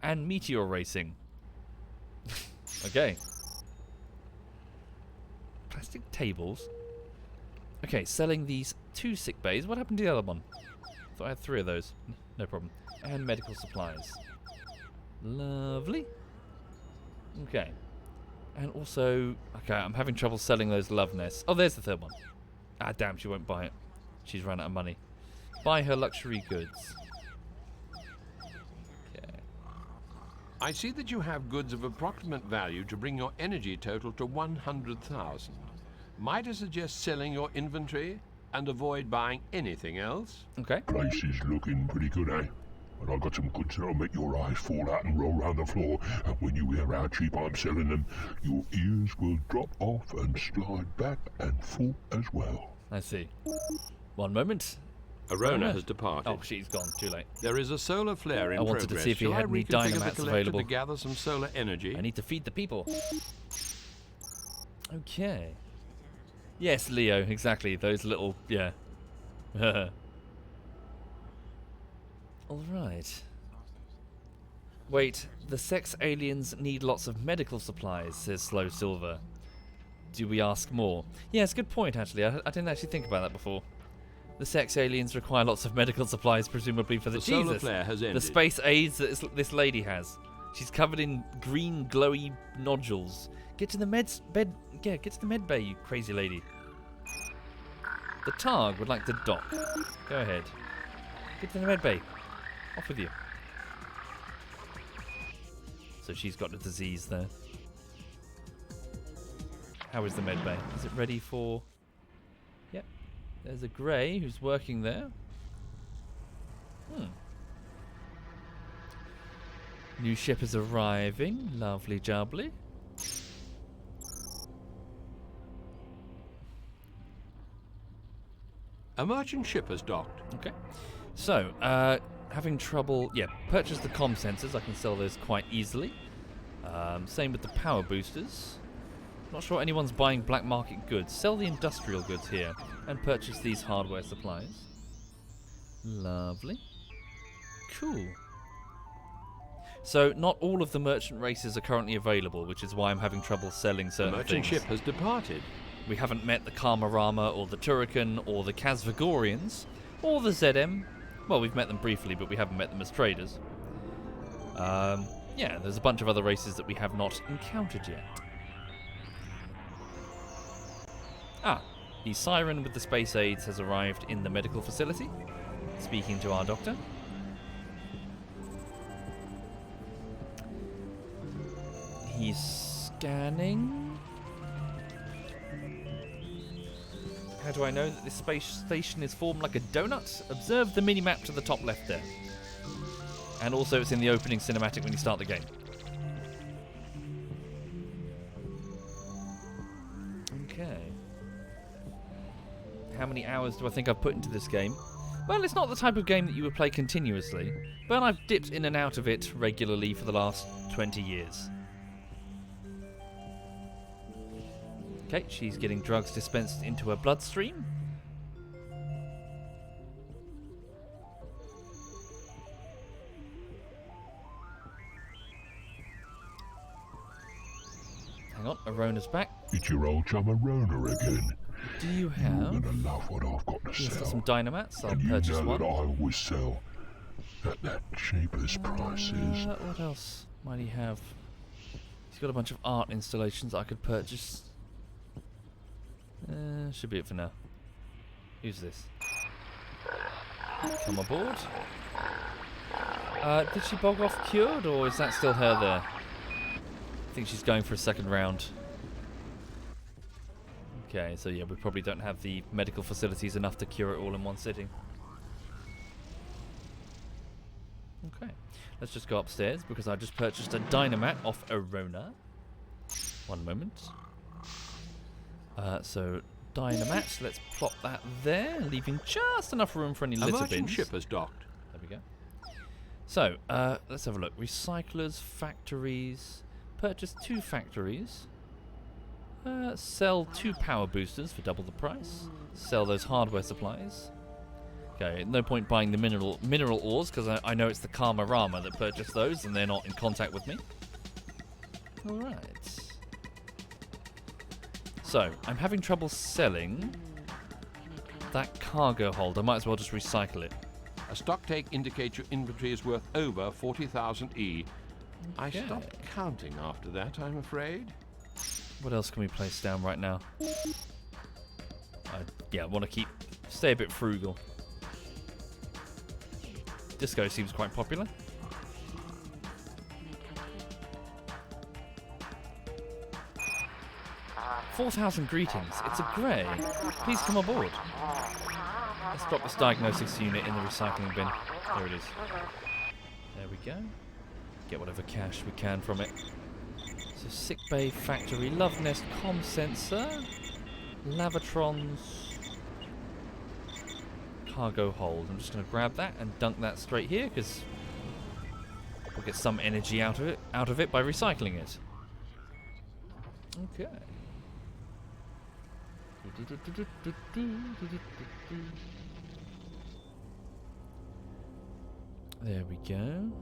and meteor racing. Okay. Plastic tables. Okay, selling these 2 sick bays. What happened to the other one? Thought I had 3 of those. No problem. And medical supplies. Lovely. Okay. And also... Okay, I'm having trouble selling those love nests. Oh, there's the 3rd one. Ah, damn, she won't buy it. She's run out of money. Buy her luxury goods. Okay. I see that you have goods of approximate value to bring your energy total to 100,000. Might I suggest selling your inventory and avoid buying anything else? Okay. Place is looking pretty good, eh? And I've got some goods that'll make your eyes fall out and roll round the floor. And when you hear how cheap I'm selling them, your ears will drop off and slide back and fall as well. I see. One moment. Arona has departed. Oh, she's gone. Too late. There is a solar flare in progress. I wanted to see if he Shall had I any reconfigure dynamats the collector available. to gather some solar energy? I need to feed the people. Okay. Yes, Leo, exactly. Those little... Yeah. Alright. Wait, the sex aliens need lots of medical supplies, says Slow Silver. Do we ask more? Yeah, it's a good point, actually. I didn't actually think about that before. The sex aliens require lots of medical supplies, presumably for the Jesus. Solar flare has ended. The space aids that this lady has. She's covered in green, glowy nodules. Get to the med bay, you crazy lady. The Targ would like to dock. Go ahead. Get to the med bay. Off with you. So she's got a disease there. How is the med bay? Is it ready for... Yep. There's a grey who's working there. New ship is arriving. Lovely jubbly. A merchant ship has docked. Okay. So, having trouble... Yeah, purchase the comm sensors. I can sell those quite easily. Same with the power boosters. Not sure anyone's buying black market goods. Sell the industrial goods here and purchase these hardware supplies. Lovely. Cool. So, not all of the merchant races are currently available, which is why I'm having trouble selling certain things. The merchant ship has departed. We haven't met the Karmarama or the Turrican or the Kazvagorians or the ZM. Well, we've met them briefly, but we haven't met them as traders. Yeah, there's a bunch of other races that we have not encountered yet. Ah, the Siren with the space aids has arrived in the medical facility, speaking to our doctor. He's scanning. How do I know that this space station is formed like a donut? Observe the mini-map to the top left there. And also it's in the opening cinematic when you start the game. Okay. How many hours do I think I've put into this game? Well, it's not the type of game that you would play continuously, but I've dipped in and out of it regularly for the last 20 years. Okay, she's getting drugs dispensed into her bloodstream. Hang on, Arona's back. It's your old chum Arona again. Do you have... You're gonna love what I've got to Yes, sell. got some dynamats. I'll and you purchase know one. that I always sell at that cheapest prices. What else might he have? He's got a bunch of art installations I could purchase. Should be it for now. Who's this? Come aboard. Did she bog off cured, or is that still her there? I think she's going for a second round. Okay, so yeah, we probably don't have the medical facilities enough to cure it all in one sitting. Okay, let's just go upstairs because I just purchased a Dynamat off Arona. One moment. So Dynamat, let's plop that there, leaving just enough room for any litter bins. A merchant ship has docked. There we go. So, let's have a look. Recyclers, factories. Purchase 2 factories. Sell 2 power boosters for double the price. Sell those hardware supplies. Okay, no point buying the mineral ores because I know it's the Karma Rama that purchased those and they're not in contact with me. Alright. So, I'm having trouble selling that cargo hold. I might as well just recycle it. A stock take indicates your inventory is worth over 40,000 E. I stopped counting after that, I'm afraid. What else can we place down right now? I want to stay a bit frugal. Disco seems quite popular. 4,000 greetings. It's a grey. Please come aboard. Let's drop this diagnostics unit in the recycling bin. There it is. There we go. Get whatever cash we can from it. So sick bay, factory, love nest, comm sensor, lavatrons, cargo hold. I'm just going to grab that and dunk that straight here because we'll get some energy out of it by recycling it. Okay. There we go.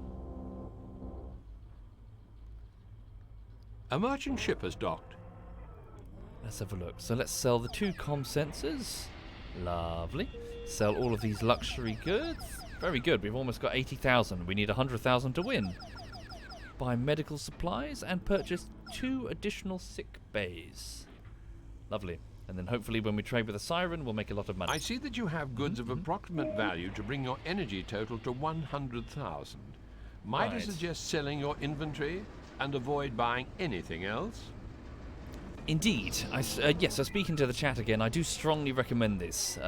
A merchant ship has docked. Let's have a look. So let's sell the 2 comm sensors. Lovely. Sell all of these luxury goods. Very good. We've almost got 80,000. We need 100,000 to win. Buy medical supplies and purchase 2 additional sick bays. Lovely. And then hopefully when we trade with a siren, we'll make a lot of money. I see that you have goods of approximate value to bring your energy total to 100,000. Might I suggest selling your inventory and avoid buying anything else? Indeed. Yes, so speaking to the chat again, I do strongly recommend this.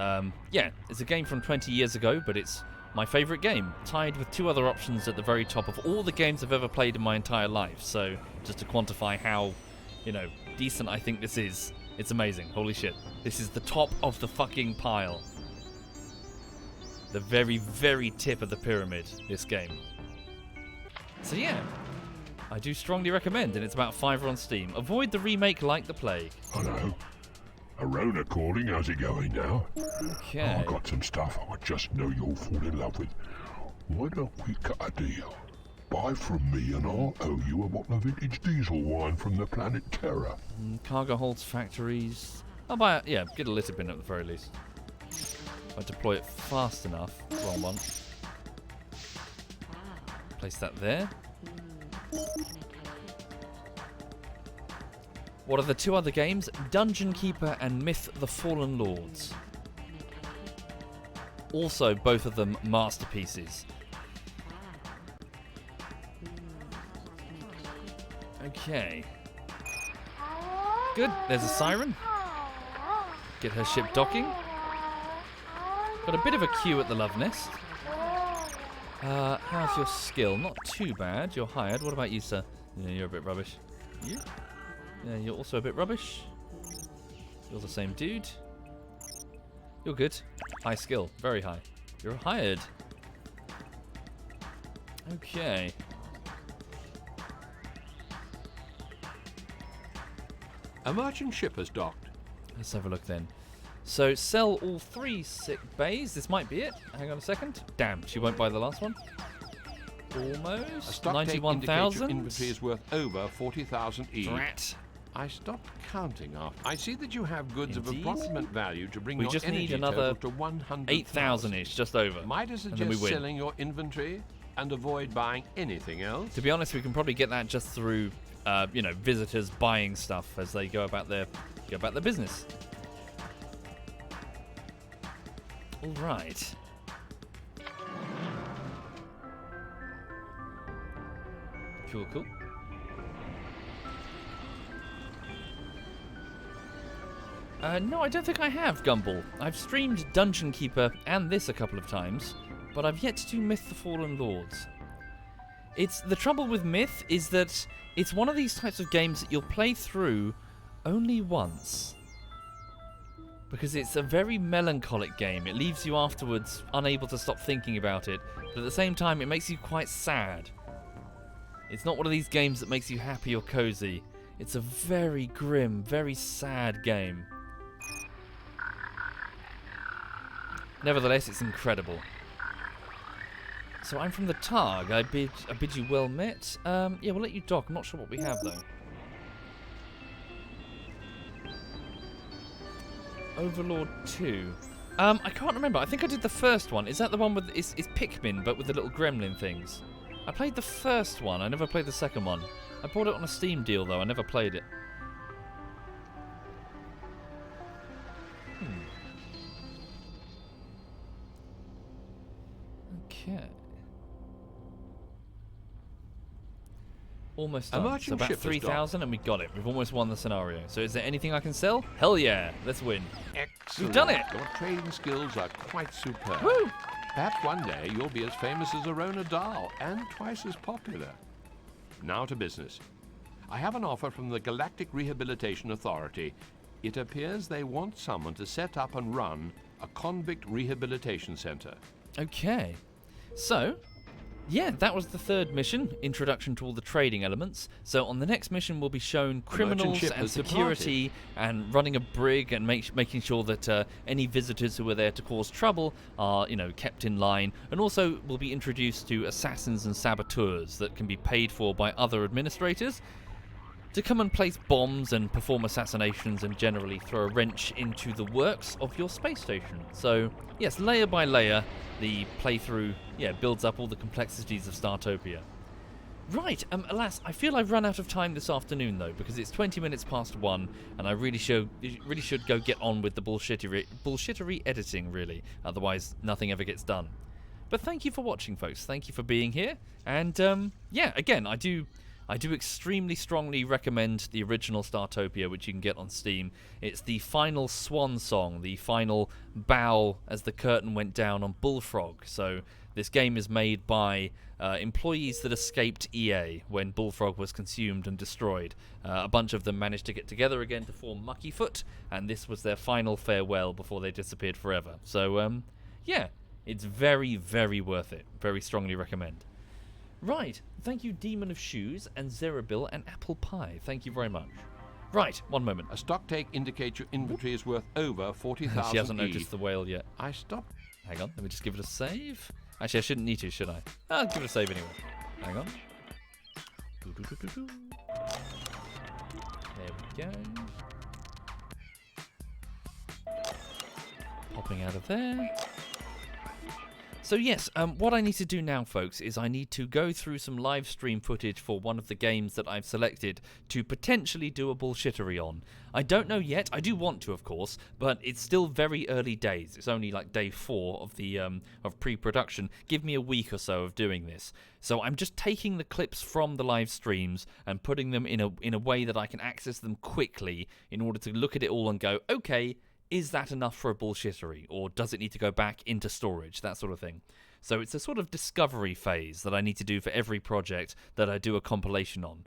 Yeah, it's a game from 20 years ago, but it's my favourite game, tied with 2 other options at the very top of all the games I've ever played in my entire life. So just to quantify how, decent I think this is, it's amazing. Holy shit. This is the top of the fucking pile. The very, very tip of the pyramid, this game. So yeah, I do strongly recommend, and it's about £5 on Steam. Avoid the remake like the plague. Hello. Arona calling, how's it going now? Okay. I got some stuff I just know you'll fall in love with. Why don't we cut a deal? Buy from me and I'll owe you a bottle of vintage diesel wine from the planet Terra. Cargo holds, factories. I'll buy it. Yeah, get a litter bin at the very least. If I deploy it fast enough. Wrong one. Place that there. What are the 2 other games? Dungeon Keeper and Myth the Fallen Lords. Also, both of them masterpieces. Okay. Good. There's a siren. Get her ship docking. Got a bit of a queue at the Love Nest. How's your skill? Not too bad. You're hired. What about you, sir? Yeah, you're a bit rubbish. You? Yeah, you're also a bit rubbish. You're the same dude. You're good. High skill. Very high. You're hired. Okay. A merchant ship has docked. Let's have a look then. So sell all 3 sick bays. This might be it. Hang on a second. Damn, she won't buy the last one. Almost. 91,000. Inventory is worth over 40,000 E. Drat. I stopped counting after. I see that you have goods of approximate value to bring We your just energy need another total to 100,000. 8,000-ish, just over. Might I and then we suggest win. selling your inventory and avoid buying anything else? To be honest, we can probably get that just through, visitors buying stuff as they go about their business. All right. Cool, cool. No, I don't think I have, Gumball. I've streamed Dungeon Keeper and this a couple of times, but I've yet to do Myth the Fallen Lords. The trouble with Myth is that it's one of these types of games that you'll play through only once. Because it's a very melancholic game. It leaves you afterwards unable to stop thinking about it, but at the same time it makes you quite sad. It's not one of these games that makes you happy or cozy. It's a very grim, very sad game. Nevertheless, it's incredible. So I'm from the Targ. I bid you well met. Yeah, we'll let you dock. I'm not sure what we have though. Overlord 2. I can't remember. I think I did the first one. Is that the one with it's Pikmin but with the little gremlin things? I played the first one. I never played the second one. I bought it on a Steam deal though. I never played it. Okay. Almost done. So about 3,000 and we got it. We've almost won the scenario. So is there anything I can sell? Hell yeah. Let's win. Excellent. We've done it. Your trading skills are quite superb. Woo! Perhaps one day you'll be as famous as Arona Dahl and twice as popular. Now to business. I have an offer from the Galactic Rehabilitation Authority. It appears they want someone to set up and run a convict rehabilitation center. Okay. So, yeah, that was the third mission, introduction to all the trading elements. So on the next mission we'll be shown criminals and security and running a brig and making sure that any visitors who are there to cause trouble are, kept in line. And also we'll be introduced to assassins and saboteurs that can be paid for by other administrators to come and place bombs and perform assassinations and generally throw a wrench into the works of your space station. So, yes, layer by layer, the playthrough, builds up all the complexities of Startopia. Right, alas, I feel I've run out of time this afternoon, though, because it's 20 minutes past 1, and I really should go get on with the bullshittery editing, really. Otherwise, nothing ever gets done. But thank you for watching, folks. Thank you for being here. And, again, I do extremely strongly recommend the original Startopia, which you can get on Steam. It's the final swan song, the final bow as the curtain went down on Bullfrog. So this game is made by employees that escaped EA when Bullfrog was consumed and destroyed. A bunch of them managed to get together again to form Muckyfoot, and this was their final farewell before they disappeared forever. So, it's very, very worth it. Very strongly recommend. Right, thank you Demon of Shoes and Zerabil and Apple Pie. Thank you very much. Right, one moment. A stock take indicates your inventory is worth over 40,000 She hasn't noticed the whale yet. I stopped. Hang on, let me just give it a save. Actually, I shouldn't need to, should I? I'll give it a save anyway. Hang on. There we go. Popping out of there. So yes, what I need to do now, folks, is I need to go through some live stream footage for one of the games that I've selected to potentially do a bullshittery on. I don't know yet. I do want to, of course, but it's still very early days. It's only like day 4 of the of pre-production. Give me a week or so of doing this. So I'm just taking the clips from the live streams and putting them in a way that I can access them quickly in order to look at it all and go, okay, is that enough for a bullshittery, or does it need to go back into storage, that sort of thing. So it's a sort of discovery phase that I need to do for every project that I do a compilation on.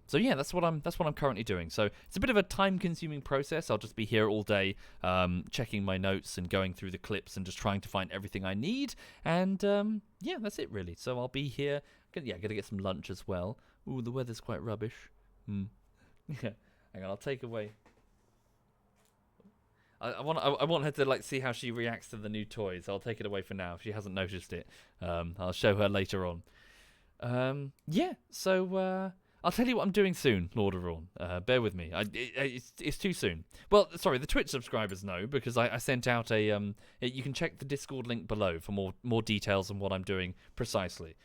So yeah, that's what I'm currently doing. So it's a bit of a time-consuming process. I'll just be here all day, checking my notes and going through the clips and just trying to find everything I need. And yeah, that's it really. So I'll be here. Gonna get some lunch as well. Ooh, the weather's quite rubbish. Hang on, I'll take away. I want her to like see how she reacts to the new toys. I'll take it away for now if she hasn't noticed it. I'll show her later on. So I'll tell you what I'm doing soon, Lord of Rawn. Bear with me. It's too soon. Well, sorry, the Twitch subscribers know because I sent out a you can check the Discord link below for more details on what I'm doing precisely.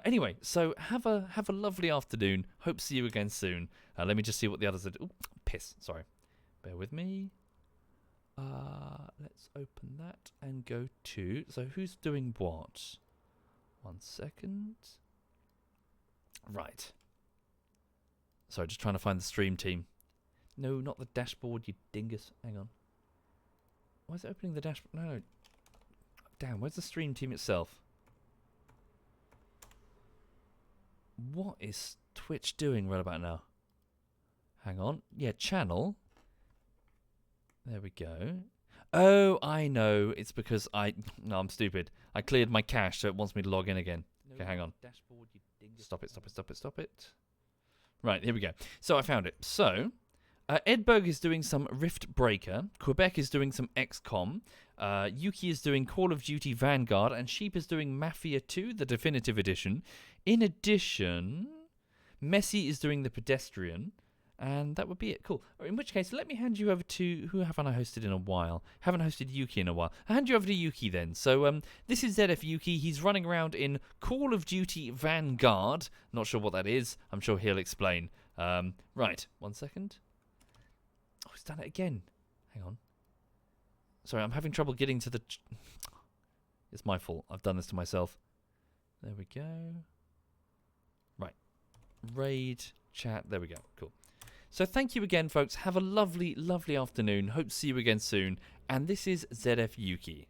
Anyway, so have a lovely afternoon. Hope to see you again soon. Let me just see what the others are doing. Piss. Sorry. Bear with me. Let's open that and go to... So who's doing what? 1 second. Right. Sorry, just trying to find the stream team. No, not the dashboard, you dingus. Hang on. Why is it opening the dashboard? No, no. Damn, where's the stream team itself? What is Twitch doing right about now? Hang on. Yeah, channel. There we go. Oh, I know. It's because No, I'm stupid. I cleared my cache, so it wants me to log in again. Okay, hang on. Stop it, stop it, stop it, stop it. Right, here we go. So I found it. So, Edberg is doing some Rift Breaker. Quebec is doing some XCOM. Yuki is doing Call of Duty Vanguard. And Sheep is doing Mafia 2, the Definitive Edition. In addition, Messi is doing The Pedestrian. And that would be it. Cool. In which case, let me hand you over to... Who haven't I hosted in a while? Haven't hosted Yuki in a while. I'll hand you over to Yuki then. So, this is ZF Yuki. He's running around in Call of Duty Vanguard. Not sure what that is. I'm sure he'll explain. Right. 1 second. Oh, he's done it again. Hang on. Sorry, I'm having trouble getting to the... It's my fault. I've done this to myself. There we go. Right. Raid, chat. There we go. Cool. So thank you again, folks. Have a lovely, lovely afternoon. Hope to see you again soon. And this is ZF Yuki.